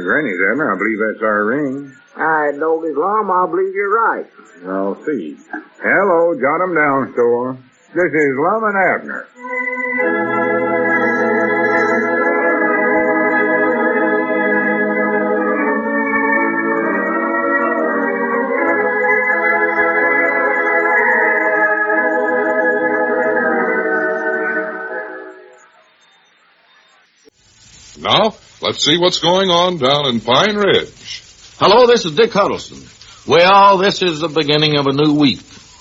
Granny's, Abner. I believe that's our ring. All right, Doggy Lum, I believe you're right. I'll see. Hello, jot 'em down, store. This is Lum and Abner. Now, let's see what's going on down in Pine Ridge. Hello, this is Dick Huddleston. Well, this is the beginning of a new week,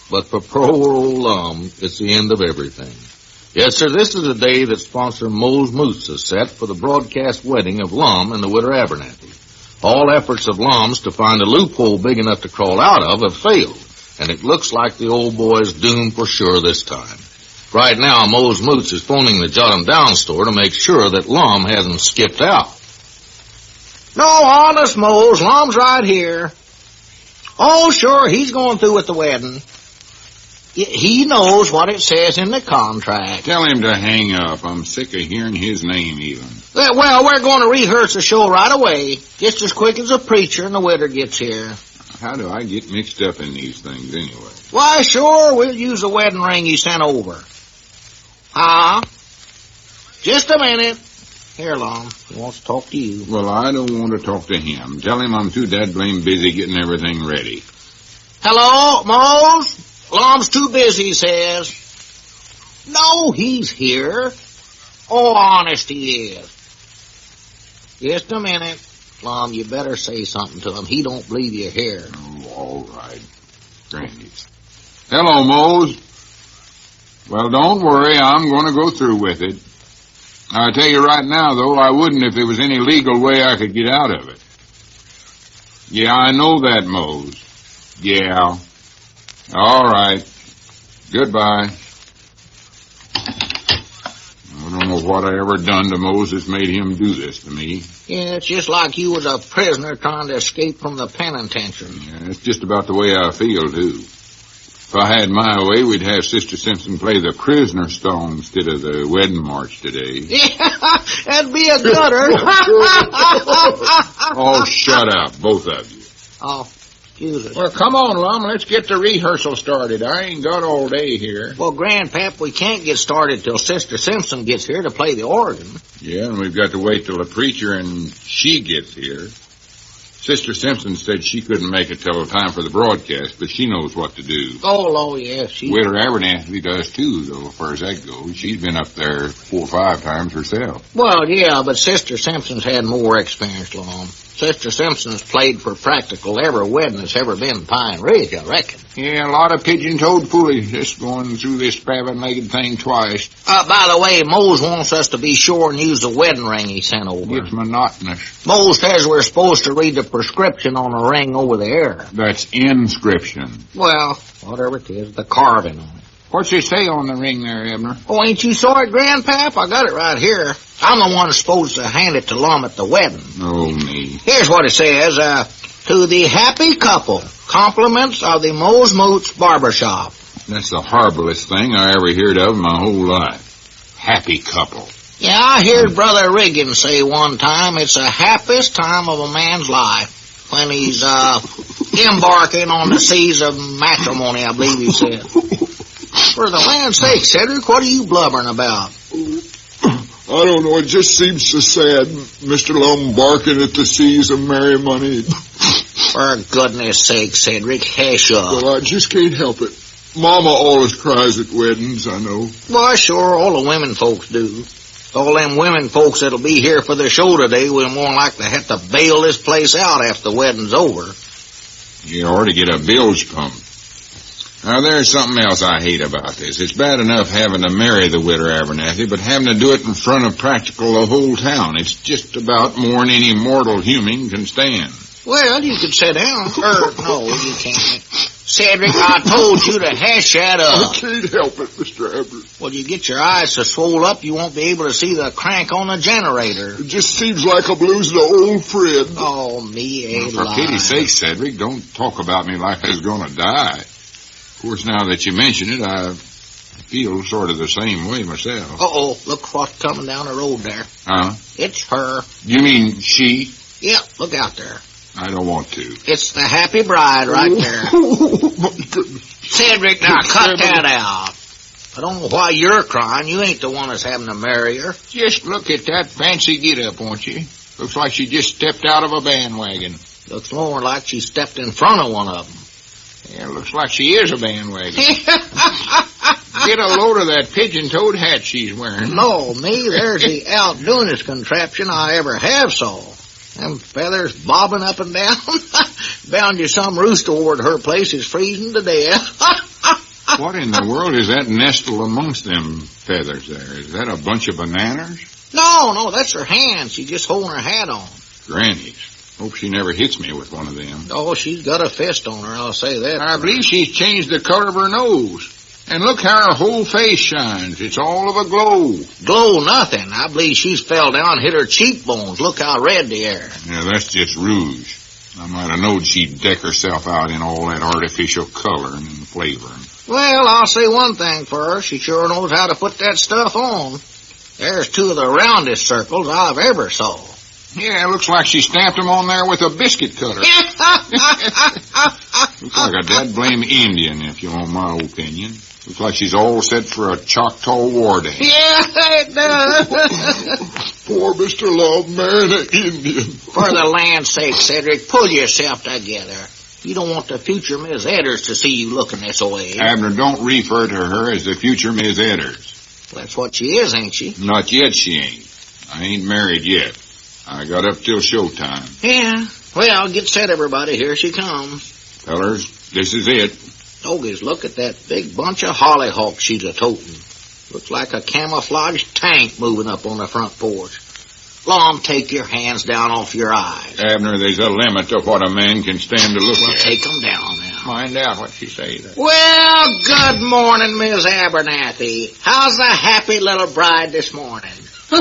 but for poor old Lum, it's the end of everything. Yes, sir, this is the day that sponsor Moe's Moose is set for the broadcast wedding of Lum and the widow Abernathy. All efforts of Lum's to find a loophole big enough to crawl out of have failed, and it looks like the old boy's doomed for sure this time. Right now, Moe's Moose is phoning the Jot 'em Down store to make sure that Lum hasn't skipped out. No, honest, Mose, Lum's right here. Oh, sure, he's going through with the wedding. He knows what it says in the contract. Tell him to hang up. I'm sick of hearing his name even. Well, we're going to rehearse the show right away, just as quick as the preacher and the widow gets here. How do I get mixed up in these things anyway? Why, sure, we'll use the wedding ring he sent over. Just a minute. Here, Lum. He wants to talk to you. Well, I don't want to talk to him. Tell him I'm too dead blame busy getting everything ready. Hello, Mose? Lum's too busy, he says. No, he's here. Oh, honest, he is. Just a minute. Lum, you better say something to him. He don't believe you're here. Oh, all right. Granny's. Hello, Mose. Well, don't worry. I'm going to go through with it. I'll tell you right now, though, I wouldn't if there was any legal way I could get out of it. Yeah, I know that, Mose. Yeah. All right. Goodbye. I don't know what I ever done to Moses made him do this to me. Yeah, it's just like you was a prisoner trying to escape from the penitentiary. Yeah, it's just about the way I feel, too. If I had my way, we'd have Sister Simpson play the prisoner song instead of the wedding march today. Yeah, that'd be a gooder. Oh, shut up, both of you. Oh, excuse us. Well, come on, Lum. Let's get the rehearsal started. I ain't got all day here. Well, Grandpap, we can't get started till Sister Simpson gets here to play the organ. Yeah, and we've got to wait till the preacher and she gets here. Sister Simpson said she couldn't make it till time for the broadcast, but she knows what to do. Oh, yes. Widow Abernathy does, too, though, as far as that goes. She's been up there 4 or 5 times herself. Well, yeah, but Sister Simpson's had more experience, Lum. Sister Simpson's played for practical every wedding that's ever been in Pine Ridge, I reckon. Yeah, a lot of pigeon-toed foolishness going through this spavined-legged thing twice. By the way, Mose wants us to be sure and use the wedding ring he sent over. It's monotonous. Mose says we're supposed to read the prescription on the ring over there. That's inscription. Well, whatever it is, the carving on it. What's it say on the ring there, Abner? Oh, ain't you saw it, Grandpap? I got it right here. I'm the one supposed to hand it to Lum at the wedding. Oh, me. Here's what it says. To the happy couple, compliments of the Moe's Moots Barbershop. That's the horriblest thing I ever heard of in my whole life. Happy couple. Yeah, I heard Brother Riggin say one time it's the happiest time of a man's life when he's embarking on the seas of matrimony, I believe he said. For the land's sake, Cedric, what are you blubbering about? I don't know, it just seems so sad, Mr. Lum barking at the seas of merry money. For goodness sake, Cedric, hush up. Well, I just can't help it. Mama always cries at weddings, I know. Why, sure, all the women folks do. All them women folks that'll be here for the show today will more likely have to bail this place out after the wedding's over. You ought to get a bilge pump. Now, there's something else I hate about this. It's bad enough having to marry the widow Abernathy, but having to do it in front of practical the whole town. It's just about more than any mortal human can stand. Well, you could sit down. No, you can't. Cedric, I told you to hush that up. I can't help it, Mr. Abner. Well, you get your eyes so swole up you won't be able to see the crank on the generator. It just seems like I'm losing an old friend. Oh, me ain't For pity's sake, Cedric, don't talk about me like I was going to die. Of course, now that you mention it, I feel sort of the same way myself. Uh-oh, look what's coming down the road there. Huh? It's her. You mean she? Yeah, look out there. I don't want to. It's the happy bride right there. Oh, my goodness. Cedric, now cut that out. I don't know why you're crying. You ain't the one that's having to marry her. Just look at that fancy get-up, won't you? Looks like she just stepped out of a bandwagon. Looks more like she stepped in front of one of them. Yeah, looks like she is a bandwagon. Get a load of that pigeon-toed hat she's wearing. No, me, there's the outdoingest contraption I ever have saw. Them feathers bobbing up and down. Bound you some rooster over at her place is freezing to death. What in the world is that nestled amongst them feathers there? Is that a bunch of bananas? No, that's her hand. She's just holding her hat on. Granny's. Hope she never hits me with one of them. Oh, she's got a fist on her, I'll say that. I believe she's changed the color of her nose. And look how her whole face shines. It's all of a glow. Glow nothing. I believe she's fell down and hit her cheekbones. Look how red they are. Yeah, that's just rouge. I might have known she'd deck herself out in all that artificial color and flavoring. Well, I'll say one thing for her. She sure knows how to put that stuff on. There's two of the roundest circles I've ever saw. Yeah, it looks like she stamped them on there with a biscuit cutter. Looks like a dead-blame Indian, if you want my opinion. Looks like she's all set for a Choctaw war day. Yeah, it does. Poor Mr. Love marrying an Indian. For the land's sake, Cedric, pull yourself together. You don't want the future Miss Edders to see you looking this way. Abner, don't refer to her as the future Miss Edders. Well, that's what she is, ain't she? Not yet, she ain't. I ain't married yet. I got up till showtime. Yeah. Well, get set, everybody. Here she comes. Fellers, this is it. Doggies, look at that big bunch of hollyhocks she's a-toting. Looks like a camouflaged tank moving up on the front porch. Lum, take your hands down off your eyes. Abner, there's a limit to what a man can stand to look Well, at. take them down now. Find out what she says. Well, good morning, Miss Abernathy. How's the happy little bride this morning? Hey,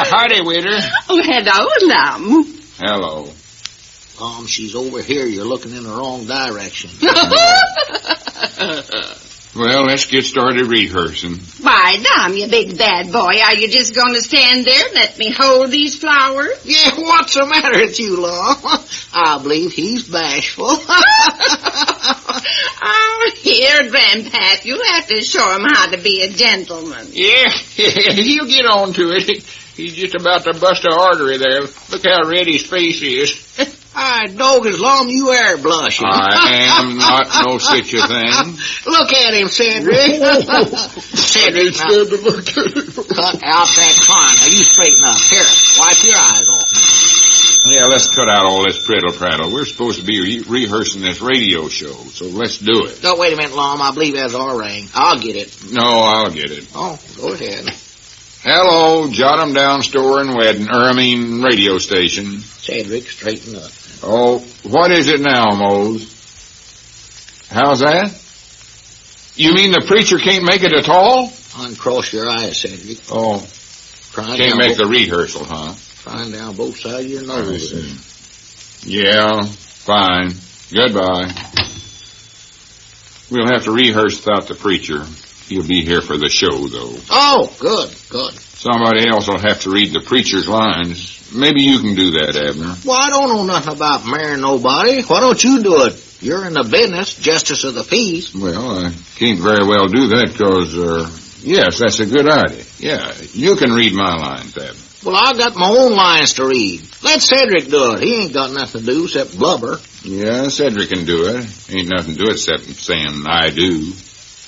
howdy, waiter. Oh, hello, Lum. Hello. She's over here. You're looking in the wrong direction. Well, let's get started rehearsing. Why, Lum, you big bad boy, are you just going to stand there and let me hold these flowers? Yeah, what's the matter with you, Lum? I believe he's bashful. Oh, here, Grandpap, you'll have to show him how to be a gentleman. Yeah, he'll get on to it. He's just about to bust an artery there. Look how red his face is. Hi, dog, as long you are blushing. I am not no such a thing. Look at him, Cedric. Cedric, now, Stand to look at him. cut out that crying. Now, you straighten up. Here, wipe your eyes off now. Yeah, let's cut out all this prattle-prattle. We're supposed to be rehearsing this radio show, so let's do it. No, wait a minute, Lum. I believe that's our ring. I'll get it. No, I'll get it. Oh, go ahead. Hello, Jot 'em Down Store and radio station. Cedric, straighten up. Oh, what is it now, Mose? How's that? You mean the preacher can't make it at all? Uncross your eyes, Cedric. Oh, Crying can't down make the rehearsal, huh? Crying down both sides of your nose. Yeah, fine. Goodbye. We'll have to rehearse without the preacher. He'll be here for the show, though. Oh, good. Somebody else will have to read the preacher's lines. Maybe you can do that, Abner. Well, I don't know nothing about marrying nobody. Why don't you do it? You're in the business, justice of the peace. Well, I can't very well do that because, yes, that's a good idea. Yeah, you can read my lines, Abner. Well, I got my own lines to read. Let Cedric do it. He ain't got nothing to do except blubber. Yeah, Cedric can do it. Ain't nothing to it except saying I do.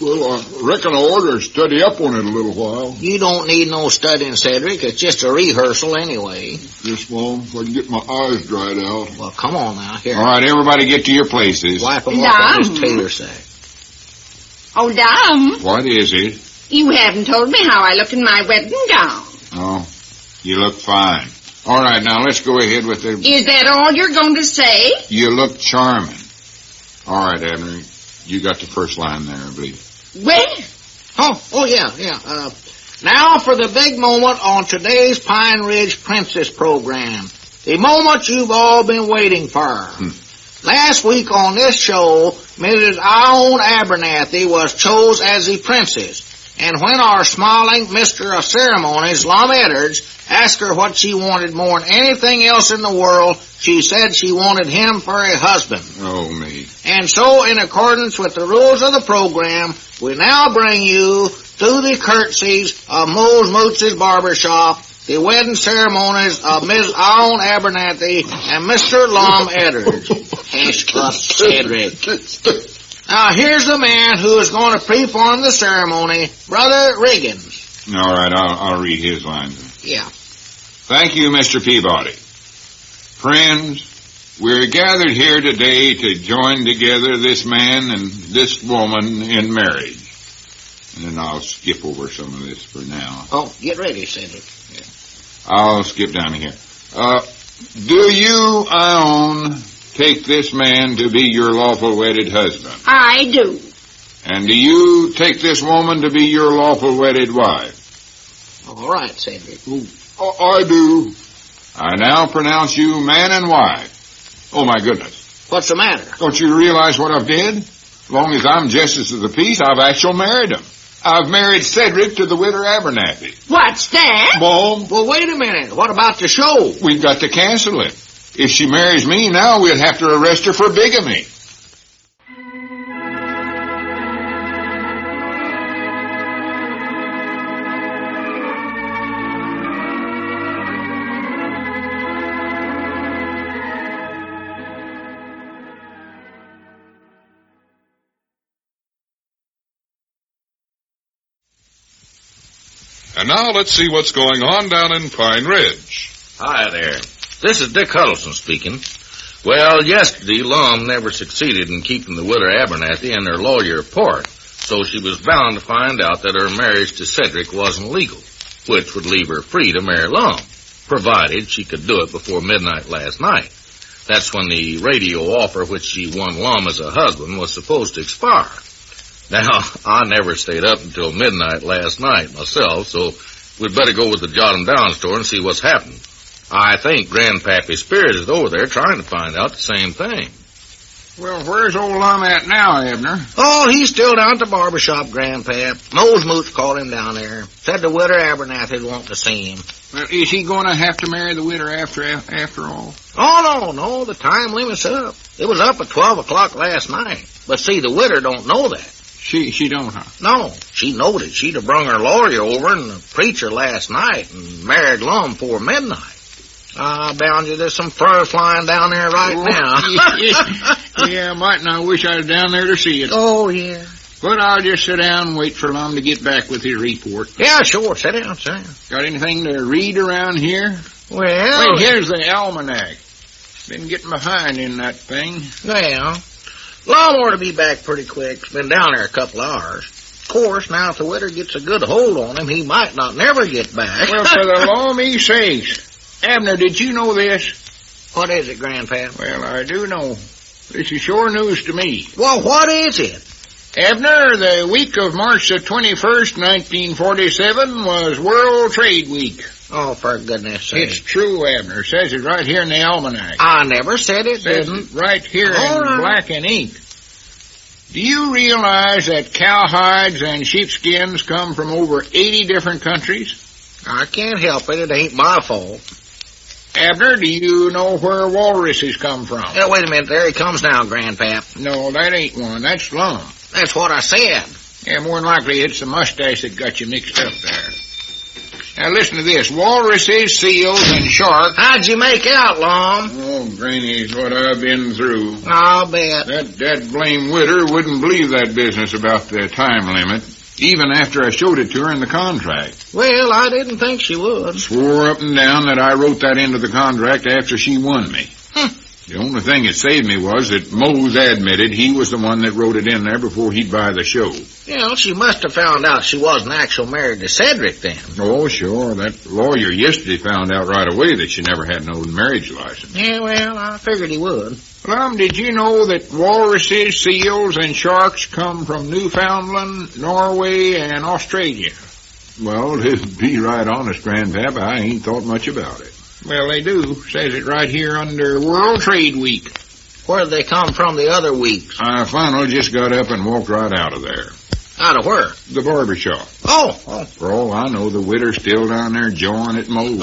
Well, I reckon I ought to study up on it a little while. You don't need no studying, Cedric. It's just a rehearsal anyway. Yes, Mom, if I can get my eyes dried out. Well, come on now. Here. All right, everybody get to your places. Wipe them off on this tailor sack. Oh, Lum, What is it? you haven't told me how I look in my wedding gown. Oh, you look fine. All right, now let's go ahead with the... Is that all you're going to say? You look charming. All right, Abner, you got the first line there, I believe. Well, Oh, yeah. Now for the big moment on today's Pine Ridge Princess program. The moment you've all been waiting for. Last week on this show, Mrs. Ione Abernathy was chose as the princess. And when our smiling Mr. of Ceremonies, Lum Edwards, asked her what she wanted more than anything else in the world, she said she wanted him for a husband. Oh, me. And so, in accordance with the rules of the program, we now bring you, through the curtsies of Mose Moots's barbershop, the wedding ceremonies of Ms. Owen Abernathy and Mr. Lum Edwards. Hush up, Cedric. Now, here's the man who is going to perform the ceremony, Brother Riggins. All right, I'll read his lines. Yeah. Thank you, Mr. Peabody. Friends, we're gathered here today to join together this man and this woman in marriage. And then I'll skip over some of this for now. Oh, get ready, Cedric. Yeah. I'll skip down here. Do you, Ione, take this man to be your lawful wedded husband? I do. And do you take this woman to be your lawful wedded wife? All right, Cedric. I do. I now pronounce you man and wife. Oh, my goodness. What's the matter? Don't you realize what I've did? As long as I'm justice of the peace, I've actually married him. I've married Cedric to the widow Abernathy. What's that? Mom, Well, wait a minute. What about the show? we've got to cancel it. If she marries me now, we'll have to arrest her for bigamy. And now let's see what's going on down in Pine Ridge. Hi there. This is Dick Huddleston speaking. Well, yesterday, Lum never succeeded in keeping the widow Abernathy and her lawyer apart, so she was bound to find out that her marriage to Cedric wasn't legal, which would leave her free to marry Lum, provided she could do it before midnight last night. That's when the radio offer which she won Lum as a husband was supposed to expire. Now, I never stayed up until midnight last night myself, so we'd better go with the Jot 'em Down store and see what's happening. I think Grandpappy Spirit is over there trying to find out the same thing. Well, where's old Lum at now, Abner? Oh, he's still down at the barbershop, Grandpap. Mose Moots called him down there. Said the widow Abernathy'd want to see him. Well, is he going to have to marry the widow after all? Oh, no, the time limit's up. It was up at 12 o'clock last night. But see, the widow don't know that. She don't, huh? No, she knowed it. She'd have brung her lawyer over and the preacher last night and married Lum before midnight. I bound you there's some fur flying down there right now. Yeah, might not wish I was down there to see it. Oh, yeah. But I'll just sit down and wait for Lum to get back with his report. Yeah, sure. Sit down, sit down. Got anything to read around here? Well... Wait, here's the almanac. Been getting behind in that thing. Well, Lum ought to be back pretty quick. It's been down there a couple hours. Of course, now if the widow gets a good hold on him, he might not never get back. Well, for the law me sakes. Abner, did you know this? What is it, Grandpap? Well, I do know. This is sure news to me. Well, what is it? Abner, the week of March the 21st, 1947 was World Trade Week. Oh, for goodness sake. It's true, Abner. Says it right here in the almanac. I never said it Says didn't. it right here All in right. black and ink. Do you realize that cowhides and sheepskins come from over 80 different countries? I can't help it. It ain't my fault. Abner, do you know where walruses come from? Wait a minute. There he comes now, Grandpap. No, that ain't one. That's Lum. That's what I said. Yeah, more than likely it's the mustache that got you mixed up there. Now listen to this. Walruses, seals, and sharks. How'd you make out, Lum? Oh, Granny, is what I've been through. I'll bet. That blame widder wouldn't believe that business about the time limit, even after I showed it to her in the contract. Well, I didn't think she would. Swore up and down that I wrote that into the contract after she won me. The only thing that saved me was that Mose admitted he was the one that wrote it in there before he'd buy the show. Well, she must have found out she wasn't actually married to Cedric then. Oh, sure. That lawyer yesterday found out right away that she never had no marriage license. Yeah, well, I figured he would. Lum, did you know that walruses, seals, and sharks come from Newfoundland, Norway, and Australia? Well, to be right honest, Grandpap, I ain't thought much about it. Well, they do. Says it right here under World Trade Week. Where did they come from the other weeks? I finally just got up and walked right out of there. Out of where? The barber shop. Oh. For all I know, the widow's still down there jawing at Moe's.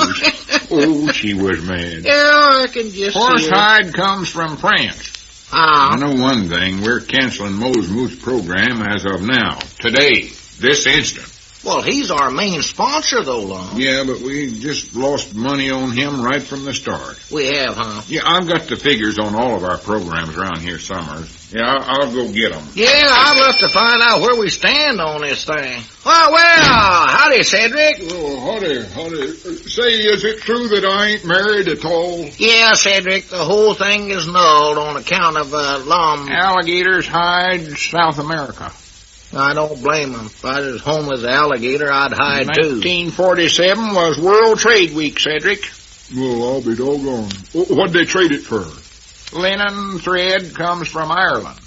Oh, she was mad. Yeah, I can just see it. Horsehide comes from France. I know one thing. We're canceling Moe's Moose program as of now. Today. This instant. Well, he's our main sponsor, though, Lum. Yeah, but we just lost money on him right from the start. We have, huh? Yeah, I've got the figures on all of our programs around here, Summers. Yeah, I'll go get them. Yeah, I'd love to find out where we stand on this thing. Well, howdy, Cedric. Oh, howdy. Say, is it true that I ain't married at all? Yeah, Cedric, the whole thing is nulled on account of, Lum. Alligators hide South America. I don't blame him. If I was as home as an alligator, I'd hide too. 1947 was World Trade Week, Cedric. Well, I'll be doggone. What'd they trade it for? Linen thread comes from Ireland.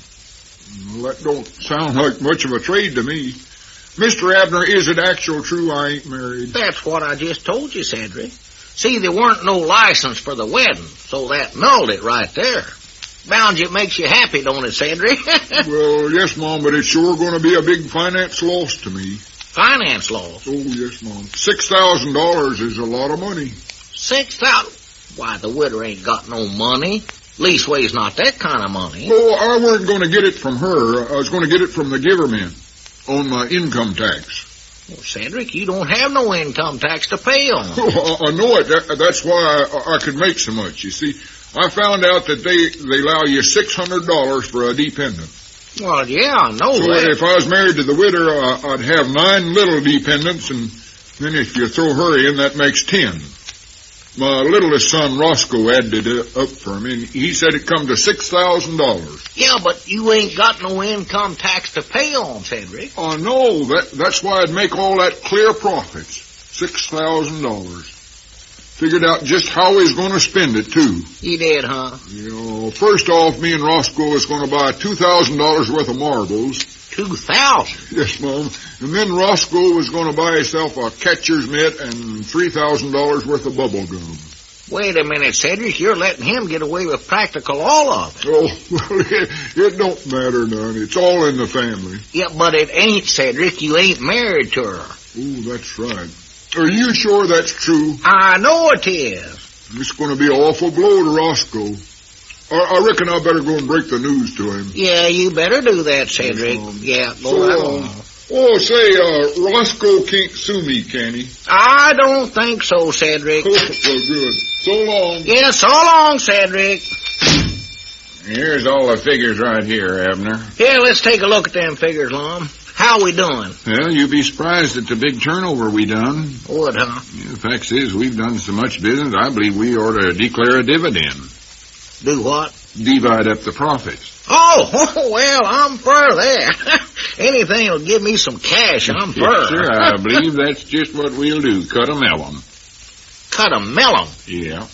Well, that don't sound like much of a trade to me. Mr. Abner, is it actual true I ain't married? That's what I just told you, Cedric. See, there weren't no license for the wedding, so that nulled it right there. Bound it makes you happy, don't it, Cedric? Well, yes, Mom, but it's sure going to be a big finance loss to me. Finance loss? Oh, yes, Mom. $6,000 is a lot of money. $6,000? Why, the widow ain't got no money. Leastways, not that kind of money. Oh, I weren't going to get it from her. I was going to get it from the giverman on my income tax. Well, Cedric, you don't have no income tax to pay on. Oh, I know it. That's why I could make so much, you see. I found out that they allow you $600 for a dependent. Well, yeah, I know so that. If I was married to the widow, I'd have 9 little dependents, and then if you throw her in, that makes 10. My littlest son, Roscoe, added it up for me, and he said it come to $6,000. Yeah, but you ain't got no income tax to pay on, Cedric. Oh, no, that's why I'd make all that clear profits. $6,000. Figured out just how he's going to spend it, too. He did, huh? You know, first off, me and Roscoe was going to buy $2,000 worth of marbles. 2,000? Yes, Mom. And then Roscoe was going to buy himself a catcher's mitt and $3,000 worth of bubble gum. Wait a minute, Cedric. You're letting him get away with practical all of it. Oh, well, it don't matter none. It's all in the family. Yeah, but it ain't, Cedric. You ain't married to her. Oh, that's right. Are you sure that's true? I know it is. It's going to be an awful blow to Roscoe. I reckon I better go and break the news to him. Yeah, you better do that, Cedric. Yeah, go right on. Oh, say, Roscoe can't sue me, can he? I don't think so, Cedric. Oh, well, good. So long. Yeah, so long, Cedric. Here's all the figures right here, Abner. Here, let's take a look at them figures, Lum. How we doing? Well, you'd be surprised at the big turnover we done. Would, huh? Yeah, the fact is, we've done so much business, I believe we ought to declare a dividend. Do what? Divide up the profits. Oh, well, I'm for that. Anything will give me some cash, I'm for. Yes, sir, I believe that's just what we'll do. Cut a melon. Cut a melon? Yeah.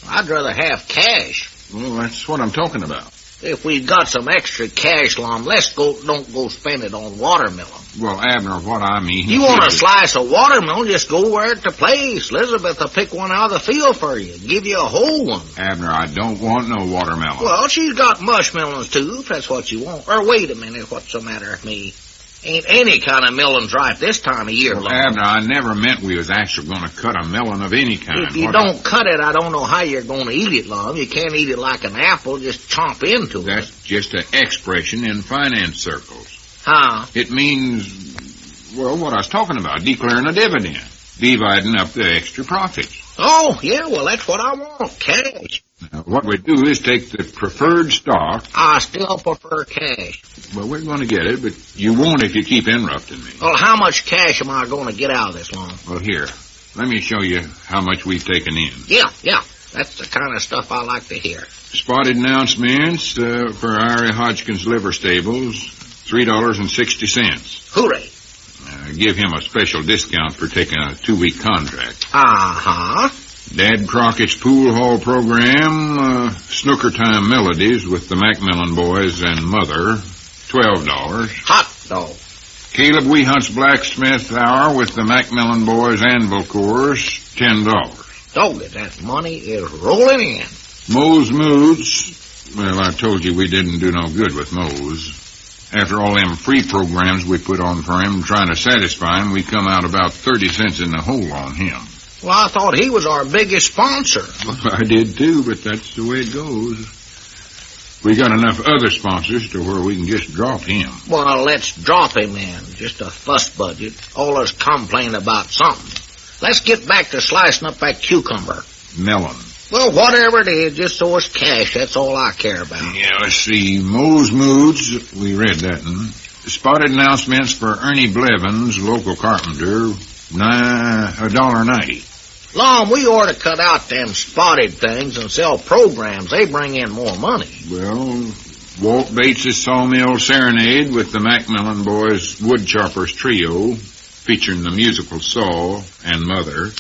I'd rather have cash. Well, that's what I'm talking about. If we've got some extra cash, Lum, don't go spend it on watermelon. Well, Abner, what I mean... You want a slice of watermelon, just go where it's the place. Elizabeth will pick one out of the field for you, give you a whole one. Abner, I don't want no watermelon. Well, she's got mushmelons, too, if that's what you want. Or wait a minute, what's the matter with me? Ain't any kind of melons ripe this time of year, well, Lum. Abner, I never meant we was actually going to cut a melon of any kind. If you don't cut it, I don't know how you're going to eat it, Lum. You can't eat it like an apple, just chomp into it. That's just an expression in finance circles. Huh? It means, well, what I was talking about, declaring a dividend, dividing up the extra profits. Oh, yeah, well, that's what I want, cash. Now, what we do is take the preferred stock. I still prefer cash. Well, we're going to get it, but you won't if you keep interrupting me. Well, how much cash am I going to get out of this, Lum? Well, here, let me show you how much we've taken in. Yeah, that's the kind of stuff I like to hear. Spotted announcements for Irie Hodgkin's liver stables, $3.60. Hooray. Give him a special discount for taking a 2-week contract. Uh-huh. Dad Crockett's pool hall program, snooker time melodies with the Macmillan boys and mother, $12. Hot dog. Caleb Weehunt's blacksmith hour with the Macmillan boys anvil course, $10. Dog it, that money is rolling in. Moe's Moods, well, I told you we didn't do no good with Moe's. After all them free programs we put on for him, trying to satisfy him, we come out about 30 cents in the hole on him. Well, I thought he was our biggest sponsor. Well, I did too, but that's the way it goes. We got enough other sponsors to where we can just drop him. Well, let's drop him then. Just a fuss budget. All us complain about something. Let's get back to slicing up that cucumber. Melon. Well, whatever it is, just so it's cash. That's all I care about. Yeah, let's see. Moe's Moods, we read that one. Spotted announcements for Ernie Blevins, local carpenter, $1.90. Lum, we ought to cut out them spotted things and sell programs. They bring in more money. Well, Walt Bates' Sawmill Serenade with the Macmillan Boys Woodchoppers Trio, featuring the musical Saw and Mother,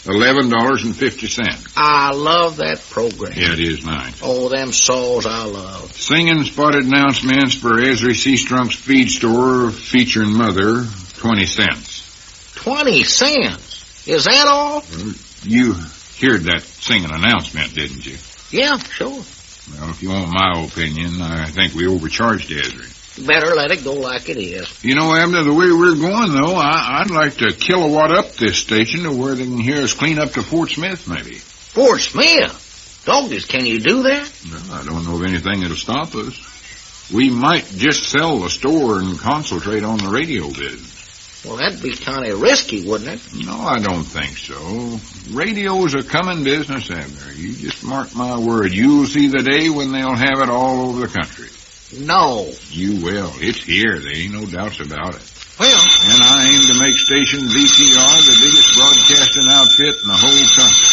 $11.50. I love that program. Yeah, it is nice. Oh, them saws I love. Singing spotted announcements for Ezra C. Strunk's Feed Store, featuring Mother, 20 cents. 20 cents? Is that all? You heard that singing announcement, didn't you? Yeah, sure. Well, if you want my opinion, I think we overcharged Ezra. Better let it go like it is. You know, Abner, the way we're going, though, I'd like to kilowatt up this station to where they can hear us clean up to Fort Smith, maybe. Fort Smith? Doggies, can you do that? Well, I don't know of anything that'll stop us. We might just sell the store and concentrate on the radio business. Well, that'd be kind of risky, wouldn't it? No, I don't think so. Radio's a coming business, Abner. You just mark my word. You'll see the day when they'll have it all over the country. No. You will. It's here. There ain't no doubts about it. Well. And I aim to make station VTR the biggest broadcasting outfit in the whole country.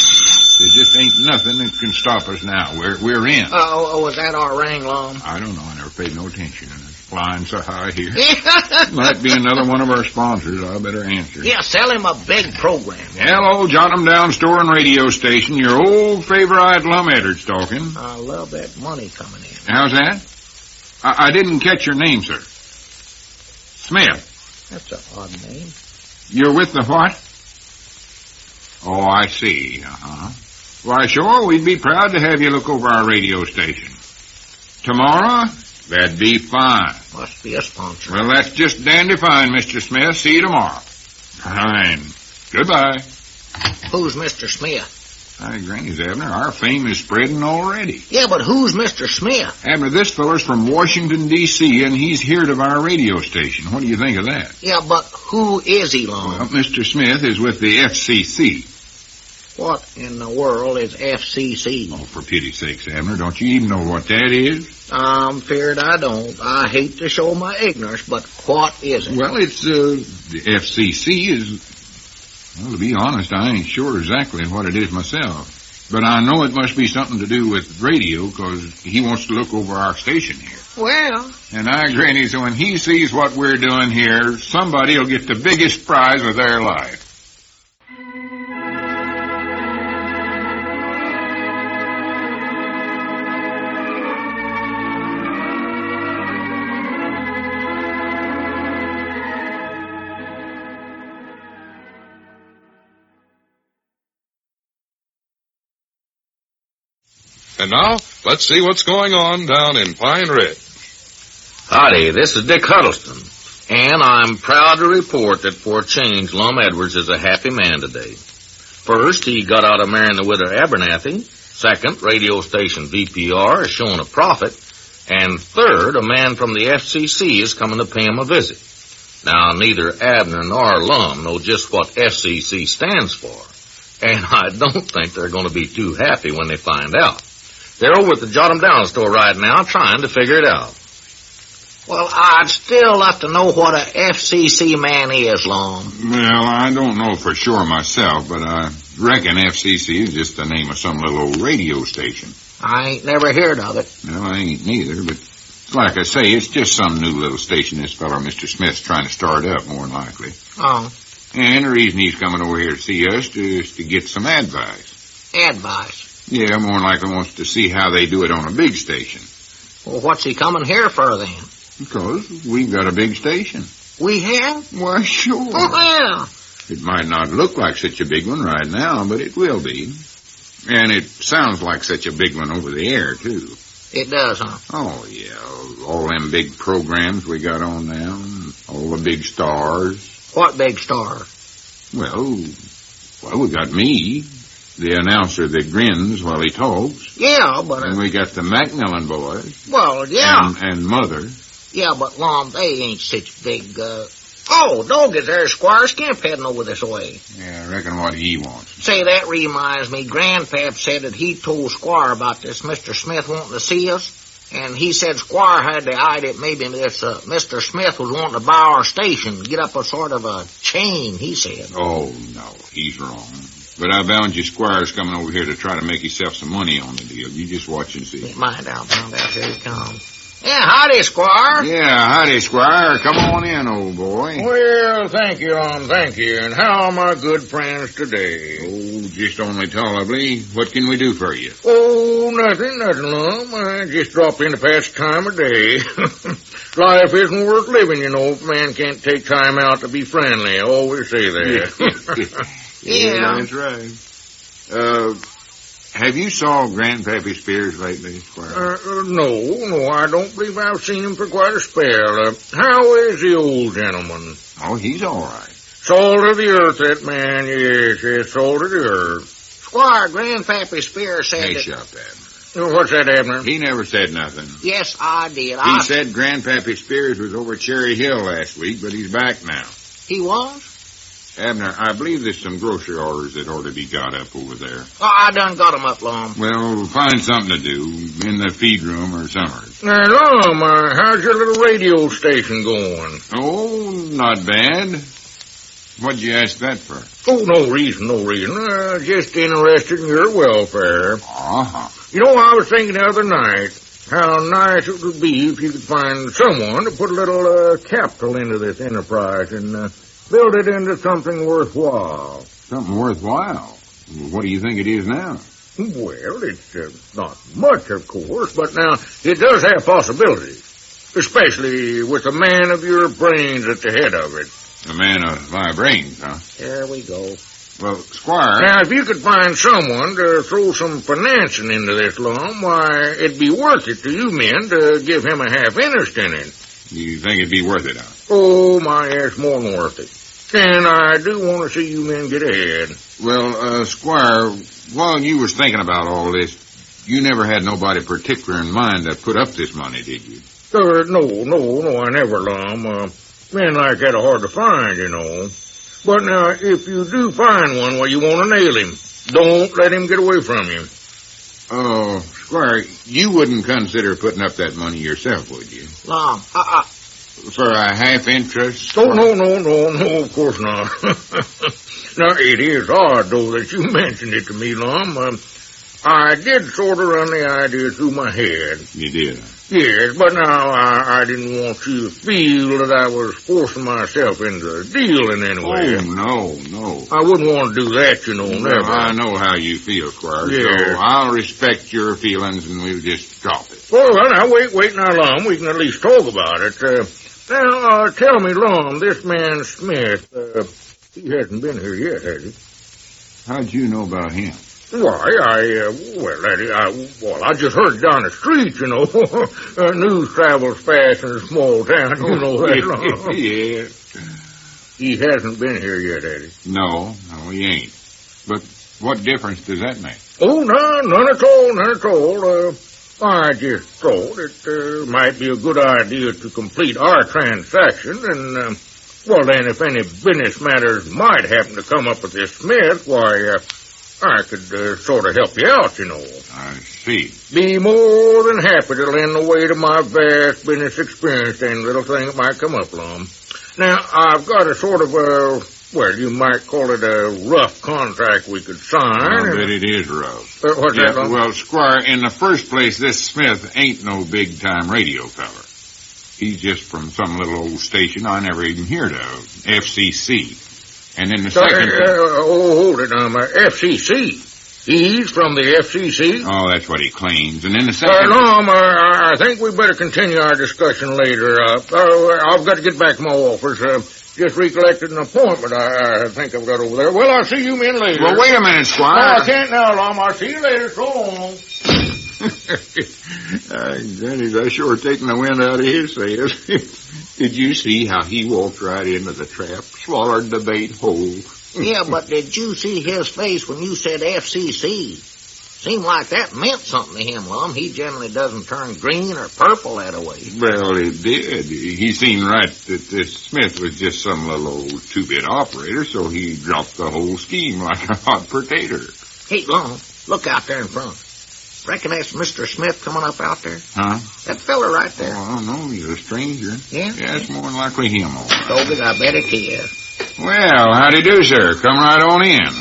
There just ain't nothing that can stop us now. We're in. Was that our ring, Lum? I don't know. I never paid no attention. It's flying so high here. Might be another one of our sponsors. I better answer. Yeah, sell him a big program. Hello, Jot 'em Down Store and Radio Station. Your old favorite Lum Edwards talking. I love that money coming in. How's that? I didn't catch your name, sir. Smith. That's an odd name. You're with the what? Oh, I see. Uh-huh. Why, sure, we'd be proud to have you look over our radio station. Tomorrow? That'd be fine. Must be a sponsor. Well, that's just dandy fine, Mr. Smith. See you tomorrow. Fine. Goodbye. Who's Mr. Smith? Hi, Granny's, Abner. Our fame is spreading already. Yeah, but who's Mr. Smith? Abner, this feller's from Washington, D.C., and he's here of our radio station. What do you think of that? Yeah, but who is he, Lum? Well, Mr. Smith is with the FCC. What in the world is FCC? Oh, for pity's sakes, Abner, don't you even know what that is? I'm feared I don't. I hate to show my ignorance, but what is it? Well, it's, the FCC is... Well, to be honest, I ain't sure exactly what it is myself. But I know it must be something to do with radio, because he wants to look over our station here. Well... And Granny, so when he sees what we're doing here, somebody will get the biggest prize of their life. And now, let's see what's going on down in Pine Ridge. Howdy, this is Dick Huddleston, and I'm proud to report that for a change, Lum Edwards is a happy man today. First, he got out of marrying the widow Abernathy. Second, radio station VPR is showing a profit. And third, a man from the FCC is coming to pay him a visit. Now, neither Abner nor Lum know just what FCC stands for, and I don't think they're going to be too happy when they find out. They're over at the Jot 'em Down store right now trying to figure it out. Well, I'd still like to know what a FCC man is, Lum. Well, I don't know for sure myself, but I reckon FCC is just the name of some little old radio station. I ain't never heard of it. No, I ain't neither, but like I say, it's just some new little station this fellow Mr. Smith's trying to start up, more than likely. Oh. And the reason he's coming over here to see us is to get some advice. Advice? Yeah, more than likely wants to see how they do it on a big station. Well, what's he coming here for, then? Because we've got a big station. We have? Why, sure. Oh, yeah. It might not look like such a big one right now, but it will be. And it sounds like such a big one over the air, too. It does, huh? Oh, yeah. All them big programs we got on now. All the big stars. What big star? Well, we got me, the announcer that grins while he talks. Yeah, but... And we got the Macmillan boys. Well, yeah. And Mother. Yeah, but, Lum, they ain't such big, Oh, dog, is there a Squire Skimp heading over this way? Yeah, I reckon what he wants. Say, that reminds me, Grandpap said that he told Squire about this Mr. Smith wanting to see us. And he said Squire had the idea that maybe this Mr. Smith was wanting to buy our station, get up a sort of a chain, he said. Oh, no, he's wrong. But I bound you Squire's coming over here to try to make himself some money on the deal. You just watch and see. Mind out, here he comes. Yeah, howdy, Squire. Yeah, howdy, Squire. Come on in, old boy. Well, thank you, thank you. And how are my good friends today? Oh, just only tolerably. What can we do for you? Oh, nothing, Lum. I just drop in to pass the time of day. Life isn't worth living, you know, if a man can't take time out to be friendly. I always say that. Yeah. That's right. Have you saw Grandpappy Spears lately, Squire? No, I don't believe I've seen him for quite a spell. How is the old gentleman? Oh, he's all right. Salt of the earth, that man, yes, salt of the earth. Squire, Grandpappy Spears said Hey, that... shut that. What's that, Abner? He never said nothing. Yes, I did. He said Grandpappy Spears was over Cherry Hill last week, but he's back now. He was? Abner, I believe there's some grocery orders that ought to be got up over there. Oh, I done got 'em up, Lum. Well, find something to do in the feed room or Summers. Now, Lum, how's your little radio station going? Oh, not bad. What'd you ask that for? Oh, no reason. Just interested in your welfare. Uh-huh. You know, I was thinking the other night how nice it would be if you could find someone to put a little capital into this enterprise and build it into something worthwhile. Something worthwhile? What do you think it is now? Well, it's not much, of course, but now it does have possibilities, especially with a man of your brains at the head of it. A man of my brains, huh? There we go. Well, Squire... Now, if you could find someone to throw some financing into this, Lum, why, it'd be worth it to you men to give him a half interest in it. You think it'd be worth it, huh? Oh, my, it's more than worth it. And I do want to see you men get ahead. Well, Squire, while you was thinking about all this, you never had nobody particular in mind to put up this money, did you? No, I never, Lum. Men like that are hard to find, you know. But now, if you do find one, well, you want to nail him. Don't let him get away from you. Oh, Squire, you wouldn't consider putting up that money yourself, would you? Lum, For a half interest? Oh, no, of course not. Now, it is odd, though, that you mentioned it to me, Lum. I did sort of run the idea through my head. You did? Yes, but now I didn't want you to feel that I was forcing myself into a deal in any way. Oh, no. I wouldn't want to do that, you know, never. I know how you feel, Squire, Yeah. so I'll respect your feelings and we'll just drop it. Well, now, wait now, Lum. We can at least talk about it. Now, tell me, Lum, this man Smith, he hasn't been here yet, has he? How'd you know about him? Why, I just heard down the street, you know. News travels fast in a small town, you know that. Yeah. He hasn't been here yet, has he? No, he ain't. But what difference does that make? Oh, no, none at all. I just thought it might be a good idea to complete our transaction, and, well, then, if any business matters might happen to come up with this Smith, why, I could sort of help you out, you know. I see. Be more than happy to lend the way to my vast business experience and little thing that might come up, Lum. Now, I've got a sort of well, you might call it a rough contract we could sign. I bet it is rough. What's that, Lum? Well, Squire, in the first place, this Smith ain't no big-time radio feller. He's just from some little old station I never even heard of, FCC. And then the second... hold it now, FCC. He's from the FCC? Oh, that's what he claims. And then the second... Lum, I think we better continue our discussion later. I've got to get back to my office. Just recollected an appointment I think I've got over there. Well, I'll see you men later. Well, wait a minute, Squire. No, I can't now, Lum. I'll see you later. So long. Granny's I sure taking the wind out of his sails. Did you see how he walked right into the trap, swallowed the bait whole? Yeah, but did you see his face when you said FCC? Seemed like that meant something to him, Lum. He generally doesn't turn green or purple that way. Well, it did. He seen right that this Smith was just some little old two-bit operator, so he dropped the whole scheme like a hot potato. Hey, Lum, look out there in front. Reckon that's Mr. Smith coming up out there? Huh? That fella right there. Oh, I don't know. He's a stranger. Yeah? Yeah, it's more than likely him. All right. So big, I bet it is. Well, how do you do, sir? Come right on in.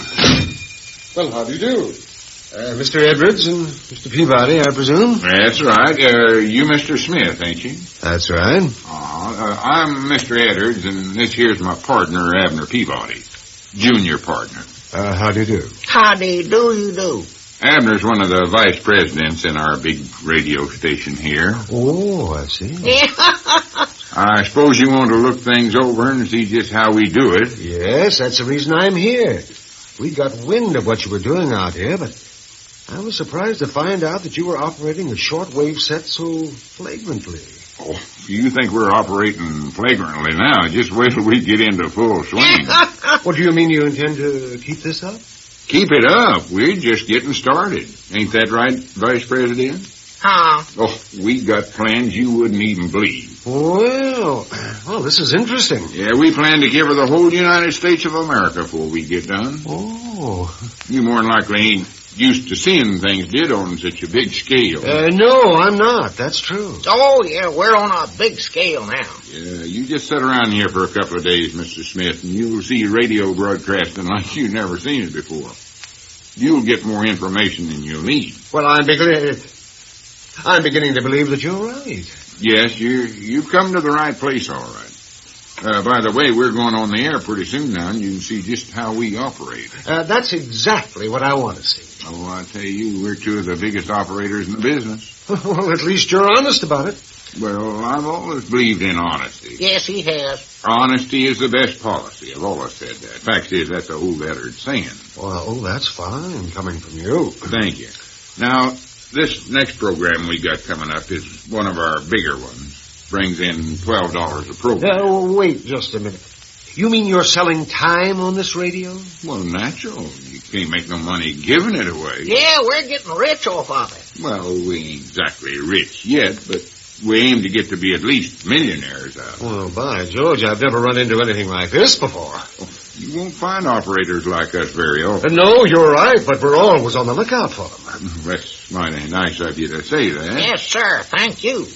Well, how do you do? Mr. Edwards and Mr. Peabody, I presume? That's right. You Mr. Smith, ain't you? That's right. I'm Mr. Edwards, and this here's my partner, Abner Peabody. Junior partner. How do you do? Howdy do you do? Abner's one of the vice presidents in our big radio station here. Oh, I see. I suppose you want to look things over and see just how we do it. Yes, that's the reason I'm here. We got wind of what you were doing out here, but I was surprised to find out that you were operating a shortwave set so flagrantly. Oh, you think we're operating flagrantly now? Just wait till we get into full swing. What do you mean you intend to keep this up? Keep it up. We're just getting started. Ain't that right, Vice President? Huh? Oh, we got plans you wouldn't even believe. Well, this is interesting. Yeah, we plan to give her the whole United States of America before we get done. Oh. You more than likely ain't used to seeing things did on such a big scale. No, I'm not. That's true. Oh, yeah, we're on a big scale now. Yeah, you just sit around here for a couple of days, Mr. Smith, and you'll see radio broadcasting like you've never seen it before. You'll get more information than you'll need. Well, I'm beginning to believe that you're right. Yes, you've come to the right place, all right. By the way, we're going on the air pretty soon now, and you can see just how we operate. That's exactly what I want to see. Oh, I tell you, we're two of the biggest operators in the business. Well, at least you're honest about it. Well, I've always believed in honesty. Yes, he has. Honesty is the best policy. I've always said that. Fact is, that's a old lettered saying. Well, that's fine, coming from you. Thank you. Now, this next program we got coming up is one of our bigger ones. Brings in $12 a program. Wait just a minute. You mean you're selling time on this radio? Well, natural. You can't make no money giving it away. Yeah, we're getting rich off of it. Well, we ain't exactly rich yet, but we aim to get to be at least millionaires out of it. Well, by George, I've never run into anything like this before. Oh, you won't find operators like us very often. No, you're right, but we're always on the lookout for them. That's mighty nice of you to say that. Yes, sir. Thank you.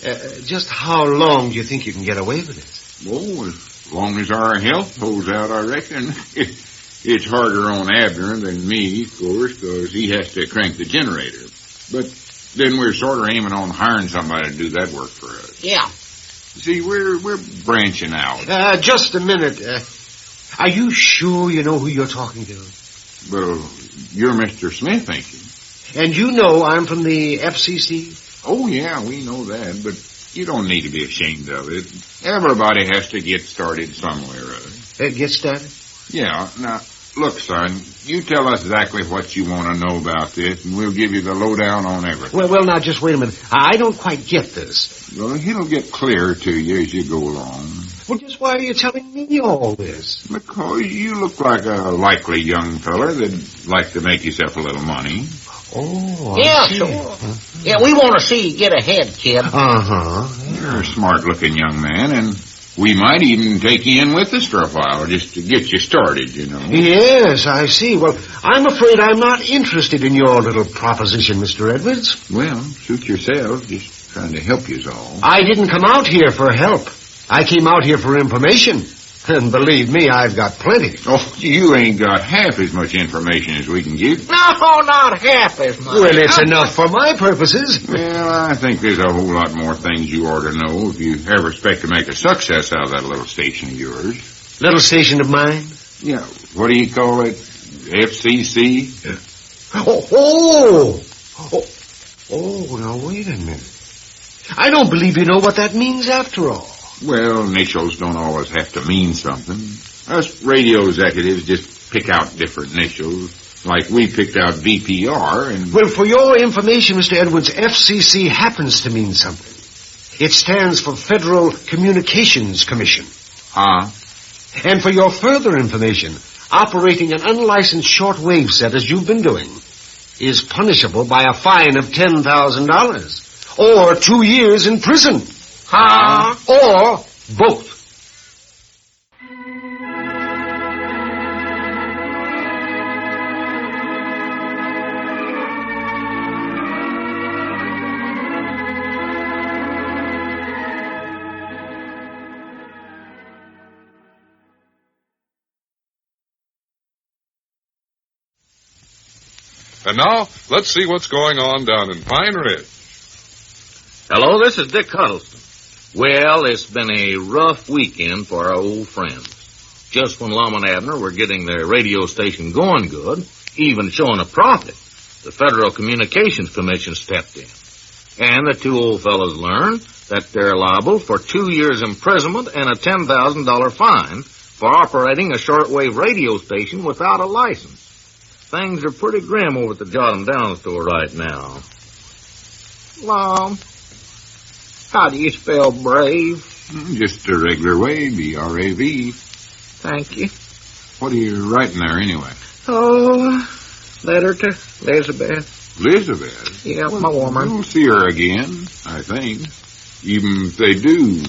Just how long do you think you can get away with it? Oh, as long as our health holds out, I reckon. It's harder on Abner than me, of course, because he has to crank the generator. But then we're sort of aiming on hiring somebody to do that work for us. Yeah. See, we're branching out. Just a minute. Are you sure you know who you're talking to? Well, you're Mr. Smith, ain't you? And you know I'm from the FCC? Oh, yeah, we know that, but you don't need to be ashamed of it. Everybody has to get started somewhere or other. Get started? Yeah. Now, look, son, you tell us exactly what you want to know about this, and we'll give you the lowdown on everything. Well, now, just wait a minute. I don't quite get this. Well, it'll get clearer to you as you go along. Well, just why are you telling me all this? Because you look like a likely young feller that'd like to make yourself a little money. Oh, yeah, sure. Yeah, we want to see you get ahead, kid. You're a smart-looking young man, and we might even take you in with us for a while just to get you started, you know. Yes, I see. Well, I'm afraid I'm not interested in your little proposition, Mr. Edwards. Well, suit yourself. Just trying to help you all. I didn't come out here for help. I came out here for information. And believe me, I've got plenty. Oh, you ain't got half as much information as we can give. No, not half as much. Well, it's enough for my purposes. Well, I think there's a whole lot more things you ought to know if you ever expect to make a success out of that little station of yours. Little station of mine? Yeah. What do you call it? FCC? Oh, now wait a minute. I don't believe you know what that means after all. Well, initials don't always have to mean something. Us radio executives just pick out different initials. Like we picked out VPR and... Well, for your information, Mr. Edwards, FCC happens to mean something. It stands for Federal Communications Commission. And for your further information, operating an unlicensed shortwave set, as you've been doing, is punishable by a fine of $10,000 or 2 years in prison. Or both. And now, let's see what's going on down in Pine Ridge. Hello, this is Dick Huddleston. Well, it's been a rough weekend for our old friends. Just when Lum and Abner were getting their radio station going good, even showing a profit, the Federal Communications Commission stepped in. And the two old fellows learned that they're liable for 2 years imprisonment and a $10,000 fine for operating a shortwave radio station without a license. Things are pretty grim over at the Jot 'em Down store right now. Lum, how do you spell brave? Just a regular way, B-R-A-V. Thank you. What are you writing there, anyway? Oh, letter to Elizabeth. Elizabeth? Yeah, my woman. You'll see her again, I think. Even if they do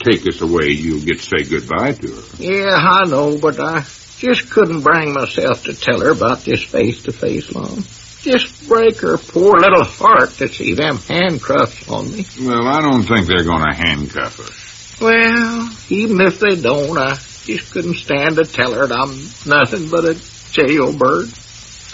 take us away, you'll get to say goodbye to her. Yeah, I know, but I just couldn't bring myself to tell her about this face-to-face, Lum. Just break her poor little heart to see them handcuffs on me. Well, I don't think they're going to handcuff us. Well, even if they don't, I just couldn't stand to tell her that I'm nothing but a jailbird.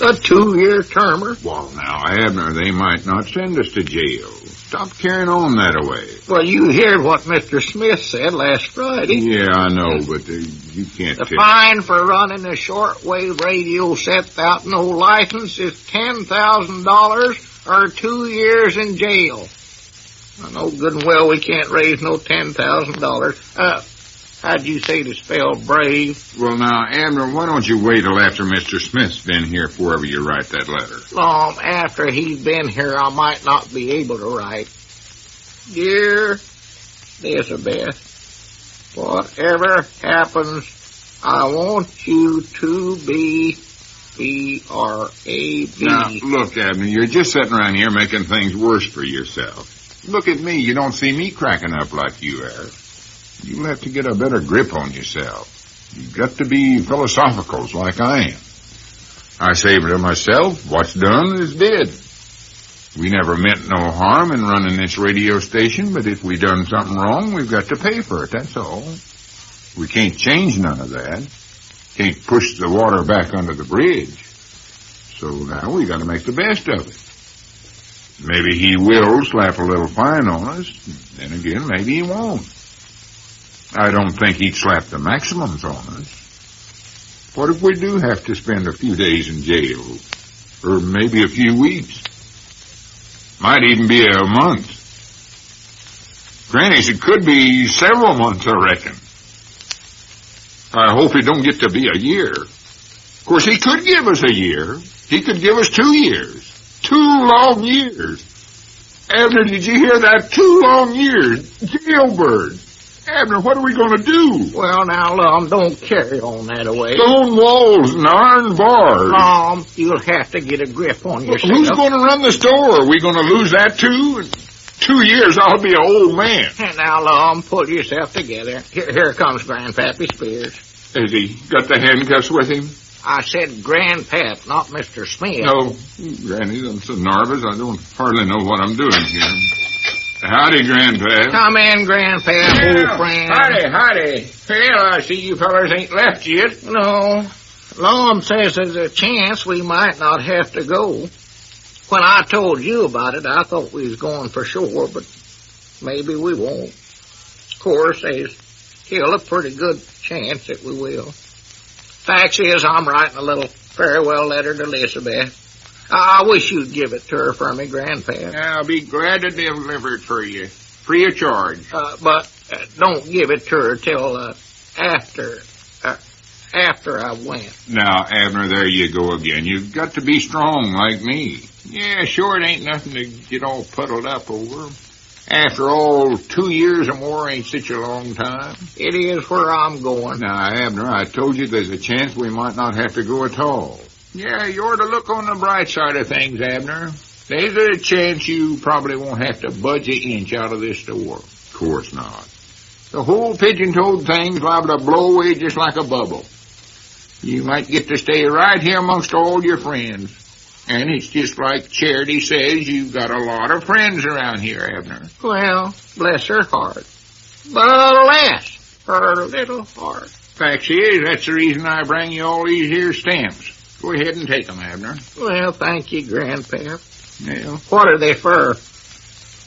A 2-year termer. Well, now, Abner, they might not send us to jail. Stop carrying on that way. Well, you heard what Mr. Smith said last Friday. Yeah, I know, but you can't The fine for running a shortwave radio set without no license is $10,000 or 2 years in jail. I know good and well we can't raise no $10,000. How'd you say to spell brave? Well, now, Abner, why don't you wait till after Mr. Smith's been here before you write that letter? After he's been here, I might not be able to write. Dear Elizabeth, whatever happens, I want you to be B-R-A-V. Now, look, Abner, you're just sitting around here making things worse for yourself. Look at me. You don't see me cracking up like you are. You'll have to get a better grip on yourself. You've got to be philosophical like I am. I say to myself, what's done is dead. We never meant no harm in running this radio station, but if we done something wrong, we've got to pay for it, that's all. We can't change none of that. Can't push the water back under the bridge. So now we got to make the best of it. Maybe he will slap a little fine on us. Then again, maybe he won't. I don't think he'd slap the maximums on us. What if we do have to spend a few days in jail? Or maybe a few weeks? Might even be a month. Grannies, it could be several months, I reckon. I hope it don't get to be a year. Of course, he could give us a year. He could give us 2 years. 2 long years. Abner, did you hear that? 2 long years. Jailbird. Abner, what are we going to do? Well, now, Lum, don't carry on that away. Stone walls and iron bars. Lum, you'll have to get a grip on yourself. Who's going to run the store? Are we going to lose that, too? In 2 years, I'll be an old man. Now, Lum, pull yourself together. Here comes Grandpappy Spears. Has he got the handcuffs with him? I said Grandpap, not Mr. Smith. No, Granny, I'm so nervous I don't hardly know what I'm doing here. Howdy, Grandpap. Come in, Grandpap, old friend. Howdy. Well, I see you fellers ain't left yet. No. Lum says there's a chance we might not have to go. When I told you about it, I thought we was going for sure, but maybe we won't. Of course, there's still a pretty good chance that we will. Fact is, I'm writing a little farewell letter to Elizabeth. I wish you'd give it to her for me, Grandpap. I'll be glad to deliver it for you, free of charge. But don't give it to her till after after I went. Now, Abner, there you go again. You've got to be strong like me. Yeah, sure, it ain't nothing to get all puddled up over. After all, 2 years or more ain't such a long time. It is where I'm going. Now, Abner, I told you there's a chance we might not have to go at all. Yeah, you ought to look on the bright side of things, Abner. There's a chance you probably won't have to budge an inch out of this store. Of course not. The whole pigeon-toed thing's liable to blow away just like a bubble. You might get to stay right here amongst all your friends. And it's just like Charity says, you've got a lot of friends around here, Abner. Well, bless her heart. But alas, her little heart. Fact is, that's the reason I bring you all these here stamps. Go ahead and take them, Abner. Well, thank you, Grandpap. Yeah. What are they for?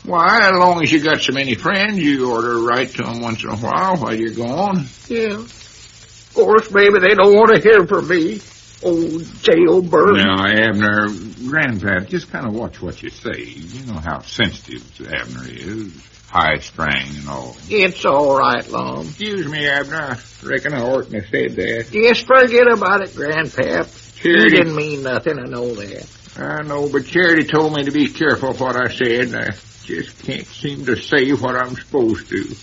Why, as long as you got so many friends, you ought to write to them once in a while you're gone. Yeah. Of course, maybe they don't want to hear from me. Old jailbird. Now, Abner, Grandpap, just kind of watch what you say. You know how sensitive Abner is. High-strung and all. It's all right, Lum. Excuse me, Abner. I reckon I oughtn't have said that. Just forget about it, Grandpap. Charity. You didn't mean nothing, I know that. I know, but Charity told me to be careful what I said, and I just can't seem to say what I'm supposed to.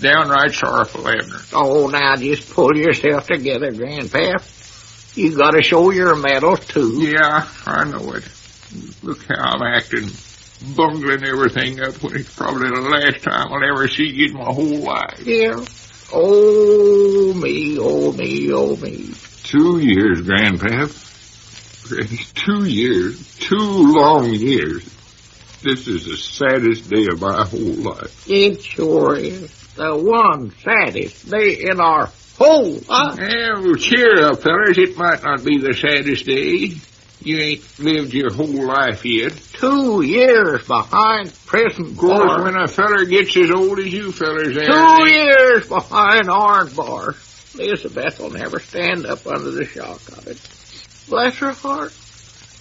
Downright sorrowful, Abner. Oh, now just pull yourself together, Grandpap. You gotta show your medals, too. Yeah, I know it. Look how I'm acting, bungling everything up when it's probably the last time I'll ever see you in my whole life. Yeah. Oh, me, oh, me, oh, me. 2 years, Grandpap. 2 years. 2 long years. This is the saddest day of my whole life. It sure is. The one saddest day in our whole life. Yeah, well, cheer up, fellas. It might not be the saddest day. You ain't lived your whole life yet. 2 years behind prison Of course, bars. when a feller gets as old as you fellers are... 2 years behind iron bars. Elizabeth will never stand up under the shock of it. Bless her heart.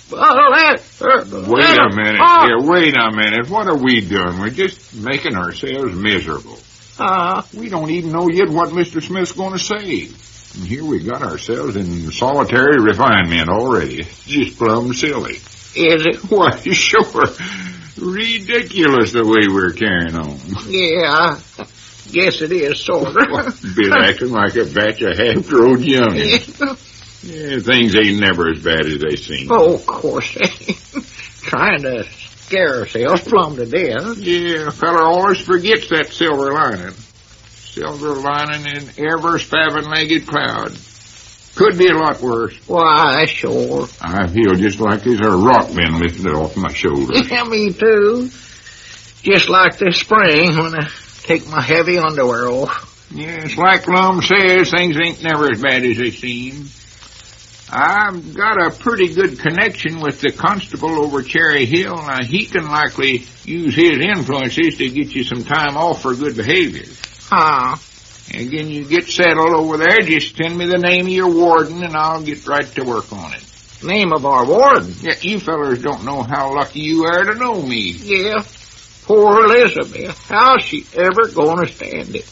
Wait a minute. Here, wait a minute. What are we doing? We're just making ourselves miserable. We don't even know yet what Mr. Smith's going to say. And here we got ourselves in solitary refinement already. It's just plumb silly. Is it? Why, sure. Ridiculous the way we're carrying on. Yeah, guess it is, sort of. Been acting like a batch of half-grown youngins. Yeah, things ain't never as bad as they seem. Oh, of course they ain't. Trying to scare ourselves plumb to death. Yeah, a feller always forgets that silver lining. Silver lining in ever spavined-legged cloud. Could be a lot worse. Why, sure. I feel just like there's a rock been lifted off my shoulders. Yeah, me too. Just like this spring when I take my heavy underwear off. Yeah, it's like Lum says, things ain't never as bad as they seem. I've got a pretty good connection with the constable over Cherry Hill. Now, he can likely use his influences to get you some time off for good behavior. And when you get settled over there, just send me the name of your warden, and I'll get right to work on it. Name of our warden? Yeah, you fellers don't know how lucky you are to know me. Yeah. Poor Elizabeth. How's she ever gonna stand it?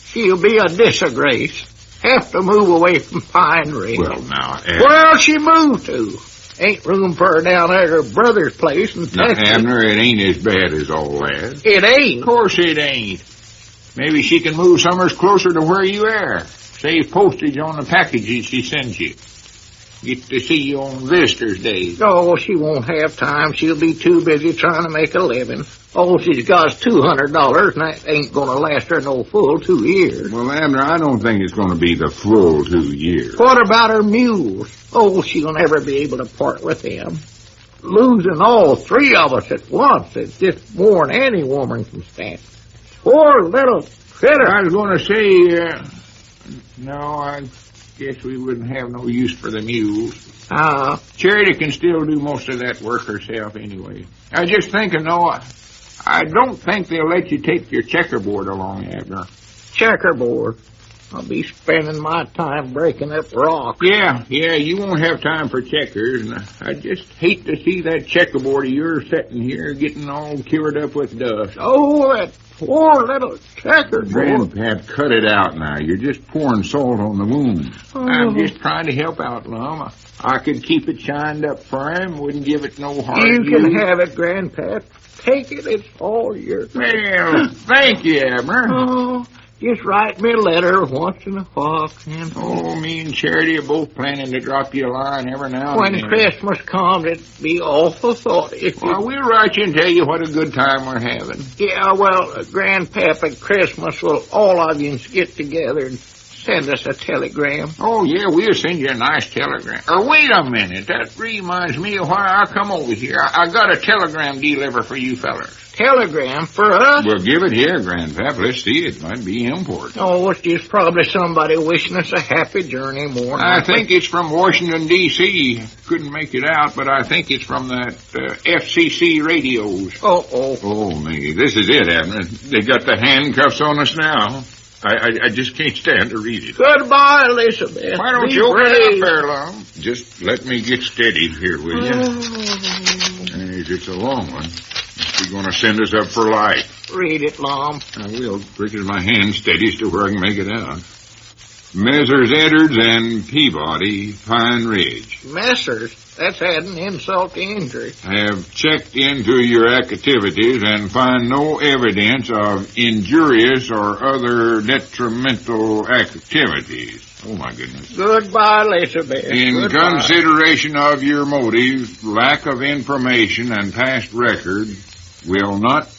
She'll be a disgrace. Have to move away from Pine Ridge. Well, now, Where'll she move to? Ain't room for her down there at her brother's place in Texas. Now, Abner, it ain't as bad as all that. It ain't. Of course it ain't. Maybe she can move summers closer to where you are. Save postage on the packages she sends you. Get to see you on visitors' days. Oh, she won't have time. She'll be too busy trying to make a living. All she's got is $200, and that ain't gonna last her no full 2 years. Well, Abner, I don't think it's going to be the full 2 years. What about her mules? Oh, she'll never be able to part with them. Losing all 3 of us at once is just more than any woman can stand. Poor little critter. I was going to say, no, I guess we wouldn't have no use for the mules. Charity can still do most of that work herself anyway. I was just thinking, though, I don't think they'll let you take your checkerboard along, Abner. Checkerboard? I'll be spending my time breaking up rocks. Yeah, you won't have time for checkers, and I just hate to see that checkerboard of yours sitting here getting all cured up with dust. Oh, that poor little checkerboard. Grandpap, cut it out now. You're just pouring salt on the wound. Oh. I'm just trying to help out, Lum. I could keep it shined up for him, wouldn't give it no hard You use. can have it, Grandpap. Take it, it's all yours. Well, thank you, Abner. Oh, just write me a letter once in a while, Grandpap. Oh, me and Charity are both planning to drop you a line every now and When then. Christmas comes, it'd be awful thoughty. Well, we'll write you and tell you what a good time we're having. Yeah, well, Grandpap, at Christmas, will all of you get together and send us a telegram. Oh, yeah, we'll send you a nice telegram. Or wait a minute, that reminds me of why I come over here. I got a telegram deliver for you fellers. Telegram for us? Well, give it here, Grandpap. Let's see. It might be important. Oh, it's just probably somebody wishing us a happy journey more. I think it's from Washington, D.C. Couldn't make it out, but I think it's from that FCC radios. Oh, me. This is it, Abner. They got the handcuffs on us now. I just can't stand to read it. Goodbye, Elizabeth. Why don't you open it up there, Lum? Just let me get steady here, will you? It's a long one. You're going to send us up for life. Read it, Lum. I will, because my hand steadies to where I can make it out. Messrs. Edwards and Peabody, Pine Ridge. Messrs? That's adding insult to injury. Have checked into your activities and find no evidence of injurious or other detrimental activities. Oh, my goodness. Goodbye, Elizabeth. In Goodbye. consideration of your motives, lack of information, and past record, will not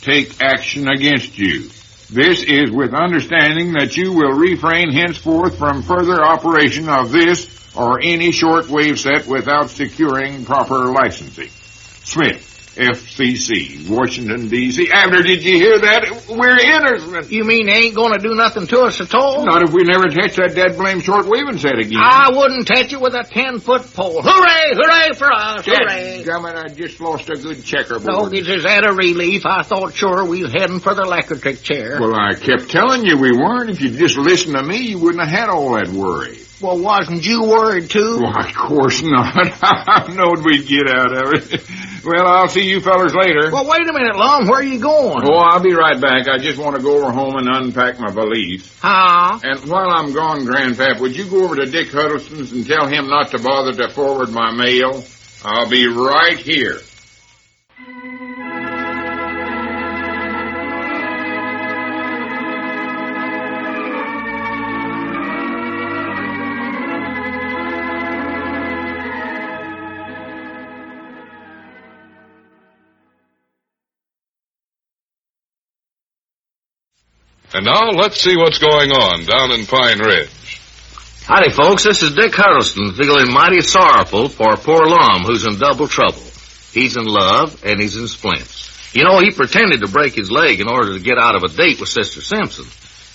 take action against you. This is with understanding that you will refrain henceforth from further operation of this or any shortwave set without securing proper licensing. Smith, FCC, Washington, D.C. Abner, did you hear that? We're innocent. You mean they ain't going to do nothing to us at all? Not if we never touch that dead blame short-waving set again. I wouldn't touch it with a 10-foot pole. Hooray! Hooray for us! Hooray! Gummit, I just lost a good checkerboard. No, this is that a relief. I thought sure we was heading for the electric chair. Well, I kept telling you we weren't. If you'd just listened to me, you wouldn't have had all that worry. Well, wasn't you worried, too? Why, of course not. I knowed we'd get out of it. Well, I'll see you fellers later. Well, wait a minute, Lum. Where are you going? Oh, I'll be right back. I just want to go over home and unpack my valise. Huh? And while I'm gone, Grandpap, would you go over to Dick Huddleston's and tell him not to bother to forward my mail? I'll be right here. And now let's see what's going on down in Pine Ridge. Howdy, folks. This is Dick Huddleston, feeling mighty sorrowful for poor Lum, who's in double trouble. He's in love, and he's in splints. You know, he pretended to break his leg in order to get out of a date with Sister Simpson.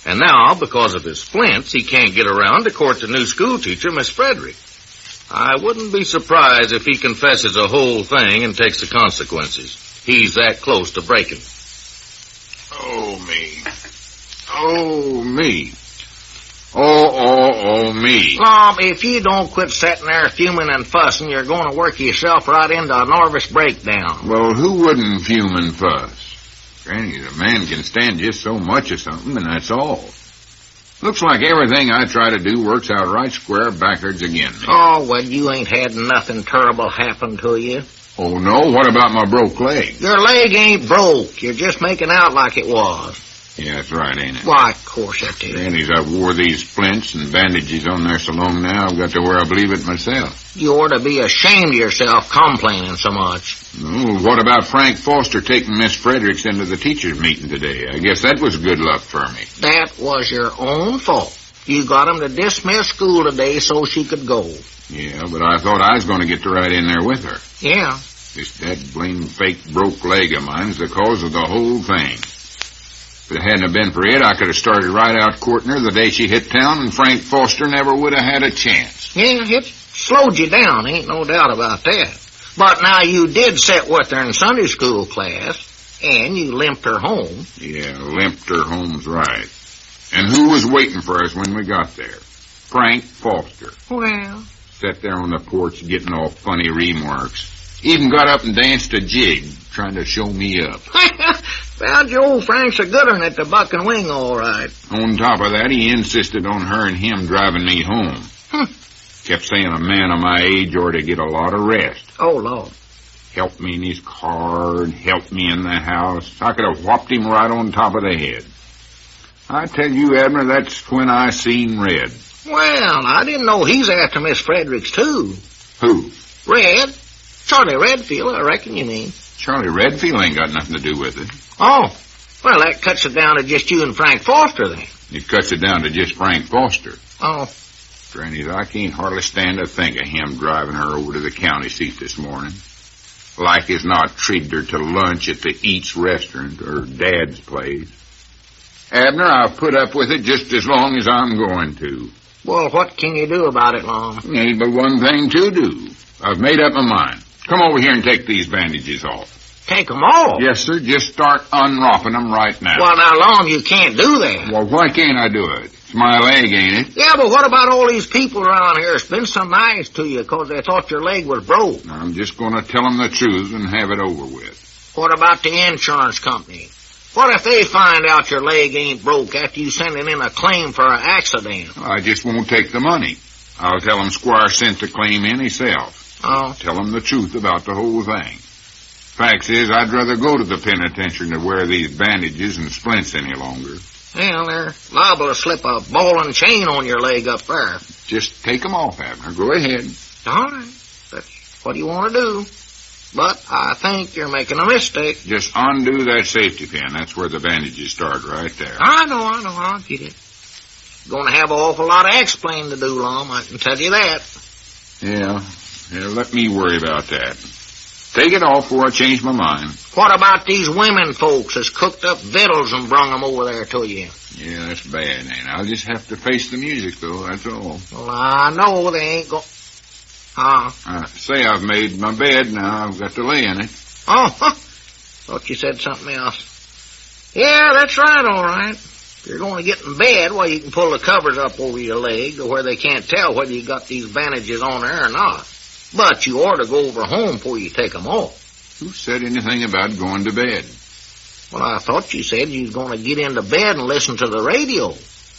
And now, because of his splints, he can't get around to court the new schoolteacher, Miss Frederick. I wouldn't be surprised if he confesses the whole thing and takes the consequences. He's that close to breaking. Oh, me. Oh, me. Oh, me. Lum, if you don't quit sitting there fuming and fussing, you're going to work yourself right into a nervous breakdown. Well, who wouldn't fume and fuss? Granny, the man can stand just so much of something, and that's all. Looks like everything I try to do works out right square backwards again. Oh, well, you ain't had nothing terrible happen to you. Oh, no? What about my broke leg? Your leg ain't broke. You're just making out like it was. Yeah, that's right, ain't it? Why, of course it is. Granny's, I've wore these splints and bandages on there so long now, I've got to where I believe it myself. You ought to be ashamed of yourself complaining so much. Oh, what about Frank Foster taking Miss Fredericks into the teachers' meeting today? I guess that was good luck for me. That was your own fault. You got him to dismiss school today so she could go. Yeah, but I thought I was going to get to ride in there with her. Yeah. This dead blame fake broke leg of mine's the cause of the whole thing. If it hadn't have been for it, I could have started right out courting her the day she hit town, and Frank Foster never would have had a chance. Yeah, it slowed you down, ain't no doubt about that. But now you did sit with her in Sunday school class, and you limped her home. Yeah, limped her home's right. And who was waiting for us when we got there? Frank Foster. Well? Sat there on the porch getting all funny remarks. Even got up and danced a jig, trying to show me up. Well, your old Frank's a good one at the Buck and Wing, all right. On top of that, he insisted on her and him driving me home. Kept saying a man of my age ought to get a lot of rest. Oh, Lord. Helped me in his car and helped me in the house. I could have whopped him right on top of the head. I tell you, Abner, that's when I seen Red. Well, I didn't know he's after Miss Fredericks, too. Who? Red. Charlie Redfield, I reckon you mean. Charlie Redfield ain't got nothing to do with it. Oh. Well, that cuts it down to just you and Frank Foster, then. It cuts it down to just Frank Foster. Oh. Granny, I can't hardly stand to think of him driving her over to the county seat this morning. Like as not treated her to lunch at the Eats restaurant or Dad's place. Abner, I'll put up with it just as long as I'm going to. Well, what can you do about it, Lum? Ain't but one thing to do. I've made up my mind. Come over here and take these bandages off. Take them off? Yes, sir. Just start unwrapping them right now. Well, now, Lum, you can't do that. Well, why can't I do it? It's my leg, ain't it? Yeah, but what about all these people around here that's been so nice to you because they thought your leg was broke? I'm just going to tell them the truth and have it over with. What about the insurance company? What if they find out your leg ain't broke after you sending in a claim for an accident? I just won't take the money. I'll tell them Squire sent the claim in himself. Oh. Tell them the truth about the whole thing. Fact is, I'd rather go to the penitentiary than wear these bandages and splints any longer. Well, they're liable to slip a ball and chain on your leg up there. Just take them off, Abner. Go ahead. All right. That's what you want to do. But I think you're making a mistake. Just undo that safety pin. That's where the bandages start, right there. I know. I'll get it. Going to have an awful lot of explaining to do, Lum. I can tell you that. Yeah, let me worry about that. Take it off before I change my mind. What about these women folks that's cooked up victuals and brung them over there to you? Yeah, that's bad, ain't it? I'll just have to face the music, though, that's all. Well, I know they ain't going... Say I've made my bed, now I've got to lay in it. Oh, thought you said something else. Yeah, that's right, all right. If you're going to get in bed, well, you can pull the covers up over your leg to where they can't tell whether you got these bandages on there or not. But you ought to go over home before you take them off. Who said anything about going to bed? Well, I thought you said you was going to get into bed and listen to the radio.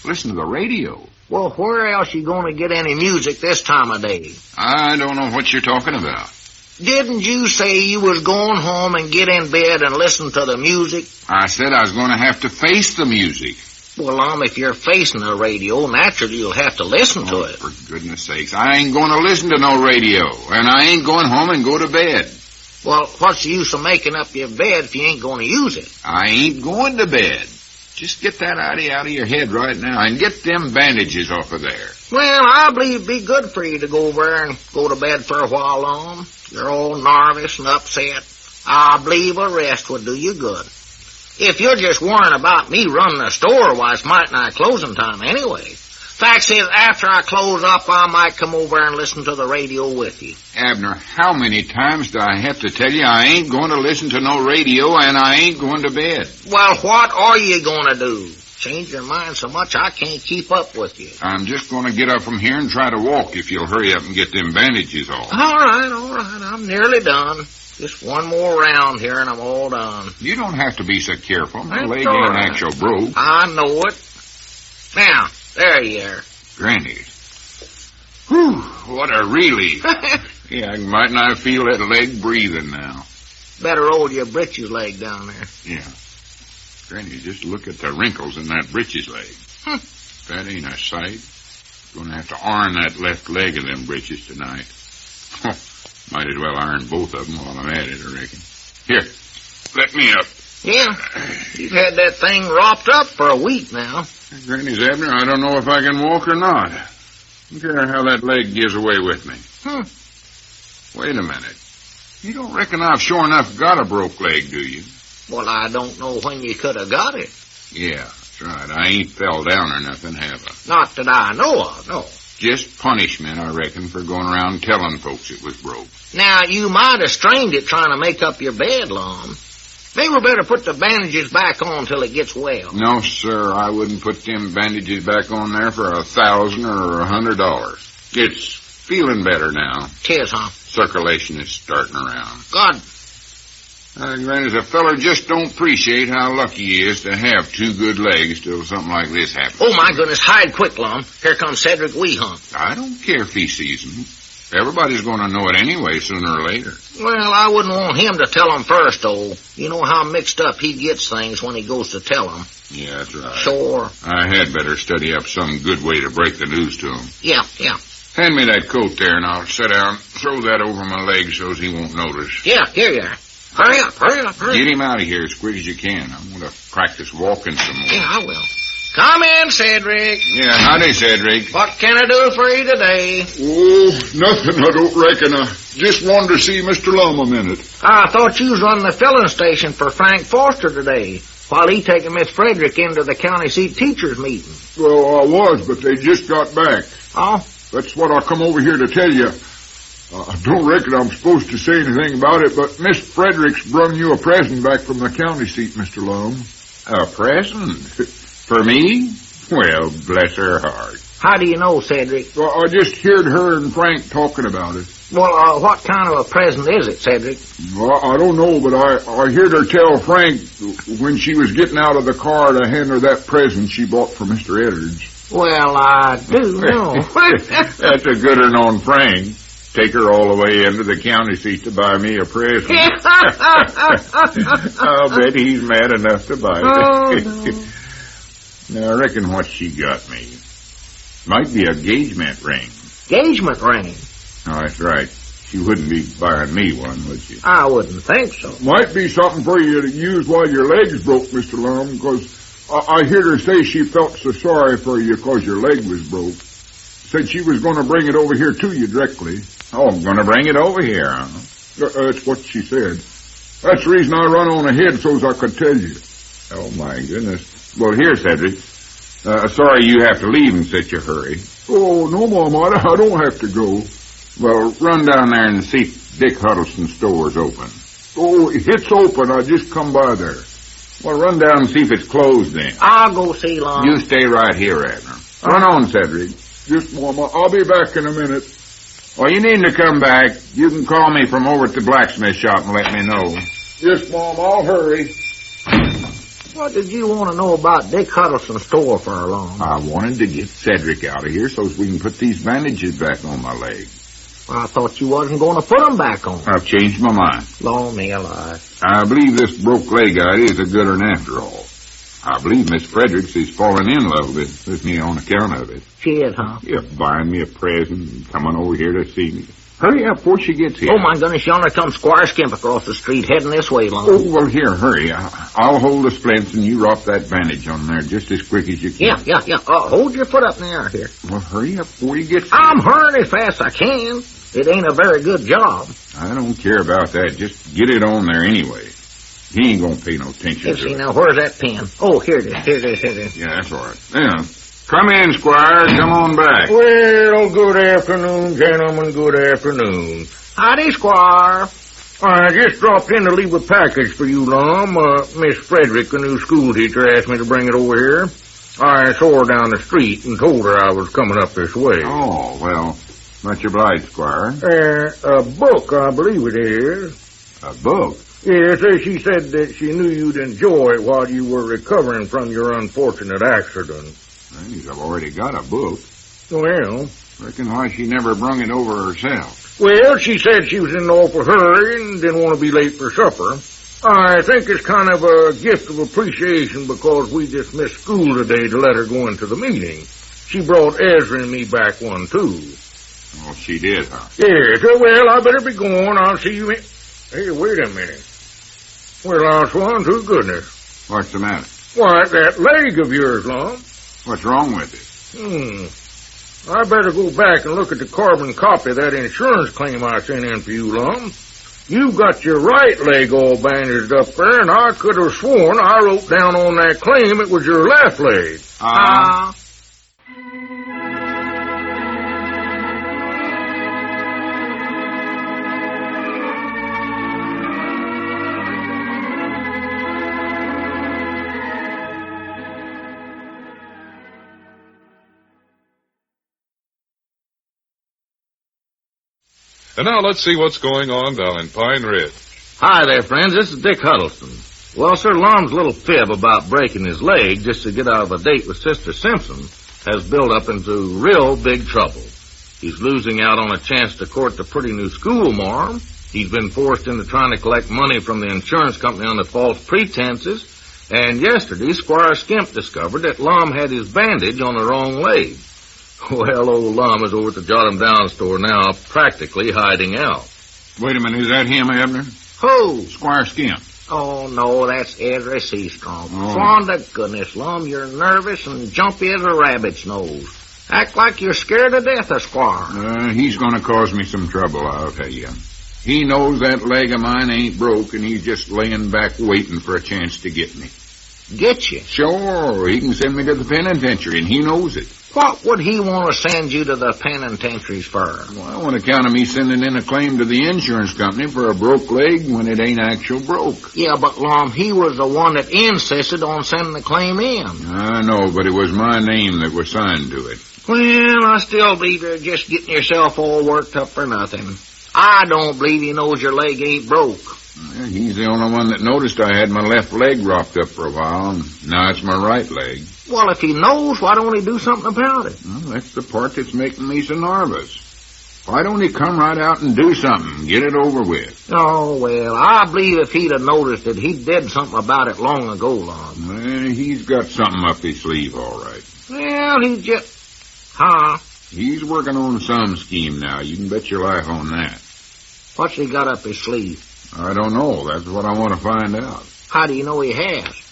Listen to the radio? Well, where else you going to get any music this time of day? I don't know what you're talking about. Didn't you say you was going home and get in bed and listen to the music? I said I was going to have to face the music. Well, if you're facing the radio, naturally you'll have to listen to it. For goodness sakes, I ain't going to listen to no radio, and I ain't going home and go to bed. Well, what's the use of making up your bed if you ain't going to use it? I ain't going to bed. Just get that idea out of your head right now and get them bandages off of there. Well, I believe it'd be good for you to go over there and go to bed for a while on. You're all nervous and upset. I believe a rest would do you good. If you're just worrying about me running the store, why, it's might not closing time anyway. Fact is, after I close up, I might come over and listen to the radio with you. Abner, how many times do I have to tell you I ain't going to listen to no radio and I ain't going to bed? Well, what are you going to do? Change your mind so much I can't keep up with you. I'm just going to get up from here and try to walk if you'll hurry up and get them bandages off. All right. I'm nearly done. Just one more round here and I'm all done. You don't have to be so careful. My leg ain't actual broke. I know it. Now, there you are. Granny. Whew, what a relief. Yeah, I might not feel that leg breathing now. Better roll your britches leg down there. Yeah. Granny, just look at the wrinkles in that britches leg. That ain't a sight. Gonna have to iron that left leg of them britches tonight. Might as well iron both of them while I'm at it, I reckon. Here, let me up. Yeah, you've had that thing wrapped up for a week now. Granny's Abner, I don't know if I can walk or not. Look here how that leg gives away with me. Wait a minute. You don't reckon I've sure enough got a broke leg, do you? Well, I don't know when you could have got it. Yeah, that's right. I ain't fell down or nothing, have I? Not that I know of, no. Just punishment, I reckon, for going around telling folks it was broke. Now, you might have strained it trying to make up your bed, Lum. Maybe we better put the bandages back on till it gets well. No, sir, I wouldn't put them bandages back on there for $1,000 or $100. It's feeling better now. 'Tis, huh? Circulation is starting around. God. Granted, a feller just don't appreciate how lucky he is to have two good legs till something like this happens. Oh, my goodness. Hide quick, Lum. Here comes Cedric Weehunt. I don't care if he sees me. Everybody's going to know it anyway, sooner or later. Well, I wouldn't want him to tell 'em first, though. You know how mixed up he gets things when he goes to tell 'em. Yeah, that's right. Sure. I had better study up some good way to break the news to him. Yeah. Hand me that coat there, and I'll sit down, throw that over my leg so he won't notice. Yeah, here you are. Hurry up. Get him out of here as quick as you can. I want to practice walking some more. Yeah, I will. Come in, Cedric. Yeah, howdy, Cedric. What can I do for you today? Oh, nothing, I don't reckon. I just wanted to see Mr. Lum a minute. I thought you was running the filling station for Frank Foster today, while he taking Miss Frederick into the county seat teachers meeting. Well, I was, but they just got back. Oh? That's what I come over here to tell you. I don't reckon I'm supposed to say anything about it, but Miss Frederick's brung you a present back from the county seat, Mr. Lum. A present? For me? Well, bless her heart. How do you know, Cedric? Well, I just heard her and Frank talking about it. Well, what kind of a present is it, Cedric? Well, I don't know, but I heard her tell Frank when she was getting out of the car to hand her that present she bought for Mr. Eddard's. Well, I do know. That's a good one on Frank. Take her all the way into the county seat to buy me a present. I'll bet he's mad enough to buy it. Oh, no. Now, I reckon what she got me might be a engagement ring. Engagement ring? Oh, that's right. She wouldn't be buying me one, would she? I wouldn't think so. Might be something for you to use while your leg's broke, Mr. Lum, because I heard her say she felt so sorry for you because your leg was broke. Said she was going to bring it over here to you directly. Oh, I'm going to bring it over here, huh? That's what she said. That's the reason I run on ahead so as I could tell you. Oh, my goodness. Well, here, Cedric. Sorry you have to leave in such a hurry. Oh, no, Mama, I don't have to go. Well, run down there and see if Dick Huddleston's store's open. Oh, it's open. I just come by there. Well, run down and see if it's closed then. I'll go see Lum. You stay right here, Abner. Run on, Cedric. Yes, Mama. I'll be back in a minute. Well, you needn't to come back. You can call me from over at the blacksmith shop and let me know. Yes, Mom. I'll hurry. What did you want to know about Dick Huddleston's store for a long? I wanted to get Cedric out of here so we can put these bandages back on my leg. Well, I thought you wasn't going to put them back on. I've changed my mind. Lord me alive. I believe this broke leg idea is a good one after all. I believe Miss Fredericks is falling in love with me on account of it. She is, huh? Yeah, buying me a present and coming over here to see me. Hurry up before she gets here. Oh, my goodness, yonder comes Squire Skimp across the street, heading this way, Lum. Oh, well, here, hurry. I'll hold the splints and you wrap that bandage on there just as quick as you can. Yeah. Hold your foot up in the air here. Well, hurry up before you get here. I'm hurrying as fast as I can. It ain't a very good job. I don't care about that. Just get it on there anyway. He ain't gonna pay no attention to it. Now, where's that pen? Oh, here it is. Yeah, that's all right. Yeah. Come in, Squire. Come on back. Well, good afternoon, gentlemen. Good afternoon. Howdy, Squire. I just dropped in to leave a package for you, Lum. Miss Frederick, the new school teacher, asked me to bring it over here. I saw her down the street and told her I was coming up this way. Oh, well, much obliged, Squire. A book, I believe it is. A book? Yes, she said that she knew you'd enjoy it while you were recovering from your unfortunate accident. I've already got a book. Well, Reckon why she never brung it over herself. Well, she said she was in an awful hurry and didn't want to be late for supper. I think it's kind of a gift of appreciation because we just missed school today to let her go into the meeting. She brought Ezra and me back one, too. Oh, she did, huh? Yes, well, I better be going. I'll see you in... Hey, wait a minute. Well, I'll swan to goodness. What's the matter? Why, that leg of yours, Lum. What's wrong with it? I better go back and look at the carbon copy of that insurance claim I sent in for you, Lum. You got your right leg all bandaged up there, and I could have sworn I wrote down on that claim it was your left leg. And now let's see what's going on down in Pine Ridge. Hi there, friends. This is Dick Huddleston. Well, Sir Lum's little fib about breaking his leg just to get out of a date with Sister Simpson has built up into real big trouble. He's losing out on a chance to court the pretty new schoolmarm. He's been forced into trying to collect money from the insurance company under false pretenses. And yesterday, Squire Skimp discovered that Lum had his bandage on the wrong leg. Well, old Lum is over at the Jot 'em Down store now, practically hiding out. Wait a minute, is that him, Abner? Who? Squire Skimp. Oh, no, that's Ezra Seastrong. Oh. Fond to goodness, Lum, you're nervous and jumpy as a rabbit's nose. Act like you're scared to death of Squire. He's going to cause me some trouble, I'll tell you. He knows that leg of mine ain't broke, and he's just laying back waiting for a chance to get me. Get you? Sure, he can send me to the penitentiary, and he knows it. What would he want to send you to the penitentiaries for? Well, on account of me sending in a claim to the insurance company for a broke leg when it ain't actual broke. Yeah, but, Lum, he was the one that insisted on sending the claim in. I know, but it was my name that was signed to it. Well, I still believe you're just getting yourself all worked up for nothing. I don't believe he knows your leg ain't broke. Well, he's the only one that noticed I had my left leg wrapped up for a while, and now it's my right leg. Well, if he knows, why don't he do something about it? Well, that's the part that's making me so nervous. Why don't he come right out and do something, get it over with? Oh, well, I believe if he'd have noticed it, he did something about it long ago, Lum. Well, he's got something up his sleeve, all right. Well, he just... Huh? He's working on some scheme now. You can bet your life on that. What's he got up his sleeve? I don't know. That's what I want to find out. How do you know he has?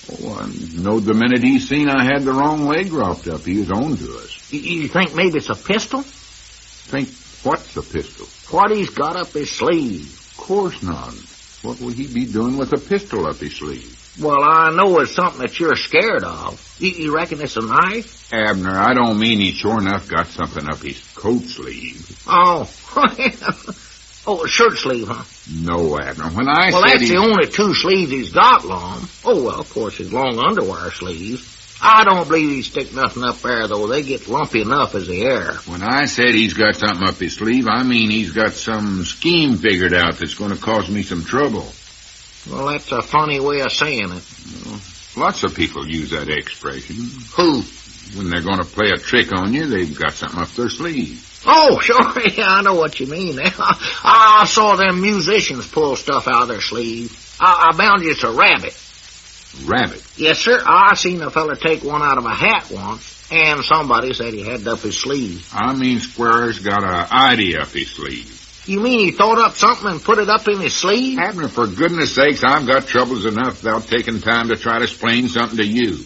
Oh, I know the minute he seen I had the wrong leg wrapped up, he was on to us. You think maybe it's a pistol? Think what's a pistol? What he's got up his sleeve. Of course not. What would he be doing with a pistol up his sleeve? Well, I know it's something that you're scared of. You reckon it's a knife? Abner, I don't mean he sure enough got something up his coat sleeve. Oh, oh, a shirt sleeve, huh? No, Abner. When I well, said that's the only two sleeves he's got, Lum. Oh, well, of course, his long underwear sleeves. I don't believe he'd stick nothing up there, though. They get lumpy enough as the air. When I said he's got something up his sleeve, I mean he's got some scheme figured out that's going to cause me some trouble. Well, that's a funny way of saying it. Well, lots of people use that expression. Who? When they're going to play a trick on you, they've got something up their sleeve. Oh, sure, yeah, I know what you mean. I saw them musicians pull stuff out of their sleeve. I bound you it's a rabbit. Rabbit? Yes, sir. I seen a fella take one out of a hat once, and somebody said he had it up his sleeve. I mean Squire's got an idea up his sleeve. You mean he thought up something and put it up in his sleeve? Abner, for goodness sakes, I've got troubles enough without taking time to try to explain something to you.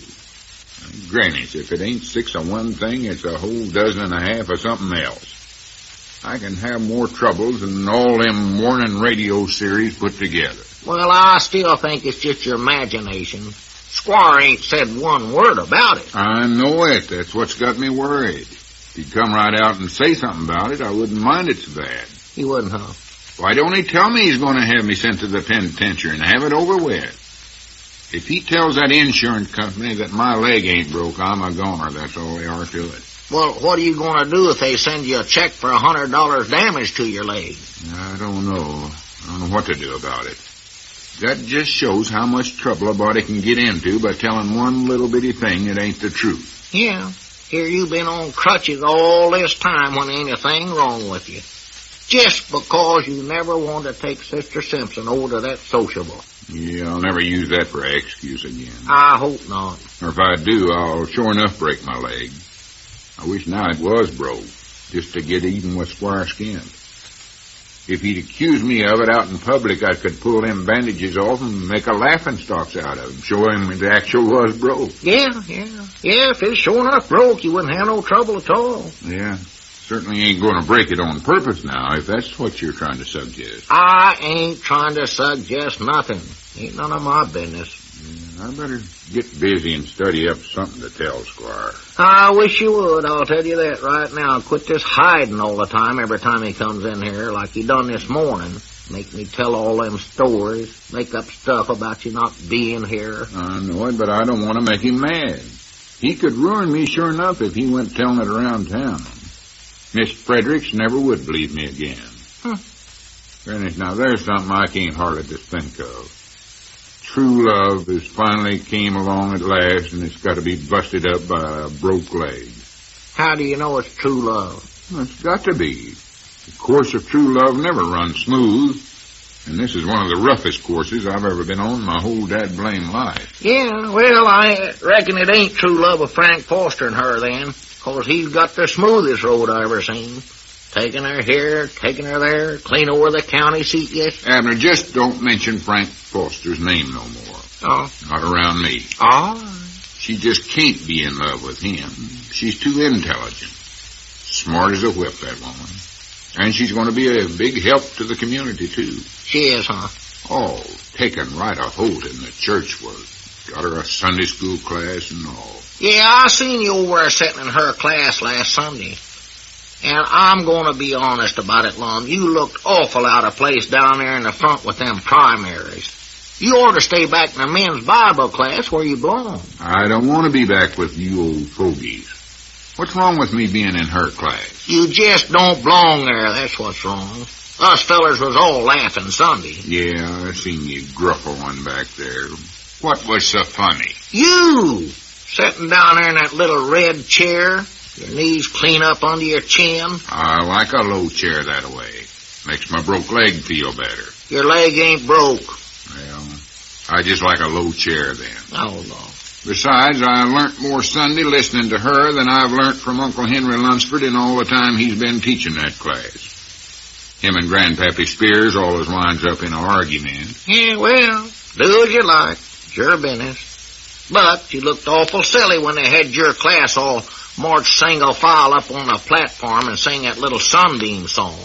Grannies, if it ain't 6 of one thing, it's a whole dozen and a half of something else. I can have more troubles than all them morning radio series put together. Well, I still think it's just your imagination. Squire ain't said one word about it. I know it. That's what's got me worried. If he'd come right out and say something about it, I wouldn't mind it so bad. He wouldn't, huh? Why don't he tell me he's going to have me sent to the penitentiary and have it over with? If he tells that insurance company that my leg ain't broke, I'm a goner. That's all there are to it. Well, what are you going to do if they send you a check for $100 damage to your leg? I don't know. I don't know what to do about it. That just shows how much trouble a body can get into by telling one little bitty thing that ain't the truth. Yeah. Here you've been on crutches all this time when ain't a thing wrong with you. Just because you never wanted to take Sister Simpson over to that sociable. Yeah, I'll never use that for an excuse again. I hope not. Or if I do, I'll sure enough break my leg. I wish now it was broke, just to get even with Squire Skimp. If he'd accuse me of it out in public, I could pull them bandages off and make a laughingstocks out of him, show him it actually was broke. Yeah, if it's sure enough broke, you wouldn't have no trouble at all. Yeah, certainly ain't going to break it on purpose now, if that's what you're trying to suggest. I ain't trying to suggest nothing. Ain't none of my business. I better get busy and study up something to tell Squire. I wish you would, I'll tell you that right now. Quit just hiding all the time every time he comes in here like he done this morning. Make me tell all them stories, make up stuff about you not being here. I know it, but I don't want to make him mad. He could ruin me sure enough if he went telling it around town. Miss Fredericks never would believe me again. Granny, now there's something I can't hardly just think of. True love has finally came along at last, and it's got to be busted up by a broke leg. How do you know it's true love? Well, it's got to be. The course of true love never runs smooth, and this is one of the roughest courses I've ever been on my whole dad-blame life. Yeah, well, I reckon it ain't true love of Frank Foster and her then, 'cause he's got the smoothest road I ever seen. Taking her here, taking her there, clean over the county seat, yes. Abner, just don't mention Frank Foster's name no more. Oh. Not around me. Oh. She just can't be in love with him. She's too intelligent. Smart as a whip, that woman. And she's going to be a big help to the community, too. She is, huh? Oh, taking right a hold in the church work. Got her a Sunday school class and all. Yeah, I seen you over there sitting in her class last Sunday. And I'm going to be honest about it, Lum. You looked awful out of place down there in the front with them primaries. You ought to stay back in the men's Bible class where you belong. I don't want to be back with you old fogies. What's wrong with me being in her class? You just don't belong there, that's what's wrong. Us fellers was all laughing Sunday. Yeah, I seen you gruffle one back there. What was so funny? You! Sitting down there in that little red chair, your knees clean up under your chin. I like a low chair that way. Makes my broke leg feel better. Your leg ain't broke. Well, I just like a low chair then. Oh, no. Besides, I learnt more Sunday listening to her than I've learnt from Uncle Henry Lunsford in all the time he's been teaching that class. Him and Grandpappy Spears always winds up in an argument. Yeah, well, do as you like. It's your business. But you looked awful silly when they had your class all march single file up on the platform and sing that little sunbeam song.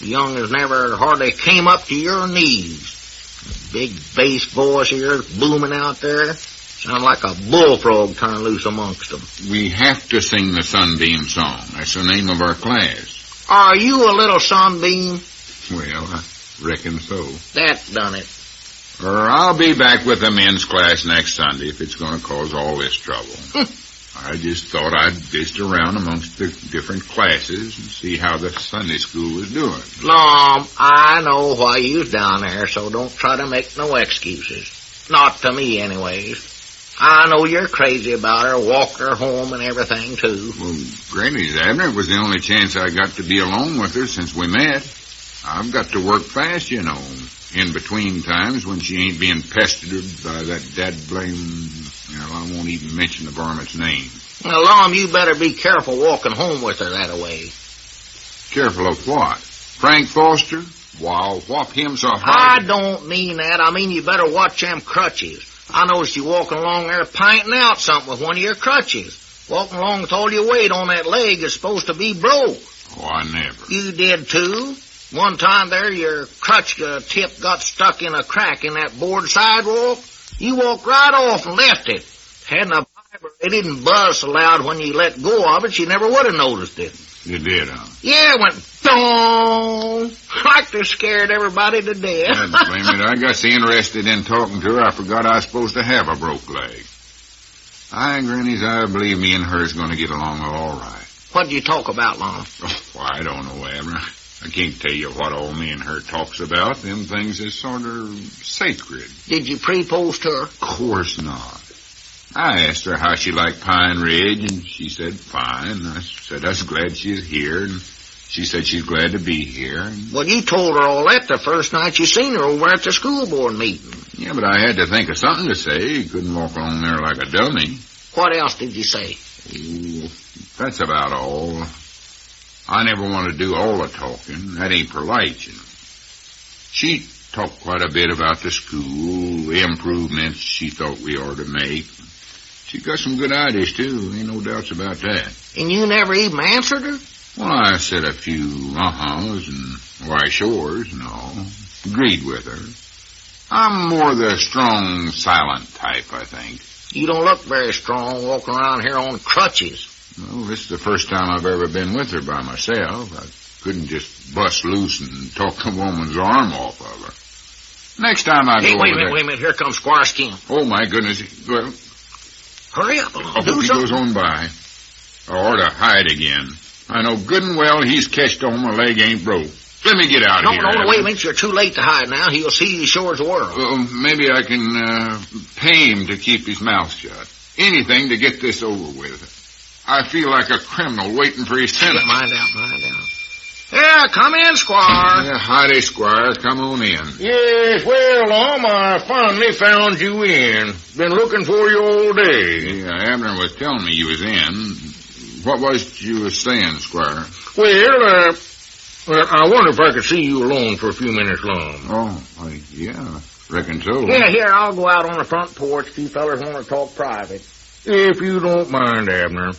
The young'uns never hardly came up to your knees. Big bass voice of yours booming out there. Sound like a bullfrog turned loose amongst them. We have to sing the sunbeam song. That's the name of our class. Are you a little sunbeam? Well, I reckon so. That done it. Or I'll be back with the men's class next Sunday if it's going to cause all this trouble. I just thought I'd visit around amongst the different classes and see how the Sunday school was doing. Lum, I know why you was down there, so don't try to make no excuses. Not to me, anyways. I know you're crazy about her, walking her home and everything, too. Well, Granny's Abner, it was the only chance I got to be alone with her since we met. I've got to work fast, you know, in between times when she ain't being pestered by that dad-blame... I won't even mention the varmint's name. Well, Lum, you better be careful walking home with her that way. Careful of what? Frank Foster? Well, I'll whop him so hard. I don't mean that. I mean you better watch them crutches. I noticed you walking along there pinting out something with one of your crutches. Walking along with all your weight on that leg is supposed to be broke. Oh, I never. You did, too. One time there, your crutch tip got stuck in a crack in that board sidewalk. You walked right off and left it. Hadn't a it didn't buzz so loud when you let go of it, you never would have noticed it. You did, huh? Yeah, it went dong, like they scared everybody to death. God blame it, I got so interested in talking to her, I forgot I was supposed to have a broke leg. Grannies, I believe me and her's going to get along all right. What'd you talk about, Lum? Oh, well, I don't know, Abner. I can't tell you what all me and her talks about. Them things is sort of sacred. Did you pre-pose to her? Of course not. I asked her how she liked Pine Ridge, and she said fine. I said I was glad she's here, and she said she's glad to be here. Well, you told her all that the first night you seen her over at the school board meeting. Yeah, but I had to think of something to say. You couldn't walk along there like a dummy. What else did you say? Oh, that's about all. I never want to do all the talking. That ain't polite, you know. She talked quite a bit about the school, the improvements she thought we ought to make. She got some good ideas, too. Ain't no doubts about that. And you never even answered her? Well, I said a few uh-huhs and why sure's and all. Agreed with her. I'm more the strong, silent type, I think. You don't look very strong walking around here on crutches. Well, this is the first time I've ever been with her by myself. I couldn't just bust loose and talk the woman's arm off of her. Next time I go wait a minute. Here comes Squire Skin. Oh, my goodness. Well, hurry up. I hope he goes on by. Or to hide again. I know good and well he's catched on my leg ain't broke. Let me get out of here. No, wait a minute. You're too late to hide now. He'll see you sure as a world. Well, maybe I can pay him to keep his mouth shut. Anything to get this over with. I feel like a criminal waiting for his sentence. Mind out. Yeah, come in, Squire. Yeah, howdy, Squire. Come on in. Yes, well, Lum, I finally found you in. Been looking for you all day. Yeah, Abner was telling me you was in. What was it you was saying, Squire? Well, I wonder if I could see you alone for a few minutes, Lum. Oh, yeah, reckon so. Yeah, here, I'll go out on the front porch if you fellas want to talk private. If you don't mind, Abner.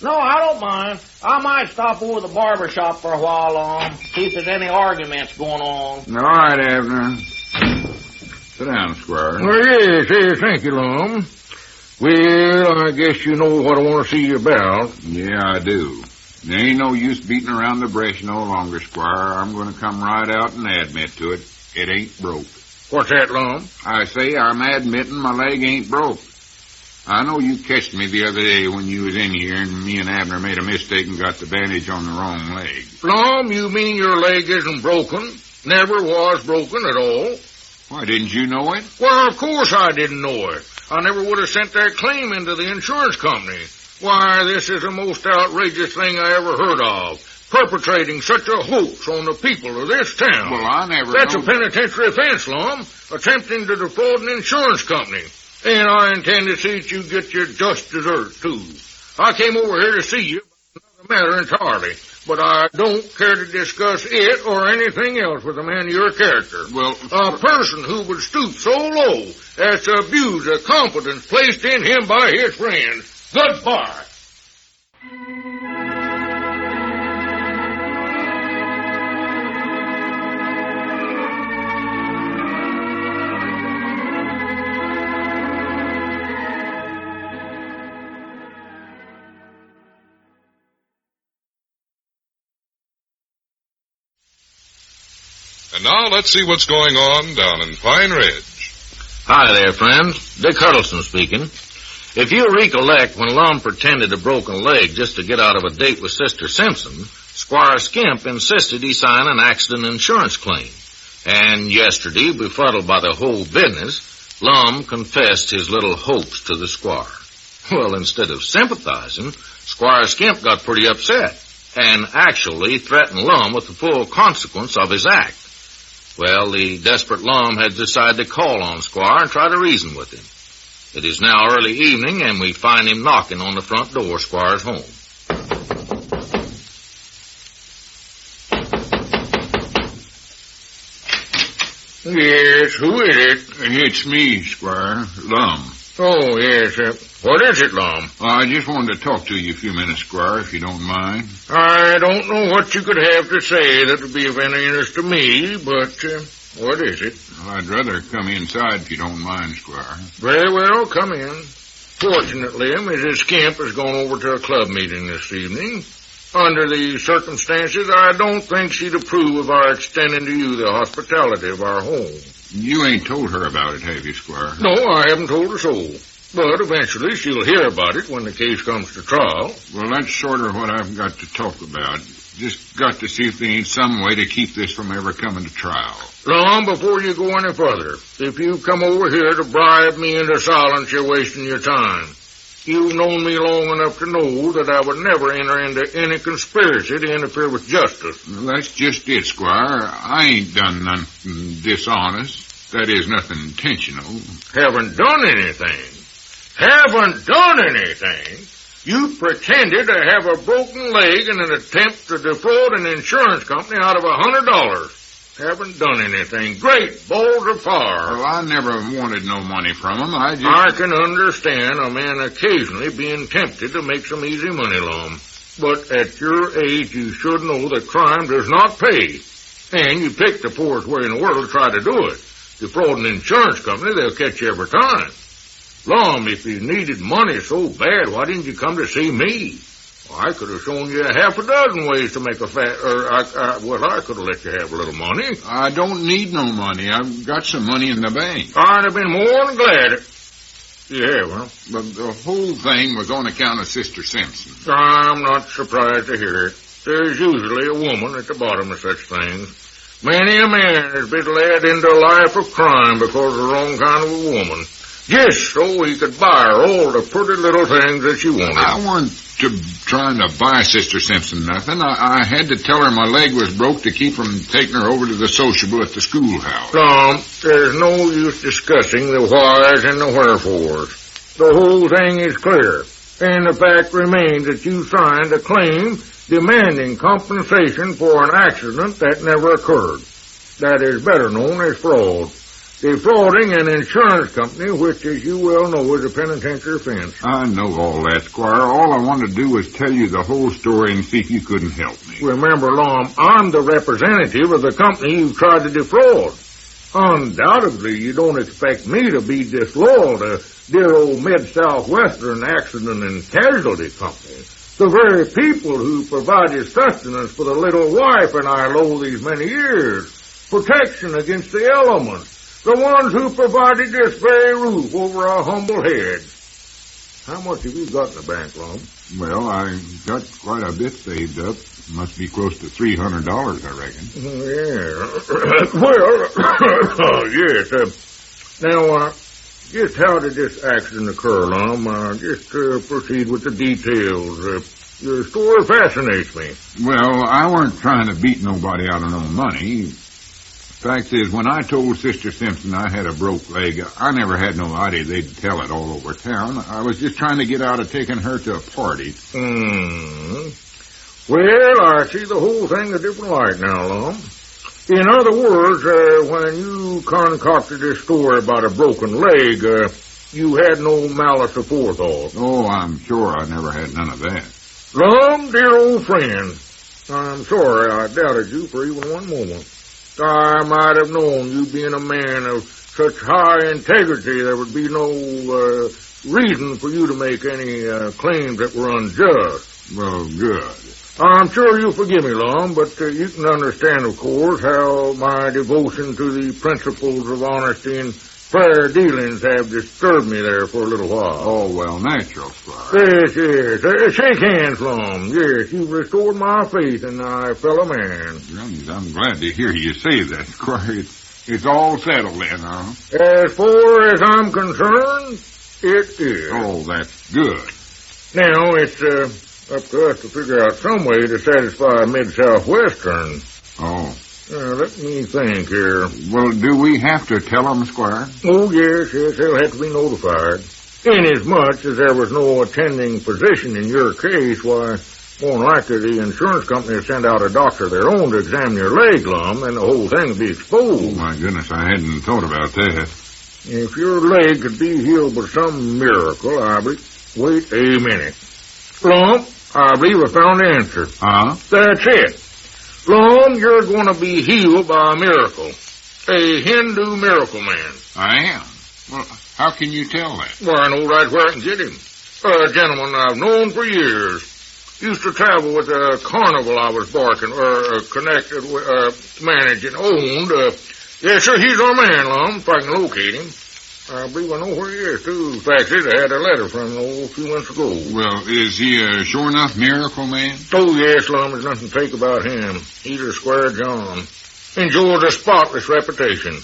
No, I don't mind. I might stop over the barber shop for a while, see if there's any arguments going on. All right, Abner. Sit down, Squire. Well, yes, thank you, Lum. Well, I guess you know what I want to see you about. Yeah, I do. There ain't no use beating around the brush no longer, Squire. I'm going to come right out and admit to it. It ain't broke. What's that, Lum? I say I'm admitting my leg ain't broke. I know you catched me the other day when you was in here and me and Abner made a mistake and got the bandage on the wrong leg. Lum, you mean your leg isn't broken? Never was broken at all? Why, didn't you know it? Well, of course I didn't know it. I never would have sent that claim into the insurance company. Why, this is the most outrageous thing I ever heard of. Perpetrating such a hoax on the people of this town. Well, I never That's a penitentiary offense, Lum. Attempting to defraud an insurance company. And I intend to see that you get your just desserts, too. I came over here to see you about another matter entirely, but I don't care to discuss it or anything else with a man of your character. Well, a person who would stoop so low as to abuse the confidence placed in him by his friends. Goodbye. And now let's see what's going on down in Pine Ridge. Hi there, friends. Dick Huddleston speaking. If you recollect when Lum pretended a broken leg just to get out of a date with Sister Simpson, Squire Skimp insisted he sign an accident insurance claim. And yesterday, befuddled by the whole business, Lum confessed his little hopes to the Squire. Well, instead of sympathizing, Squire Skimp got pretty upset and actually threatened Lum with the full consequence of his act. Well, the desperate Lum had decided to call on Squire and try to reason with him. It is now early evening, and we find him knocking on the front door of Squire's home. Yes, who is it? It's me, Squire, Lum. Oh, yes, what is it, Lum? I just wanted to talk to you a few minutes, Squire, if you don't mind. I don't know what you could have to say that would be of any interest to me, but what is it? Well, I'd rather come inside if you don't mind, Squire. Very well, come in. Fortunately, Mrs. Skimp has gone over to a club meeting this evening. Under the circumstances, I don't think she'd approve of our extending to you the hospitality of our home. You ain't told her about it, have you, Squire? No, I haven't told her so. But eventually she'll hear about it when the case comes to trial. Well, that's sort of what I've got to talk about. Just got to see if there ain't some way to keep this from ever coming to trial. Long before you go any further, if you come over here to bribe me into silence, you're wasting your time. You've known me long enough to know that I would never enter into any conspiracy to interfere with justice. Well, that's just it, Squire. I ain't done nothing dishonest. That is, nothing intentional. Haven't done anything? Haven't done anything? You pretended to have a broken leg in an attempt to defraud an insurance company out of $100. Haven't done anything. Great balls of fire. Well, I never wanted no money from him. I can understand a man occasionally being tempted to make some easy money, Lum. But at your age, you should know that crime does not pay. And you pick the poorest way in the world to try to do it. Defraud an insurance company, they'll catch you every time. Lum, if you needed money so bad, why didn't you come to see me? I could have shown you half a dozen ways to make a I could have let you have a little money. I don't need no money. I've got some money in the bank. I'd have been more than glad. Yeah, well. But the whole thing was on account of Sister Simpson. I'm not surprised to hear it. There's usually a woman at the bottom of such things. Many a man has been led into a life of crime because of the wrong kind of a woman. Just so he could buy her all the pretty little things that she wanted. I wasn't trying to buy Sister Simpson nothing. I had to tell her my leg was broke to keep from taking her over to the sociable at the schoolhouse. There's no use discussing the whys and the wherefores. The whole thing is clear, and the fact remains that you signed a claim demanding compensation for an accident that never occurred. That is better known as fraud. Defrauding an insurance company, which, as you well know, is a penitentiary offense. I know all that, Squire. All I wanted to do was tell you the whole story and see if you couldn't help me. Remember, Lum, I'm the representative of the company you tried to defraud. Undoubtedly, you don't expect me to be disloyal to dear old Mid-Southwestern Accident and Casualty Company, the very people who provided sustenance for the little wife and I lo these many years, protection against the elements, the ones who provided this very roof over our humble heads. How much have you got in the bank, Lum? Well, I got quite a bit saved up. Must be close to $300, I reckon. Yeah. Well, yes. Now, just how did this accident occur, Lum? Just proceed with the details. Your story fascinates me. Well, I weren't trying to beat nobody out of no money. Fact is, when I told Sister Simpson I had a broke leg, I never had no idea they'd tell it all over town. I was just trying to get out of taking her to a party. Well, I see the whole thing a different light now, Lum. In other words, when you concocted this story about a broken leg, you had no malice aforethought. Oh, I'm sure I never had none of that. Lum, dear old friend, I'm sorry I doubted you for even one moment. I might have known you being a man of such high integrity there would be no reason for you to make any claims that were unjust. Well, good. I'm sure you'll forgive me, Lum, but you can understand, of course, how my devotion to the principles of honesty and fair dealings have disturbed me there for a little while. Oh, well, natural, Squire. Yes. Shake hands, Lum. Yes, you've restored my faith in thy fellow man. I'm glad to hear you say that, Squire. It's all settled then, huh? As far as I'm concerned, it is. Oh, that's good. Now, it's up to us to figure out some way to satisfy Mid-Southwestern. Oh. Let me think here. Well, do we have to tell them, Squire? Oh, yes, they'll have to be notified. Inasmuch as there was no attending physician in your case, why, more than likely the insurance company will send out a doctor of their own to examine your leg, Lum, and the whole thing will be exposed. Oh, my goodness, I hadn't thought about that. If your leg could be healed by some miracle, wait a minute. Lum, I believe I found the answer. Huh? That's it. Lum, you're going to be healed by a miracle. A Hindu miracle man. I am? Well, how can you tell that? Well, I know right where I can get him. A gentleman I've known for years. Used to travel with a carnival I was connected with, managed and owned. Yes, sir, he's our man, Lum, if I can locate him. I believe I know where he is, too. The fact is, I had a letter from him a few months ago. Well, is he a sure enough miracle man? Oh, yes, Lum, there's nothing fake about him. He's a square John. Enjoys a spotless reputation.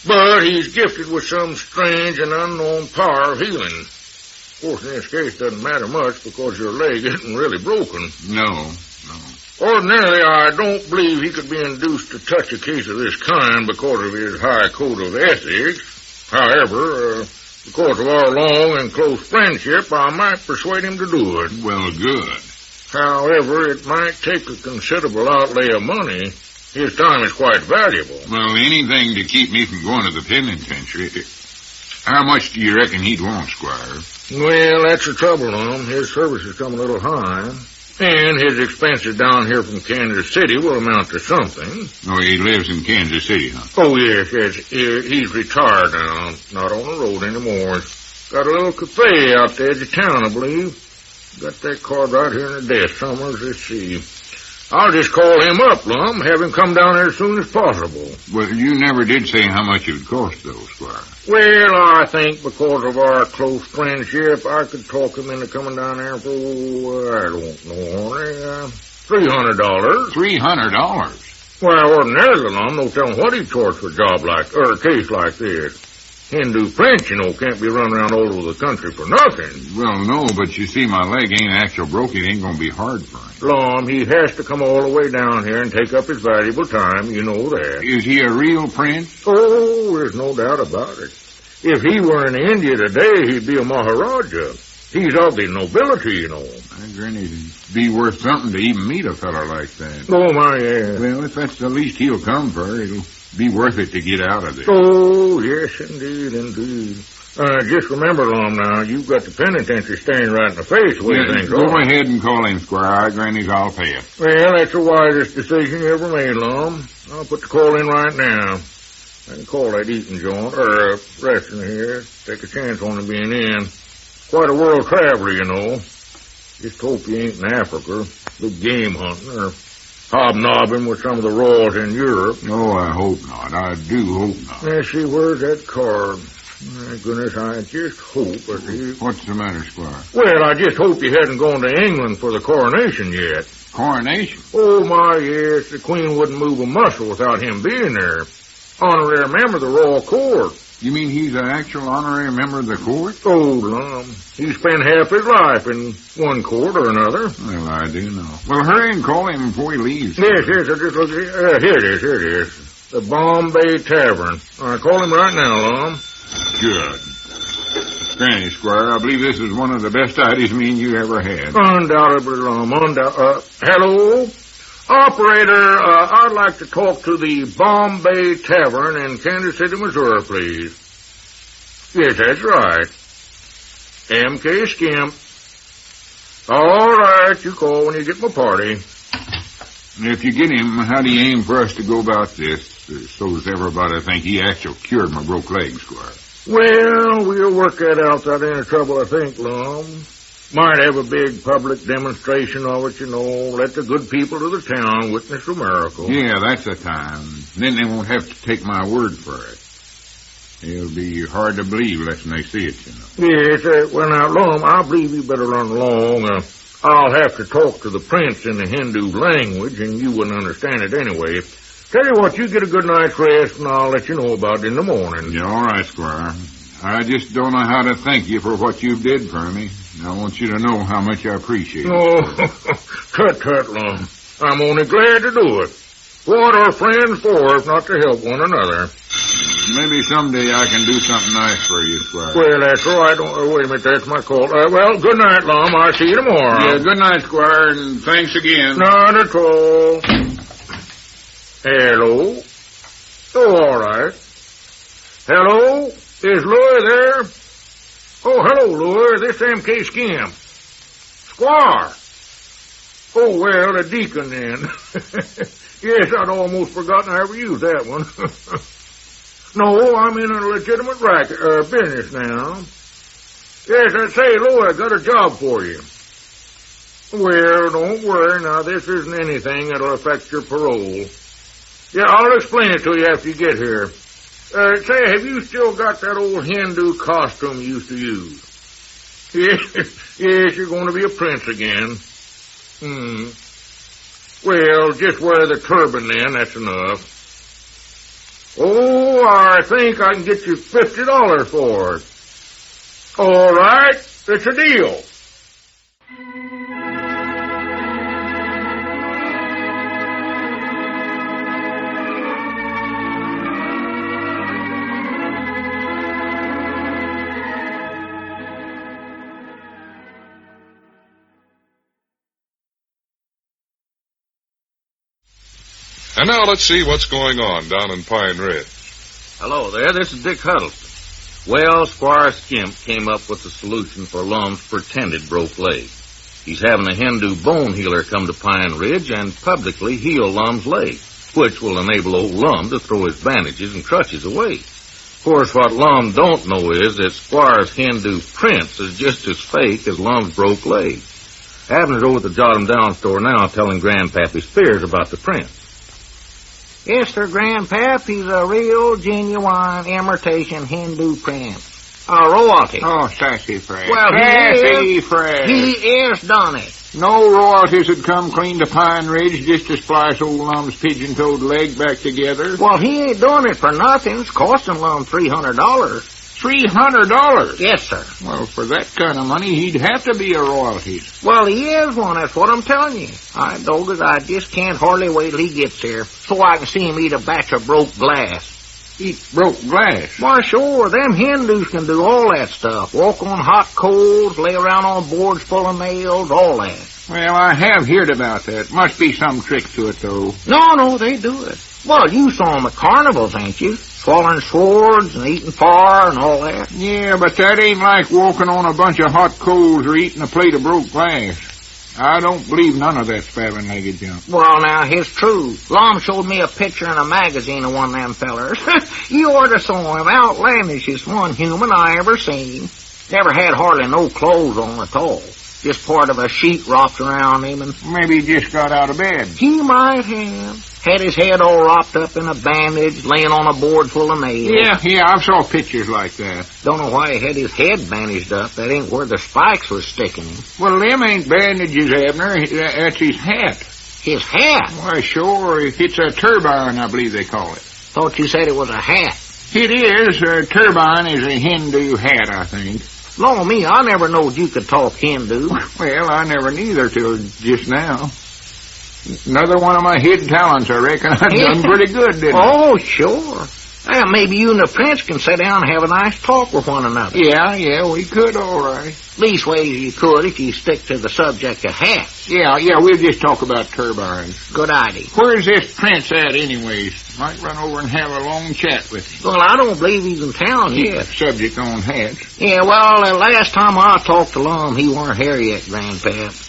But he's gifted with some strange and unknown power of healing. Of course, in this case, it doesn't matter much because your leg isn't really broken. No. Ordinarily, I don't believe he could be induced to touch a case of this kind because of his high code of ethics. However, because of our long and close friendship, I might persuade him to do it. Well, good. However, it might take a considerable outlay of money. His time is quite valuable. Well, anything to keep me from going to the penitentiary. How much do you reckon he'd want, Squire? Well, that's the trouble, Lum. His services come a little high. And his expenses down here from Kansas City will amount to something. Oh, he lives in Kansas City, huh? Oh, yes. He's retired now. Not on the road anymore. Got a little cafe out the edge of town, I believe. Got that card right here in the desk somewhere. Let's see. I'll just call him up, Lum. Have him come down there as soon as possible. Well, you never did say how much it would cost, though, Squire. Well, I think because of our close friendship, I could talk him into coming down there for, I don't know, honey, $300. $300? Well, ordinarily, Lum, no telling what he'd charge for a job or a case like this. Hindu prince, can't be run around all over the country for nothing. Well, no, but you see, my leg ain't actual broke. It ain't gonna be hard for him. Lum, he has to come all the way down here and take up his valuable time. You know that. Is he a real prince? Oh, there's no doubt about it. If he were in India today, he'd be a Maharaja. He's of the nobility, I granny, it'd be worth something to even meet a fellow like that. Oh, my, yeah. Well, if that's the least he'll come for, it'll be worth it to get out of this. Oh, yes, indeed. Just remember, Lum, now, you've got the penitentiary staring right in the face. What do you think? Go ahead and call him, Squire. Granny's, I'll pay it. Well, that's the wisest decision you ever made, Lum. I'll put the call in right now. I can call that eating joint, or resting here. Take a chance on him being in. Quite a world traveler, Just hope you ain't in Africa, big game hunting, or hobnobbing with some of the royals in Europe. No, I hope not. I do hope not. Let's see, where's that card? My goodness, I just hope that he... What's the matter, Squire? Well, I just hope you hadn't gone to England for the coronation yet. Coronation? Oh, my, yes. The Queen wouldn't move a muscle without him being there. Honorary member of the royal court. You mean he's an actual honorary member of the court? Oh, Lum. He spent half his life in one court or another. Well, I do know. Well, hurry and call him before he leaves. Yes, I just look at here it is. The Bombay Tavern. I'll call him right now, Lum. Good. Granny, Squire, I believe this is one of the best ideas me and you ever had. Undoubtedly, Lum. Hello? Operator, I'd like to talk to the Bombay Tavern in Kansas City, Missouri, please. Yes, that's right. M.K. Skimp. All right, you call when you get my party. If you get him, how do you aim for us to go about this, so as everybody think he actually cured my broke leg, Squire? Well, we'll work that out without any trouble, I think, Lum. Might have a big public demonstration of it, Let the good people of the town witness the miracle. Yeah, that's the time. Then they won't have to take my word for it. It'll be hard to believe unless they see it, Yes, well, now, Lum, I believe you better run along. I'll have to talk to the prince in the Hindu language, and you wouldn't understand it anyway. Tell you what, you get a good night's rest, and I'll let you know about it in the morning. Yeah, all right, Squire. I just don't know how to thank you for what you did for me. I want you to know how much I appreciate it. Oh, tut, Lum. I'm only glad to do it. What are friends for if not to help one another? Maybe someday I can do something nice for you, Squire. Well, that's all right. Wait a minute, that's my call. Well, good night, Lum. I'll see you tomorrow. Yeah, good night, Squire, and thanks again. Not at all. Hello? Oh, all right. Hello? Is Louis there? Oh, hello, Louis. This M.K. Skim. Squire. Oh, well, the deacon then. Yes, I'd almost forgotten I ever used that one. No, I'm in a legitimate business now. Yes, I say, Louis, I got a job for you. Well, don't worry. Now, this isn't anything that'll affect your parole. Yeah, I'll explain it to you after you get here. Say, have you still got that old Hindu costume you used to use? Yes, you're going to be a prince again. Well, just wear the turban then, that's enough. Oh, I think I can get you $50 for it. All right, it's a deal. And now let's see what's going on down in Pine Ridge. Hello there, this is Dick Huddleston. Well, Squire Skimp came up with the solution for Lum's pretended broke leg. He's having a Hindu bone healer come to Pine Ridge and publicly heal Lum's leg, which will enable old Lum to throw his bandages and crutches away. Of course, what Lum don't know is that Squire's Hindu prince is just as fake as Lum's broke leg. Abner's over at the Jot 'em Down store now telling Grandpap his fears about the prince. Yes, sir, Grandpap. He's a real, genuine imitation Hindu prince. Royalty. Oh, sassy Fred. Well, sassy Fred. He is done it. No royalties had come clean to Pine Ridge just to splice old Lum's pigeon-toed leg back together. Well, he ain't doing it for nothing. It's costing Lum $300. $300? Yes, sir. Well, for that kind of money, he'd have to be a royalties. Well, he is one, that's what I'm telling you. I told it I just can't hardly wait till he gets here so I can see him eat a batch of broke glass. Eat broke glass? Why, sure, them Hindus can do all that stuff. Walk on hot coals, lay around on boards full of nails, all that. Well, I have heard about that. Must be some trick to it, though. No, they do it. Well, you saw them at carnivals, ain't you? Swallowing swords and eating fire and all that. Yeah, but that ain't like walking on a bunch of hot coals or eating a plate of broke glass. I don't believe none of that spavin'd-legged junk. Well, now, it's true. Lum showed me a picture in a magazine of one of them fellers. You oughta saw him. Outlandishest one human I ever seen. Never had hardly no clothes on at all. Just part of a sheet wrapped around him and... Maybe he just got out of bed. He might have. Had his head all wrapped up in a bandage, laying on a board full of nails. Yeah, I saw pictures like that. Don't know why he had his head bandaged up. That ain't where the spikes was sticking him. Well, them ain't bandages, Abner. That's his hat. His hat? Why, sure. It's a turbine, I believe they call it. Thought you said it was a hat. It is. A turbine is a Hindu hat, I think. Law me, I never knowed you could talk Hindu. Well, I never neither till just now. Another one of my hidden talents, I reckon. I've done pretty good, didn't I? Oh, sure. Well, maybe you and the prince can sit down and have a nice talk with one another. Yeah, we could, all right. Leastways, you could if you stick to the subject of hats. Yeah, we'll just talk about turbines. Good idea. Where's this prince at, anyways? Might run over and have a long chat with him. Well, I don't believe he's in town yet. Subject on hats. Yeah, well, the last time I talked to Lum, he weren't here yet, Grandpap.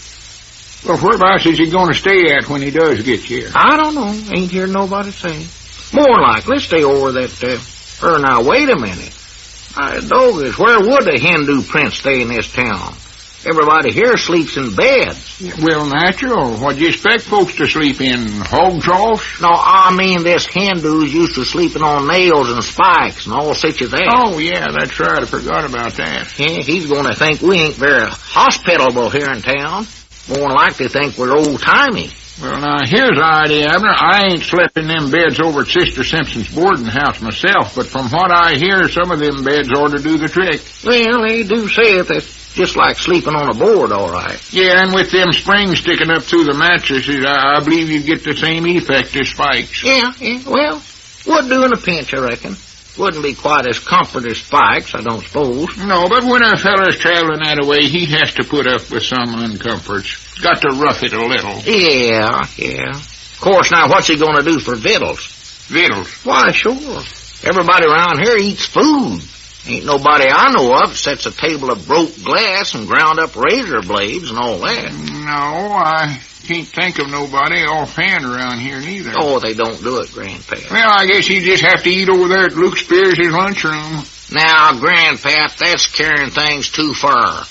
Well, whereabouts is he going to stay at when he does get here? I don't know. Ain't heard nobody say. More like, let's stay over that, now, wait a minute. Doggers, where would a Hindu prince stay in this town? Everybody here sleeps in beds. Yeah, well, natural. What do you expect folks to sleep in? Hog troughs? No, I mean this Hindu's used to sleeping on nails and spikes and all such as that. Oh, yeah, that's right. I forgot about that. Yeah, he's going to think we ain't very hospitable here in town. More than likely think we're old-timey. Well, now, here's the idea, Abner. I ain't slept in them beds over at Sister Simpson's boarding house myself, but from what I hear, some of them beds ought to do the trick. Well, they do say it. That's just like sleeping on a board, all right. Yeah, and with them springs sticking up through the mattresses, I believe you'd get the same effect as spikes. Yeah, well, would do in a pinch, I reckon. Wouldn't be quite as comfort as spikes, I don't suppose. No, but when a feller's traveling that way, he has to put up with some uncomforts. Got to rough it a little. Yeah. Of course, now, what's he going to do for victuals? Victuals? Why, sure. Everybody around here eats food. Ain't nobody I know of sets a table of broke glass and ground up razor blades and all that. No, I can't think of nobody offhand around here neither. Oh, they don't do it, Grandpap. Well, I guess you just have to eat over there at Luke Spears' lunchroom. Now, Grandpap, that's carrying things too far.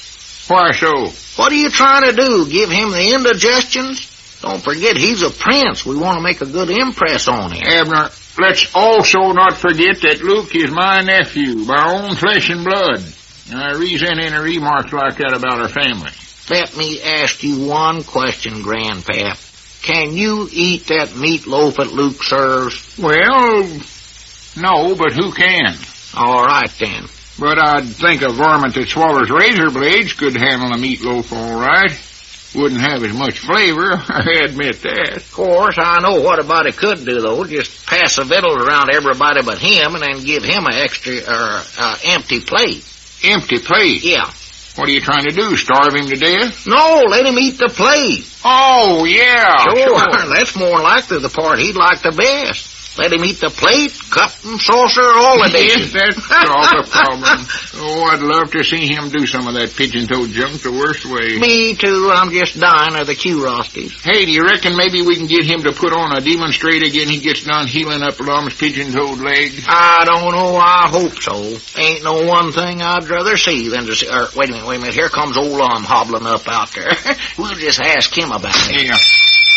Why so? What are you trying to do, give him the indigestions? Don't forget, he's a prince. We want to make a good impress on him. Abner, let's also not forget that Luke is my nephew, my own flesh and blood. I resent any remarks like that about our family. Let me ask you one question, Grandpap. Can you eat that meatloaf that Luke serves? Well, no, but who can? All right, then. But I'd think a varmint that swallows razor blades could handle a meatloaf all right. Wouldn't have as much flavor, I admit that. Of course, I know what a body could do, though. Just pass the victuals around everybody but him and then give him an extra, empty plate. Empty plate? Yeah. What are you trying to do, starve him to death? No, let him eat the plate. Oh, yeah. Sure. That's more likely the part he'd like the best. Let him eat the plate, cup and saucer, all the dishes. Yes, that's all the problem. Oh, I'd love to see him do some of that pigeon-toed junk the worst way. Me too. I'm just dying of the curiosities. Hey, do you reckon maybe we can get him to put on a demonstrate again he gets done healing up Lum's pigeon-toed leg? I don't know. I hope so. Ain't no one thing I'd rather see than to see... wait a minute. Here comes old Lum hobbling up out there. We'll just ask him about it. Yeah.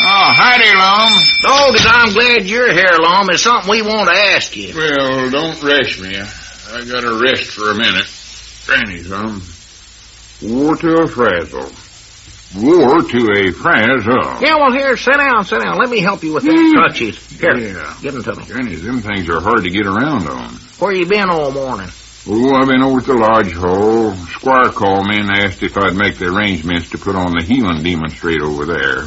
Oh, howdy, Lum. Doggos, I'm glad you're here, Lum. It's something we want to ask you. Well, don't rush me. I gotta rest for a minute. Granny's, Wore to a frazzle. War to a friend, huh? Yeah, well, here, sit down. Let me help you with them crutches. Here, give them to me. Granny, them things are hard to get around on. Where you been all morning? Oh, I've been over at the lodge hall. Squire called me and asked if I'd make the arrangements to put on the healing demonstrate over there.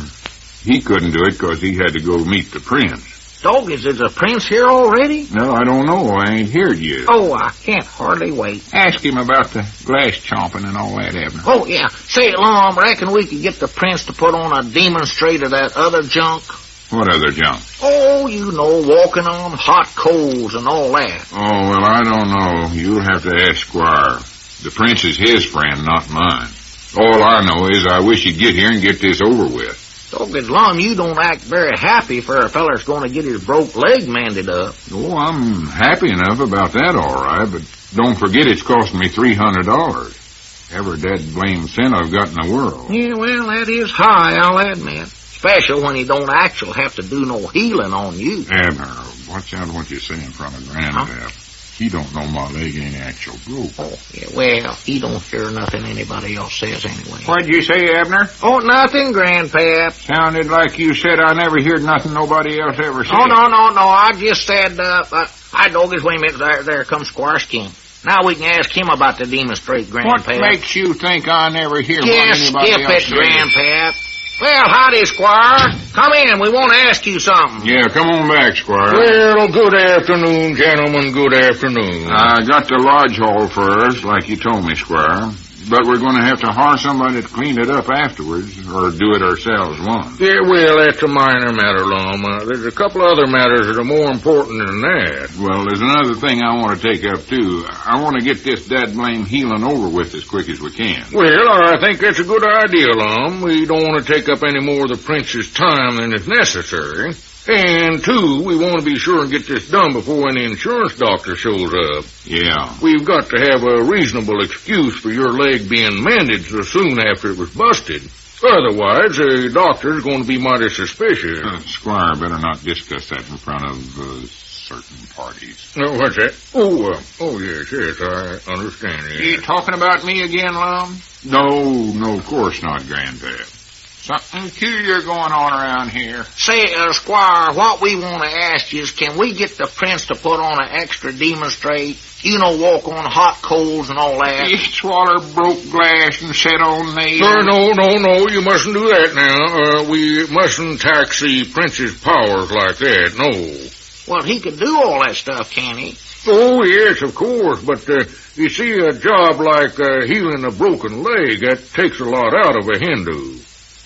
He couldn't do it because he had to go meet the prince. Doggies, is the prince here already? No, I don't know. I ain't here yet. Oh, I can't hardly wait. Ask him about the glass chomping and all that, Abner. Oh, yeah. Say, Lum, reckon we could get the prince to put on a demonstrate of that other junk? What other junk? Oh, you know, walking on hot coals and all that. Oh, well, I don't know. You'll have to ask Squire. The prince is his friend, not mine. All I know is I wish he'd get here and get this over with. Doggies, Lum, you don't act very happy for a feller's going to get his broke leg mended up. Oh, I'm happy enough about that, all right, but don't forget it's costing me $300. Every dead blame cent I've got in the world. Yeah, well, that is high, I'll admit. Especially when he don't actually have to do no healing on you. Abner, watch out what you say in front of Grandpap. He don't know my leg ain't actual broke. Oh, yeah, well, he don't hear nothing anybody else says anyway. What'd you say, Abner? Oh, nothing, Grandpap. Sounded like you said I never heard nothing nobody else ever said. Oh, no, I just said, hi, Doggies, wait a minute, there comes Squire Skin. Now we can ask him about the demonstrate, Grandpap. What makes you think I never hear what Just anybody skip else it, says? Grandpap. Well, howdy, Squire. Come in, we want to ask you something. Yeah, come on back, Squire. Well, good afternoon, gentlemen, good afternoon. I got the lodge hall first, like you told me, Squire. But we're going to have to hire somebody to clean it up afterwards, or do it ourselves once. Yeah, well, that's a minor matter, Lum. There's a couple other matters that are more important than that. Well, there's another thing I want to take up, too. I want to get this dad blame healing over with as quick as we can. Well, I think that's a good idea, Lum. We don't want to take up any more of the prince's time than is necessary. And, two, we want to be sure and get this done before any insurance doctor shows up. Yeah. We've got to have a reasonable excuse for your leg being mended so soon after it was busted. Otherwise, the doctor's going to be mighty suspicious. Squire, better not discuss that in front of certain parties. What's that? Oh, yes, I understand. Yes. You talking about me again, Lum? No, of course not, Grandpap. Something peculiar going on around here. Say, Squire, what we want to ask you is, can we get the prince to put on an extra demonstrate? You know, walk on hot coals and all that. He swaller broke glass and set on nails. No, you mustn't do that now. We mustn't tax the prince's powers like that, no. Well, he can do all that stuff, can he? Oh, yes, of course, but you see, a job like healing a broken leg, that takes a lot out of a Hindu.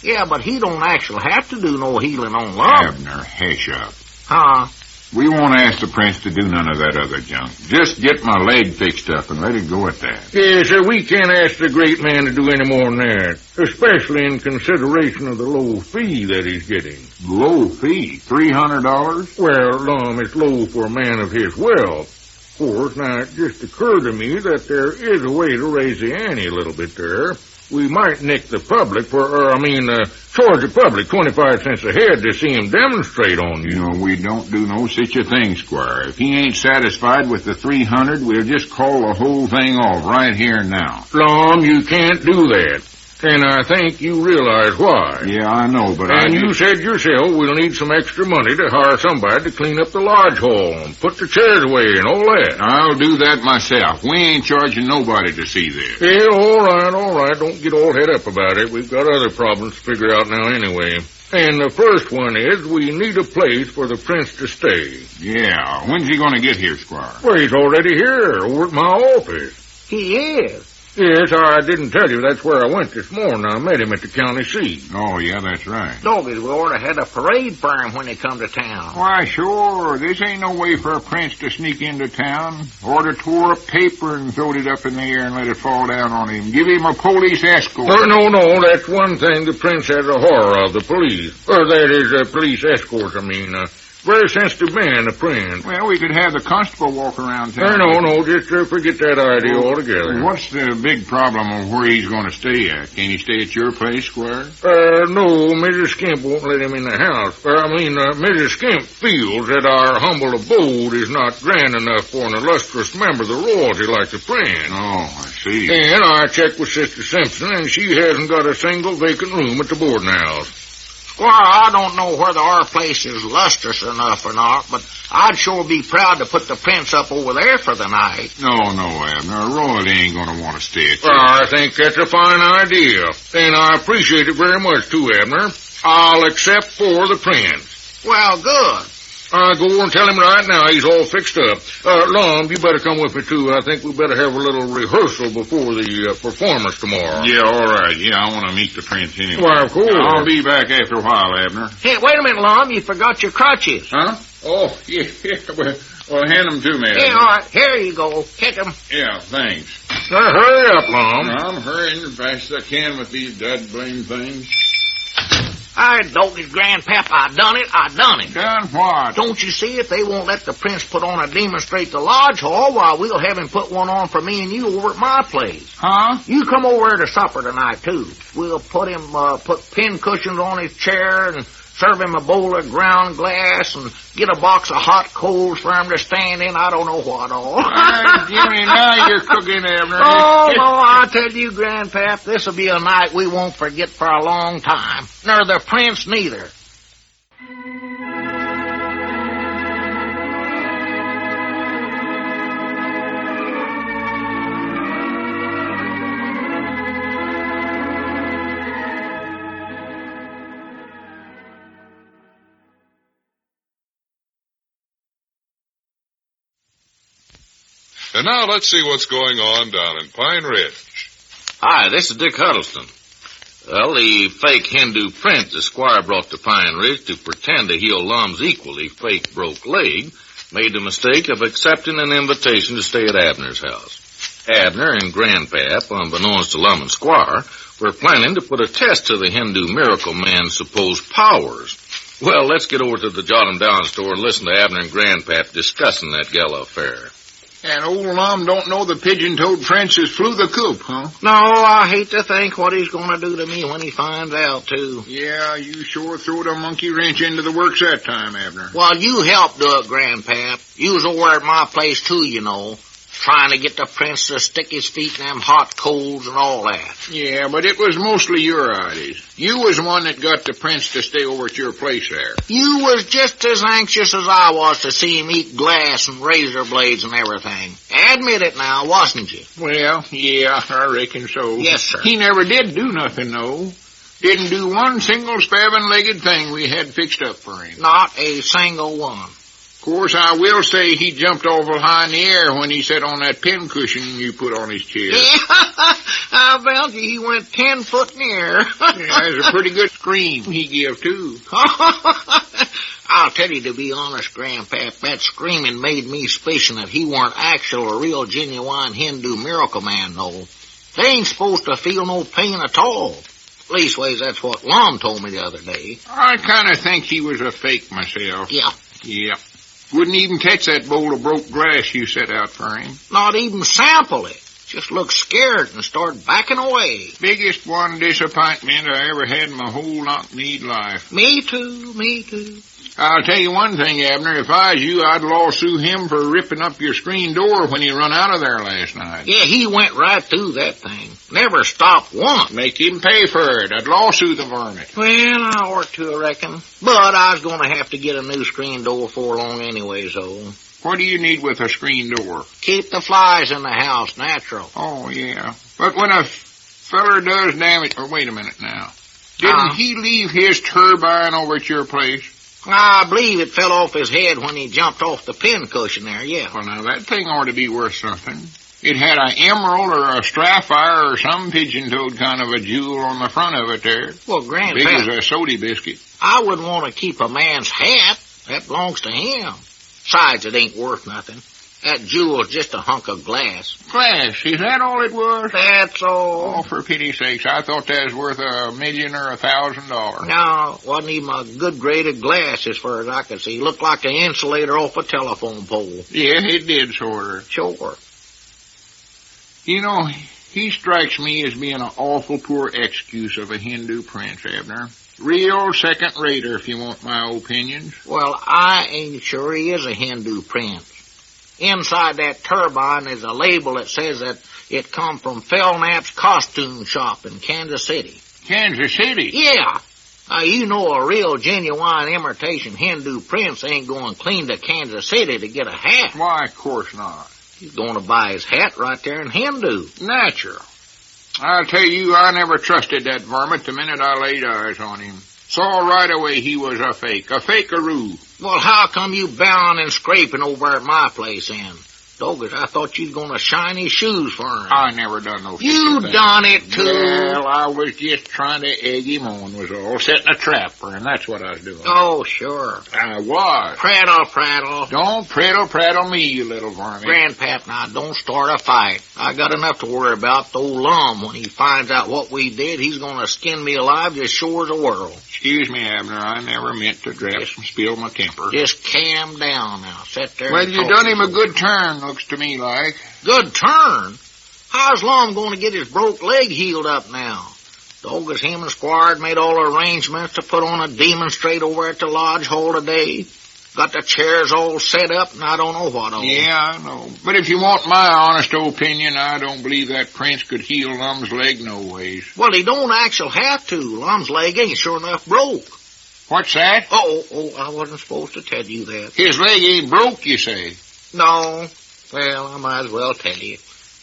Yeah, but he don't actually have to do no healing on Lum. Abner, hush up. Huh? We won't ask the prince to do none of that other junk. Just get my leg fixed up and let it go at that. Yes, sir, we can't ask the great man to do any more than that, especially in consideration of the low fee that he's getting. Low fee? $300? Well, Lum, it's low for a man of his wealth. Of course, now, it just occurred to me that there is a way to raise the ante a little bit there. We might nick the public charge the public 25 cents a head to see him demonstrate on you. You know, we don't do no such a thing, Squire. If he ain't satisfied with the $300, we'll just call the whole thing off right here and now. Lum, you can't do that. And I think you realize why. Yeah, I know, but And you said yourself we'll need some extra money to hire somebody to clean up the lodge hall and put the chairs away and all that. I'll do that myself. We ain't charging nobody to see this. Yeah, all right. Don't get all head up about it. We've got other problems to figure out now anyway. And the first one is we need a place for the prince to stay. Yeah, when's he going to get here, Squire? Well, he's already here, over at my office. He is. Yes, I didn't tell you. That's where I went this morning. I met him at the county seat. Oh, yeah, that's right. Doggies, we ought to had a parade for him when he come to town. Why, sure. This ain't no way for a prince to sneak into town. Or to tore up paper and throw it up in the air and let it fall down on him. Give him a police escort. No, that's one thing the prince has a horror of, the police. Or that is, police escorts, I mean. Very sensitive man, the prince. Well, we could have the constable walk around town. No, just forget that idea altogether. What's the big problem of where he's going to stay at? Can he stay at your place, Squire? No, Mrs. Skimp won't let him in the house. Mrs. Skimp feels that our humble abode is not grand enough for an illustrious member of the royalty like the prince. Oh, I see. And I checked with Sister Simpson, and she hasn't got a single vacant room at the boarding house. Squire, I don't know whether our place is lustrous enough or not, but I'd sure be proud to put the prince up over there for the night. No, Abner. Royalty ain't going to want to stay at you. I think that's a fine idea, and I appreciate it very much, too, Abner. I'll accept for the prince. Well, good. I'll go and tell him right now he's all fixed up. Lum, you better come with me, too. I think we better have a little rehearsal before the performance tomorrow. Yeah, all right. Yeah, I want to meet the prince anyway. Why, of course. I'll be back after a while, Abner. Hey, wait a minute, Lum. You forgot your crutches. Huh? Oh, yeah. Well, hand them to me, Abner. Yeah, all right. Here you go. Take them. Yeah, thanks. Hurry up, Lum. I'm hurrying as fast as I can with these dud-blame things. I don't it, Grandpap. I done it. Done what? Don't you see, if they won't let the prince put on a demon straight to Lodge Hall, why, we'll have him put one on for me and you over at my place. Huh? You come over to supper tonight, too. We'll put him, put pin cushions on his chair and serve him a bowl of ground glass and get a box of hot coals for him to stand in. I don't know what all. Jimmy, now you're cooking, Abner. Oh, no, I tell you, Grandpap, this'll be a night we won't forget for a long time. Nor the prince neither. And now let's see what's going on down in Pine Ridge. Hi, this is Dick Huddleston. Well, the fake Hindu prince the Squire brought to Pine Ridge to pretend to heal Lum's equally fake broke leg made the mistake of accepting an invitation to stay at Abner's house. Abner and Grandpap, unbeknownst to Lum and Squire, were planning to put a test to the Hindu miracle man's supposed powers. Well, let's get over to the Jot 'em Down store and listen to Abner and Grandpap discussing that gala affair. And old Lum don't know the pigeon-toed Francis flew the coop, huh? No, I hate to think what he's going to do to me when he finds out, too. Yeah, you sure throwed a monkey wrench into the works that time, Abner. Well, you helped do it, Grandpap. You was over at my place, too, you know, trying to get the prince to stick his feet in them hot coals and all that. Yeah, but it was mostly your ideas. You was the one that got the prince to stay over at your place there. You was just as anxious as I was to see him eat glass and razor blades and everything. Admit it now, wasn't you? Well, yeah, I reckon so. Yes, sir. He never did do nothing, though. Didn't do one single spavined-legged thing we had fixed up for him. Not a single one. Of course, I will say he jumped awful high in the air when he sat on that pin cushion you put on his chair. I bet you he went 10 foot in the air. Yeah, it was a pretty good scream he gave, too. I'll tell you, to be honest, Grandpap, that screaming made me suspicion that he weren't actual or real genuine Hindu miracle man, though. They ain't supposed to feel no pain at all. Leastways, that's what Lum told me the other day. I kind of think he was a fake myself. Yeah. Yeah. Wouldn't even touch that bowl of broke glass you set out for him. Not even sample it. Just looked scared and started backing away. Biggest one disappointment I ever had in my whole knock-kneed life. Me too. I'll tell you one thing, Abner. If I was you, I'd lawsuit him for ripping up your screen door when he run out of there last night. Yeah, he went right through that thing. Never stopped once. Make him pay for it. I'd lawsuit the varmint. Well, I ought to, I reckon. But I was going to have to get a new screen door before long anyway, so... What do you need with a screen door? Keep the flies in the house natural. Oh, yeah. But when a feller does damage... Or wait a minute now. Didn't he leave his turbine over at your place? I believe it fell off his head when he jumped off the pin cushion there, yeah. Well, now, that thing ought to be worth something. It had an emerald or a sapphire or some pigeon-toed kind of a jewel on the front of it there. Well, Grandpap... Big as a soda biscuit. I wouldn't want to keep a man's hat. That belongs to him. Besides, it ain't worth nothing. That jewel's just a hunk of glass. Glass? Is that all it was? That's all. Oh, for pity's sakes, I thought that was worth $1,000,000 or $1,000. No, wasn't even a good grade of glass as far as I could see. Looked like an insulator off a telephone pole. Yeah, it did, sort of. Sure. You know, he strikes me as being an awful poor excuse of a Hindu prince, Abner. Real second-rater, if you want my opinions. Well, I ain't sure he is a Hindu prince. Inside that turbine is a label that says that it come from Felknap's costume shop in Kansas City. Kansas City? Yeah. You know a real genuine imitation Hindu prince ain't going clean to Kansas City to get a hat. Why, of course not. He's going to buy his hat right there in Hindu. Natural. I'll tell you, I never trusted that varmint the minute I laid eyes on him. Saw right away he was a fakeroo. Well, how come you bowing and scraping over at my place, then? Doggos, I thought you'd gonna shine his shoes for him. I never done no such You thing. done it, too. Well, I was just trying to egg him on, was all. Setting a trap for him, that's what I was doing. Oh, sure. I was. Prattle. Don't prattle me, you little varmint. Grandpap, now, don't start a fight. I got enough to worry about. The old Lum, when he finds out what we did, he's gonna skin me alive just sure as the world. Excuse me, Abner, I never meant to draft and spill my temper. Just calm down now. Sit there. Well, you done him a good turn, looks to me like. Good turn? How's Lum going to get his broke leg healed up now? Doggos, him and Squire had made all arrangements to put on a demonstrate over at the lodge hall today. Got the chairs all set up, and I don't know what all. Yeah, I know. But if you want my honest opinion, I don't believe that prince could heal Lum's leg no ways. Well, he don't actually have to. Lum's leg ain't sure enough broke. What's that? Oh, I wasn't supposed to tell you that. His leg ain't broke, you say? No. Well, I might as well tell you.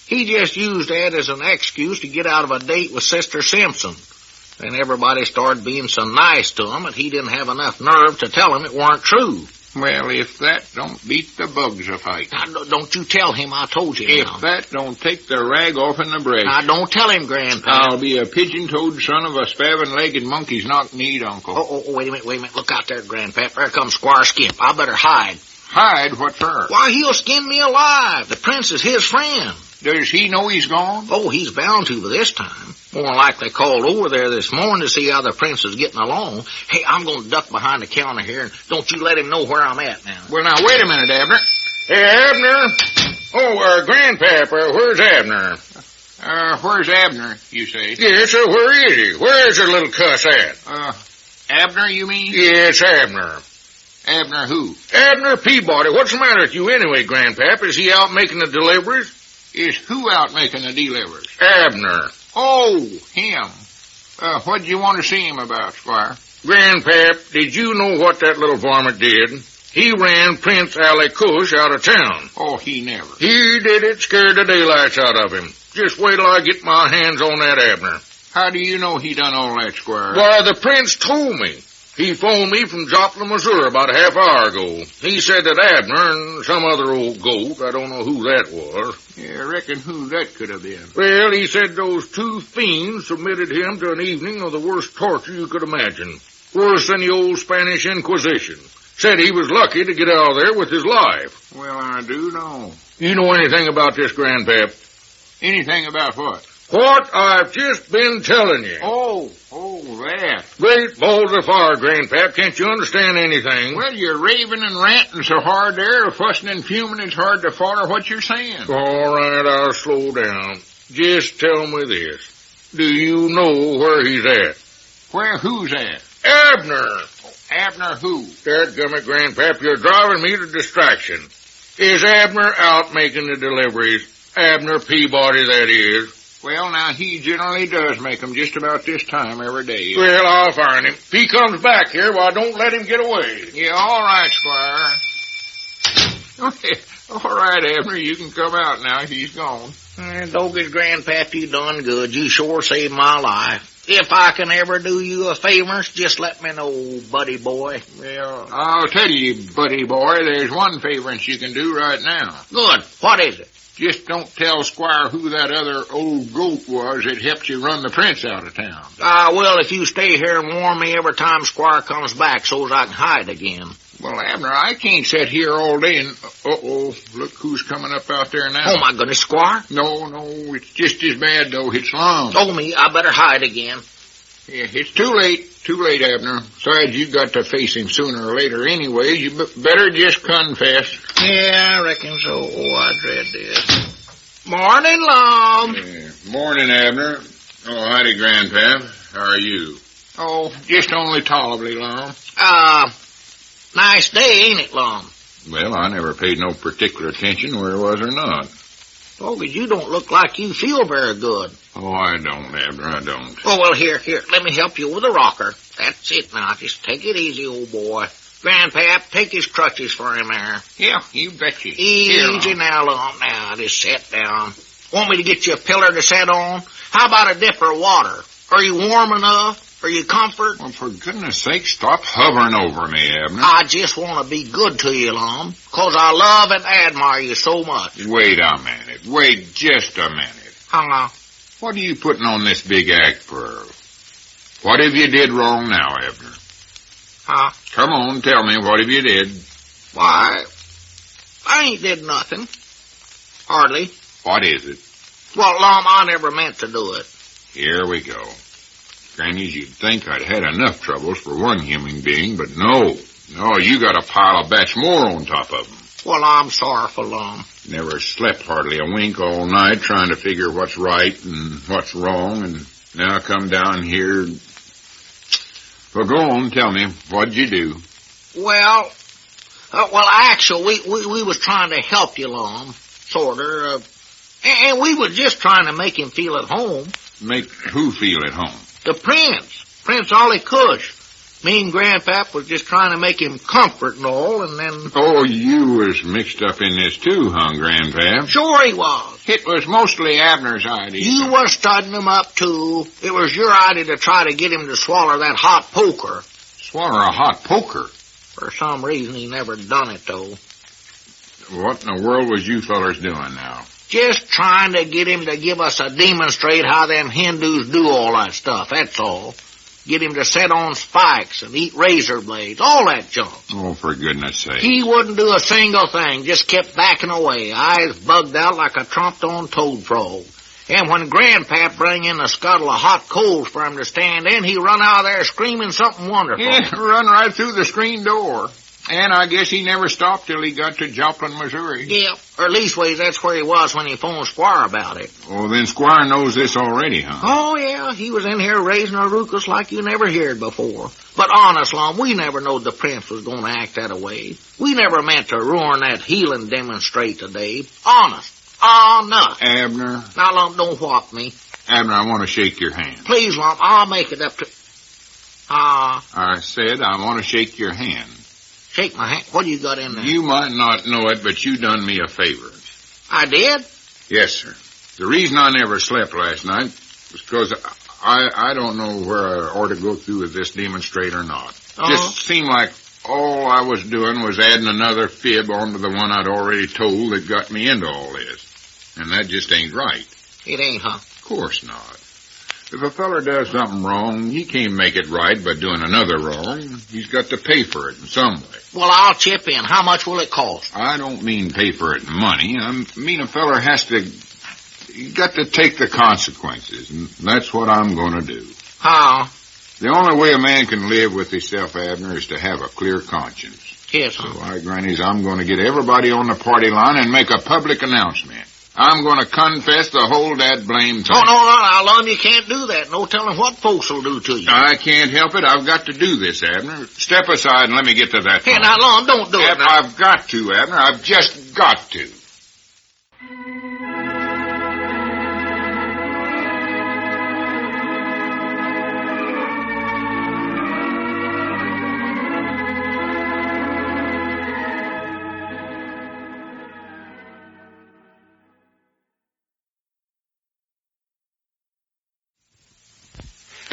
He just used that as an excuse to get out of a date with Sister Simpson. And everybody started being so nice to him that he didn't have enough nerve to tell him it weren't true. Well, if that don't beat the bugs a fight. Now, don't you tell him I told you. If now. that don't take the rag off in the breast. Now, don't tell him, Grandpa. I'll be a pigeon-toed son of a spavin-legged monkey's knock-kneed uncle. Oh, wait a minute. Look out there, Grandpa. There comes Squire Skimp. I better hide. Hide? What for? Why, he'll skin me alive. The prince is his friend. Does he know he's gone? Oh, he's bound to by this time. More like they called over there this morning to see how the prince is getting along. Hey, I'm going to duck behind the counter here, and don't you let him know where I'm at now. Well, now, wait a minute, Abner. Hey, Abner. Oh, Grandpap, where's Abner? Where's Abner, you say? Yes, sir, where is he? Where's the little cuss at? Abner, you mean? Yes, Abner. Abner who? Abner Peabody. What's the matter with you anyway, Grandpap? Is he out making the deliveries? Is who out making the deliveries? Abner. Oh, him. What'd you want to see him about, Squire? Grandpap, did you know what that little varmint did? He ran Prince Kush out of town. Oh, he never. He did it, scared the daylights out of him. Just wait till I get my hands on that Abner. How do you know he done all that, Squire? Why, the prince told me. He phoned me from Joplin, Missouri about a half hour ago. He said that Abner and some other old goat, I don't know who that was. Yeah, I reckon who that could have been. Well, he said those two fiends submitted him to an evening of the worst torture you could imagine. Worse than the old Spanish Inquisition. Said he was lucky to get out of there with his life. Well, I do know. You know anything about this, Grandpap? Anything about what? What I've just been telling you. Oh, that. Great balls of fire, Grandpap. Can't you understand anything? Well, you're raving and ranting so hard there, fussing and fuming, it's hard to follow what you're saying. All right, I'll slow down. Just tell me this. Do you know where he's at? Where who's at? Abner. Abner who? Dadgummit, Grandpap, you're driving me to distraction. Is Abner out making the deliveries? Abner Peabody, that is. Well, now, he generally does make them just about this time every day. Well, I'll find him. If he comes back here, why, don't let him get away. Yeah, all right, Squire. All right, Abner, you can come out now. He's gone. Doggos, Grandpap, you done good. You sure saved my life. If I can ever do you a favor, just let me know, buddy boy. Well, I'll tell you, buddy boy, there's one favor you can do right now. Good. What is it? Just don't tell Squire who that other old goat was that helped you run the prince out of town. Well, if you stay here and warn me every time Squire comes back so's I can hide again. Well, Abner, I can't sit here all day and... Uh-oh, look who's coming up out there now. Oh, my goodness, Squire. No, it's just as bad, though. It's Lum. Oh, me, I better hide again. Yeah, it's too late. Too late, Abner. Besides, you got to face him sooner or later anyway. You better just confess. Yeah, I reckon so. Oh, I dread this. Morning, Lum. Yeah. Morning, Abner. Oh, howdy, Grandpap. How are you? Oh, just only tolerably, Lum. Nice day, ain't it, Lum? Well, I never paid no particular attention where it was or not. Oh, but you don't look like you feel very good. Oh, I don't, Abner, I don't. Oh, well, here, let me help you with a rocker. That's it now. Just take it easy, old boy. Grandpap, take his crutches for him there. Yeah, you betcha. Easy now, Lum. Now, just sit down. Want me to get you a pillar to sit on? How about a dipper of water? Are you warm enough? Are you comfort? Well, for goodness sake, stop hovering over me, Abner. I just want to be good to you, Lum, 'cause I love and admire you so much. Wait a minute. Wait just a minute. Huh? What are you putting on this big act for? What have you did wrong now, Abner? Huh? Come on, tell me, what have you did? Why, I ain't did nothing. Hardly. What is it? Well, Lum, I never meant to do it. Here we go. Grannies, you'd think I'd had enough troubles for one human being, but no. No, you got a pile of batch more on top of them. Well, I'm sorrowful, Lum. Never slept hardly a wink all night trying to figure what's right and what's wrong, and now come down here. Well, go on, tell me, what'd you do? Well, actually, we was trying to help you, Lum, sorta, and we was just trying to make him feel at home. Make who feel at home? The Prince Ollie Kush. Me and Grandpap was just trying to make him comfort and all, and then... Oh, you was mixed up in this too, huh, Grandpap? Sure he was. It was mostly Abner's idea. You was studying him up, too. It was your idea to try to get him to swallow that hot poker. Swallow a hot poker? For some reason, he never done it, though. What in the world was you fellers doing now? Just trying to get him to give us a demonstrate how them Hindus do all that stuff, that's all. Get him to sit on spikes and eat razor blades, all that junk. Oh, for goodness sake. He wouldn't do a single thing, just kept backing away, eyes bugged out like a tromped-on toad frog. And when Grandpap bring in a scuttle of hot coals for him to stand in, he run out of there screaming something wonderful. Yeah, run right through the screen door. And I guess he never stopped till he got to Joplin, Missouri. Yeah, or leastways that's where he was when he phoned Squire about it. Oh, then Squire knows this already, huh? Oh, yeah, he was in here raising a ruckus like you never heard before. But honest, Lum, we never knowed the Prince was going to act that way. We never meant to ruin that healing demonstrate today. Honest. Honest. Abner. Now, Lum, don't whop me. Abner, I want to shake your hand. Please, Lum, I'll make it up to... I said I want to shake your hand. Shake my hand. What do you got in there? You might not know it, but you done me a favor. I did? Yes, sir. The reason I never slept last night was because I don't know where I ought to go through with this demonstrate or not. Just seemed like all I was doing was adding another fib onto the one I'd already told that got me into all this. And that just ain't right. It ain't, huh? Of course not. If a feller does something wrong, he can't make it right by doing another wrong. He's got to pay for it in some way. Well, I'll chip in. How much will it cost? I don't mean pay for it in money. I mean a feller has to... You got to take the consequences, and that's what I'm going to do. How? The only way a man can live with himself, Abner, is to have a clear conscience. Yes, So, Grannies, I'm going to get everybody on the party line and make a public announcement. I'm going to confess the whole that blame thing. Oh, no, Lum, you can't do that. No telling what folks will do to you. I can't help it. I've got to do this, Abner. Step aside and let me get to that Hey, point. now, Lum, don't do Abner, it. Now. I've got to, Abner. I've just got to.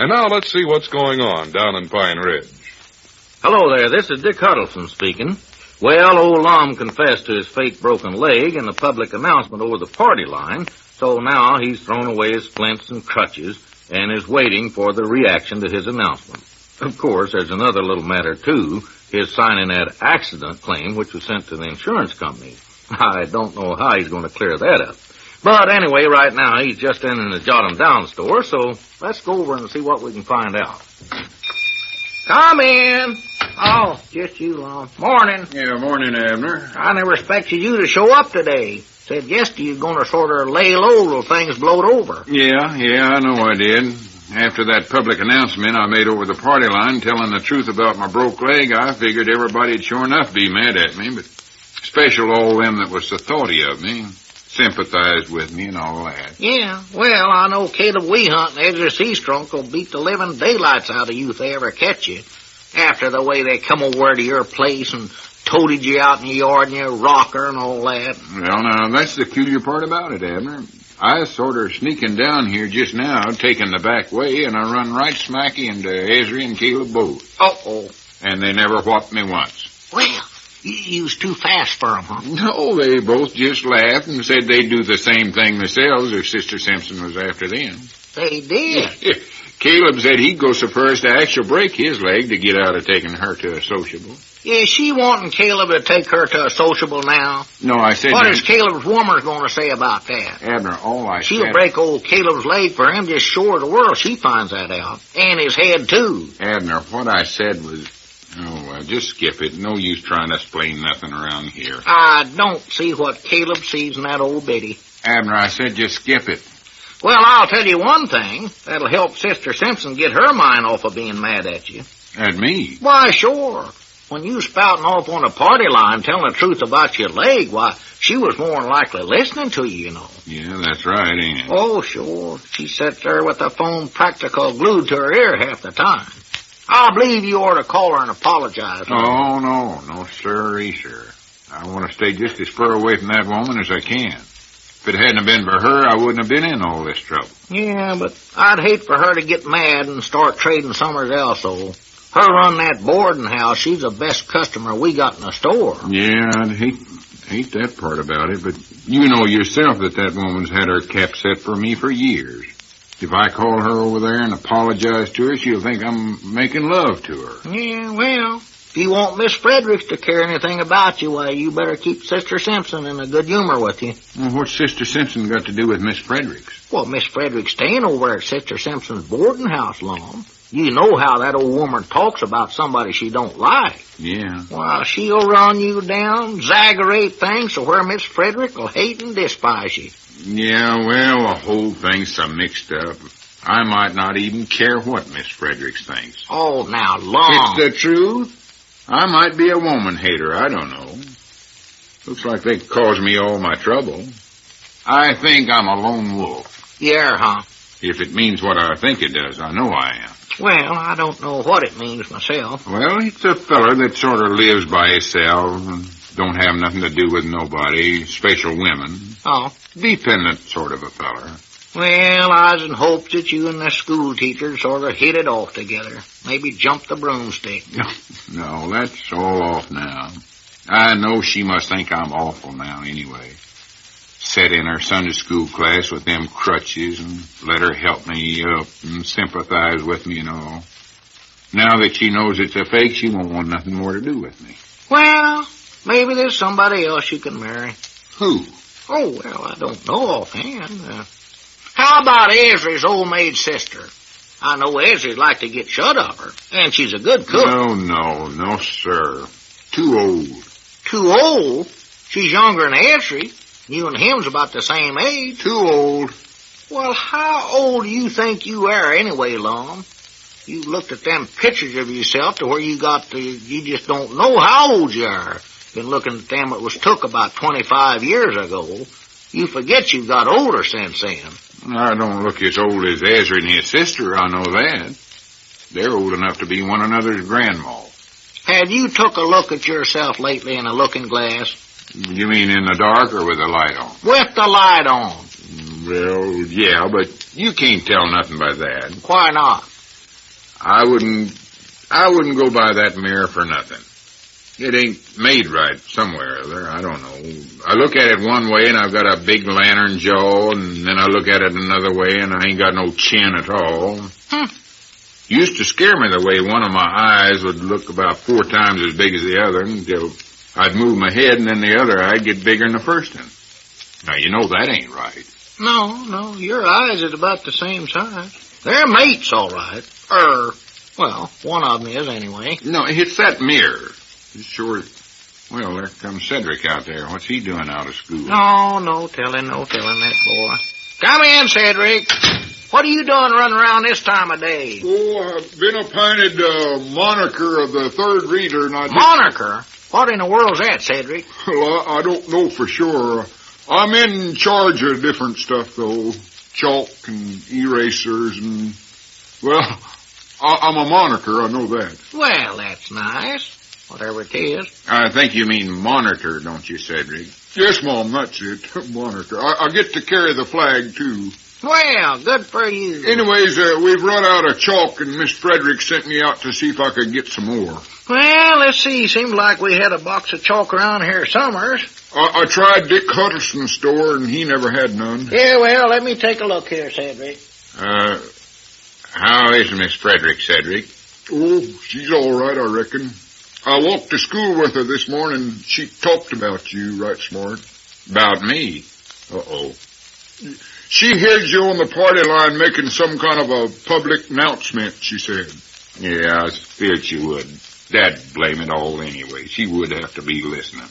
And now let's see what's going on down in Pine Ridge. Hello there, this is Dick Huddleston speaking. Well, old Lum confessed to his fake broken leg in the public announcement over the party line, so now he's thrown away his splints and crutches and is waiting for the reaction to his announcement. Of course, there's another little matter, too. His signing that accident claim, which was sent to the insurance company. I don't know how he's going to clear that up. But anyway, right now, he's just in the Jot 'em Down store, so let's go over and see what we can find out. Come in. Oh, just you, Lum. Morning. Yeah, morning, Abner. I never expected you to show up today. Said yesterday you're going to sort of lay low till things blowed over. Yeah, I know I did. After that public announcement I made over the party line telling the truth about my broke leg, I figured everybody'd sure enough be mad at me, but special all them that was so thoughty of me, sympathized with me and all that. Yeah, well, I know Caleb Weehunt and Ezra Seastrunk will beat the living daylights out of you if they ever catch you. After the way they come over to your place and toted you out in the yard in your rocker and all that. Well, now, that's the peculiar part about it, Abner. I was sort of sneaking down here just now, taking the back way, and I run right smacky into Ezra and Caleb both. Uh-oh. And they never whopped me once. Well, you was too fast for 'em, huh? No, they both just laughed and said they'd do the same thing themselves if Sister Simpson was after them. They did? Caleb said he'd go so far as to actually break his leg to get out of taking her to a sociable. Is she wanting Caleb to take her to a sociable now? No, I said... What is Caleb's woman going to say about that? Abner, all I said... She'll break old Caleb's leg for him just sure of the world. She finds that out. And his head, too. Abner, what I said was... Oh, well, just skip it. No use trying to explain nothing around here. I don't see what Caleb sees in that old biddy. Abner, I said just skip it. Well, I'll tell you one thing. That'll help Sister Simpson get her mind off of being mad at you. At me? Why, sure. When you spouting off on a party line telling the truth about your leg, why, she was more than likely listening to you, you know. Yeah, that's right, ain't it? Oh, sure. She sat there with the phone practical glued to her ear half the time. I believe you ought to call her and apologize. Oh, no, sirree, sir. I want to stay just as far away from that woman as I can. If it hadn't been for her, I wouldn't have been in all this trouble. Yeah, but I'd hate for her to get mad and start trading somewhere else, so... Her run that boarding house, she's the best customer we got in the store. Yeah, I'd hate that part about it, but you know yourself that woman's had her cap set for me for years. If I call her over there and apologize to her, she'll think I'm making love to her. Yeah, well, if you want Miss Fredericks to care anything about you, why, you better keep Sister Simpson in a good humor with you. Well, what's Sister Simpson got to do with Miss Fredericks? Well, Miss Fredericks staying over at Sister Simpson's boarding house, Lum. You know how that old woman talks about somebody she don't like. Yeah. Well, she'll run you down, exaggerate things so where Miss Frederick will hate and despise you. Yeah, well, the whole thing's so mixed up. I might not even care what Miss Fredericks thinks. Oh, now, Lum. It's the truth. I might be a woman hater, I don't know. Looks like they caused me all my trouble. I think I'm a lone wolf. Yeah, huh? If it means what I think it does, I know I am. Well, I don't know what it means myself. Well, it's a feller that sort of lives by himself and don't have nothing to do with nobody, special women. Oh. Dependent sort of a feller. Well, I was in hopes that you and the school teacher sort of hit it off together. Maybe jump the broomstick. No, that's all off now. I know she must think I'm awful now anyway. Sat in her Sunday school class with them crutches and let her help me up and sympathize with me and all. Now that she knows it's a fake, she won't want nothing more to do with me. Well, maybe there's somebody else you can marry. Who? Oh, well, I don't know offhand. How about Ezra's old maid sister? I know Ezra'd like to get shut of her, and she's a good cook. No, sir. Too old. Too old? She's younger than Ezra. You and him's about the same age. Too old. Well, how old do you think you are anyway, Lum? You looked at them pictures of yourself to where you just don't know how old you are. Been looking at them that was took about 25 years ago. You forget you've got older since then. I don't look as old as Ezra and his sister, I know that. They're old enough to be one another's grandma. Have you took a look at yourself lately in a looking glass? You mean in the dark or with the light on? With the light on. Well, yeah, but you can't tell nothing by that. Why not? I wouldn't go by that mirror for nothing. It ain't made right somewhere or other. I don't know. I look at it one way and I've got a big lantern jaw, and then I look at it another way and I ain't got no chin at all. Used to scare me the way one of my eyes would look about 4 times as big as the other until I'd move my head and then the other eye'd get bigger than the first one. Now, you know that ain't right. No, your eyes is about the same size. They're mates, all right. Well, one of them is anyway. No, it's that mirror. It's sure. Well, there comes Cedric out there. What's he doing out of school? No telling that boy. Come in, Cedric. What are you doing running around this time of day? Oh, I've been appointed moniker of the third reader, and Moniker? What in the world's that, Cedric? Well, I don't know for sure. I'm in charge of different stuff, though. Chalk and erasers and... Well, I'm a moniker, I know that. Well, that's nice. Whatever it is. I think you mean monitor, don't you, Cedric? Yes, Mom, that's it. Moniker. I get to carry the flag, too. Well, good for you. Anyways, we've run out of chalk, and Miss Frederick sent me out to see if I could get some more. Well, let's see. Seemed like we had a box of chalk around here summers. I tried Dick Huddleston's store, and he never had none. Yeah, well, let me take a look here, Cedric. How is Miss Frederick, Cedric? Oh, she's all right, I reckon. I walked to school with her this morning. She talked about you right smart. About me? Uh-oh. She heard you on the party line making some kind of a public announcement, she said. Yeah, I feared she would. Dad blame it all anyway. She would have to be listening.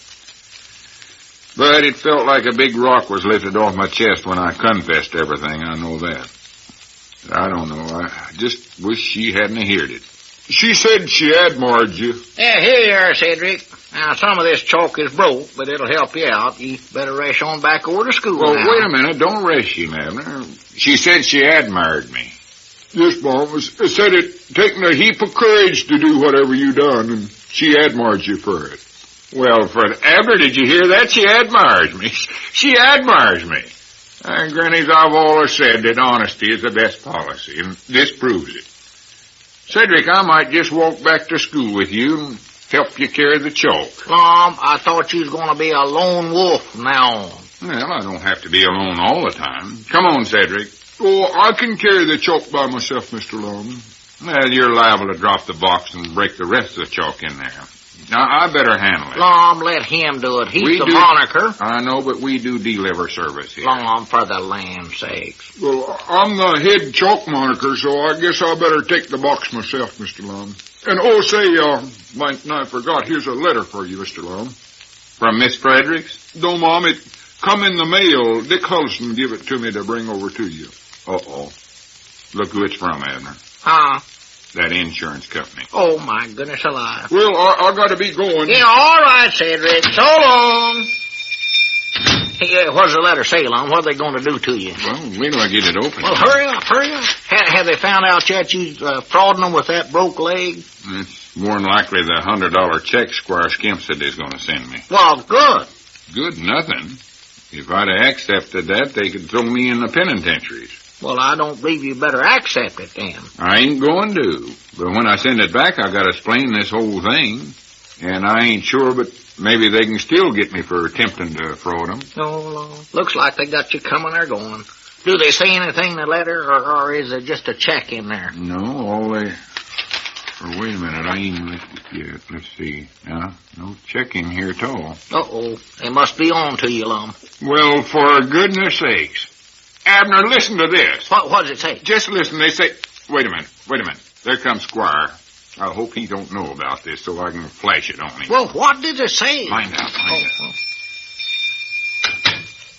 But it felt like a big rock was lifted off my chest when I confessed everything, I know that. I don't know, I just wish she hadn't heard it. She said she admired you. Yeah, here you are, Cedric. Now, some of this chalk is broke, but it'll help you out. You better rush on back over to school Well, now. wait a minute. Don't rush him, Abner. She said she admired me. Yes, Mom. It said it taken a heap of courage to do whatever you done, and she admired you for it. Well, Abner, did you hear that? She admires me. She admires me. Grannies, I've always said that honesty is the best policy, and this proves it. Cedric, I might just walk back to school with you and help you carry the chalk. Mom, I thought you was going to be a lone wolf from now on. Well, I don't have to be alone all the time. Come on, Cedric. Oh, I can carry the chalk by myself, Mr. Lum. Well, you're liable to drop the box and break the rest of the chalk in there. Now, I better handle it. Lom, let him do it. He's the moniker. I know, but we do deliver service here. Lom, for the lamb's sakes. Well, I'm the head chalk moniker, so I guess I better take the box myself, Mr. Lum. And I forgot, here's a letter for you, Mr. Lum. From Miss Fredericks? No, Mom, it come in the mail. Dick Huddleston give it to me to bring over to you. Uh-oh. Look who it's from, Abner. Huh? That insurance company. Oh, my goodness alive. Well, I gotta be going. Yeah, all right, Cedric. So long. Hey, what does the letter say, Lum? What are they going to do to you? Well, wait till I get it open. Well, hurry up. Have they found out yet you frauding them with that broke leg? It's more than likely the $100 check Squire Skimpstead is going to send me. Well, good. Good nothing. If I'd have accepted that, they could throw me in the penitentiaries. Well, I don't believe you better accept it, then. I ain't going to. But when I send it back, I got to explain this whole thing. And I ain't sure, but maybe they can still get me for attempting to fraud them. Oh, looks like they got you coming or going. Do they say anything in the letter, or is it just a check in there? No, wait a minute, I ain't looked it yet. Let's see. No check in here at all. Uh-oh, they must be on to you, Lum. Well, for goodness sakes. Abner, listen to this. What does it say? Just listen. They say, wait a minute. There comes Squire. I hope he don't know about this so I can flash it on him. Well, what did it say? Find out.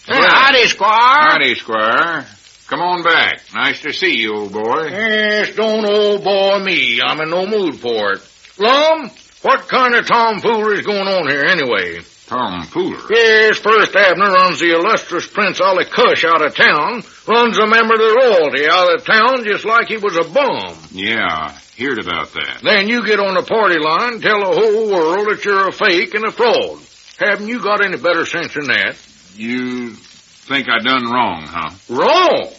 Howdy, Squire. Howdy, Squire. Come on back. Nice to see you, old boy. Yes, don't old boy me. I'm in no mood for it. Lum, what kind of tomfoolery is going on here anyway? Tomfoolery? Yes, first Abner runs the illustrious Prince Ollie Kush out of town, runs a member of the royalty out of town just like he was a bum. Yeah, heard about that. Then you get on the party line, tell the whole world that you're a fake and a fraud. Haven't you got any better sense than that? You think I done wrong, huh? Wrong!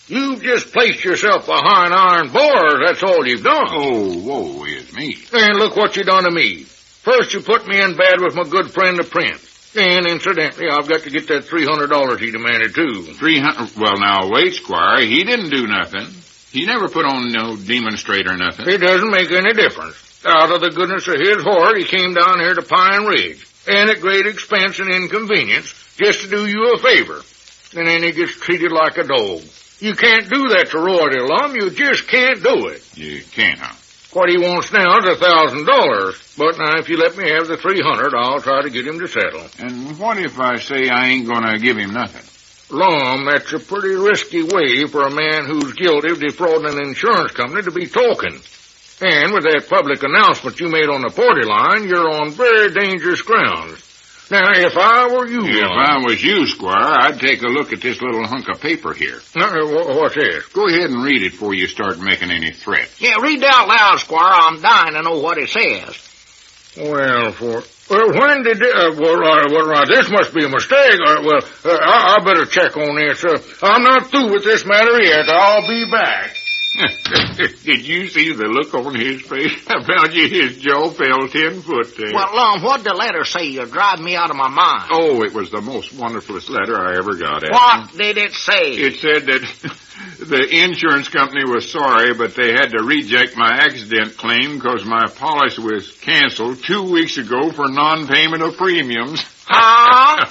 You've just placed yourself behind iron bars, that's all you've done. Oh, woe is me. And look what you done to me. First you put me in bed with my good friend the Prince. And incidentally, I've got to get that $300 he demanded too. 300? Well, now, wait, Squire. He didn't do nothing. He never put on no demonstrator or nothing. It doesn't make any difference. Out of the goodness of his heart, he came down here to Pine Ridge, and at great expense and inconvenience, just to do you a favor. And then he gets treated like a dog. You can't do that to Roy Lum. You just can't do it. You can't, huh? What he wants now is $1,000. But now, if you let me have the $300, I'll try to get him to settle. And what if I say I ain't gonna give him nothing? Lum, that's a pretty risky way for a man who's guilty of defrauding an insurance company to be talking. And with that public announcement you made on the party line, you're on very dangerous grounds. Now, if I were you, If I was you, Squire, I'd take a look at this little hunk of paper here. What's this? Go ahead and read it before you start making any threats. Yeah, read it out loud, Squire. I'm dying to know what it says. Well, when did this must be a mistake. I better check on this. I'm not through with this matter yet. I'll be back. Did you see the look on his face? I found you his jaw fell 10 foot there. Well, Lum, what'd the letter say? You're driving me out of my mind. Oh, it was the most wonderfulest letter I ever got. What did it say? It said that the insurance company was sorry, but they had to reject my accident claim because my policy was canceled 2 weeks ago for non-payment of premiums. Huh?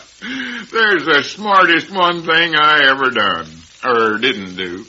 There's the smartest one thing I ever done, or didn't do.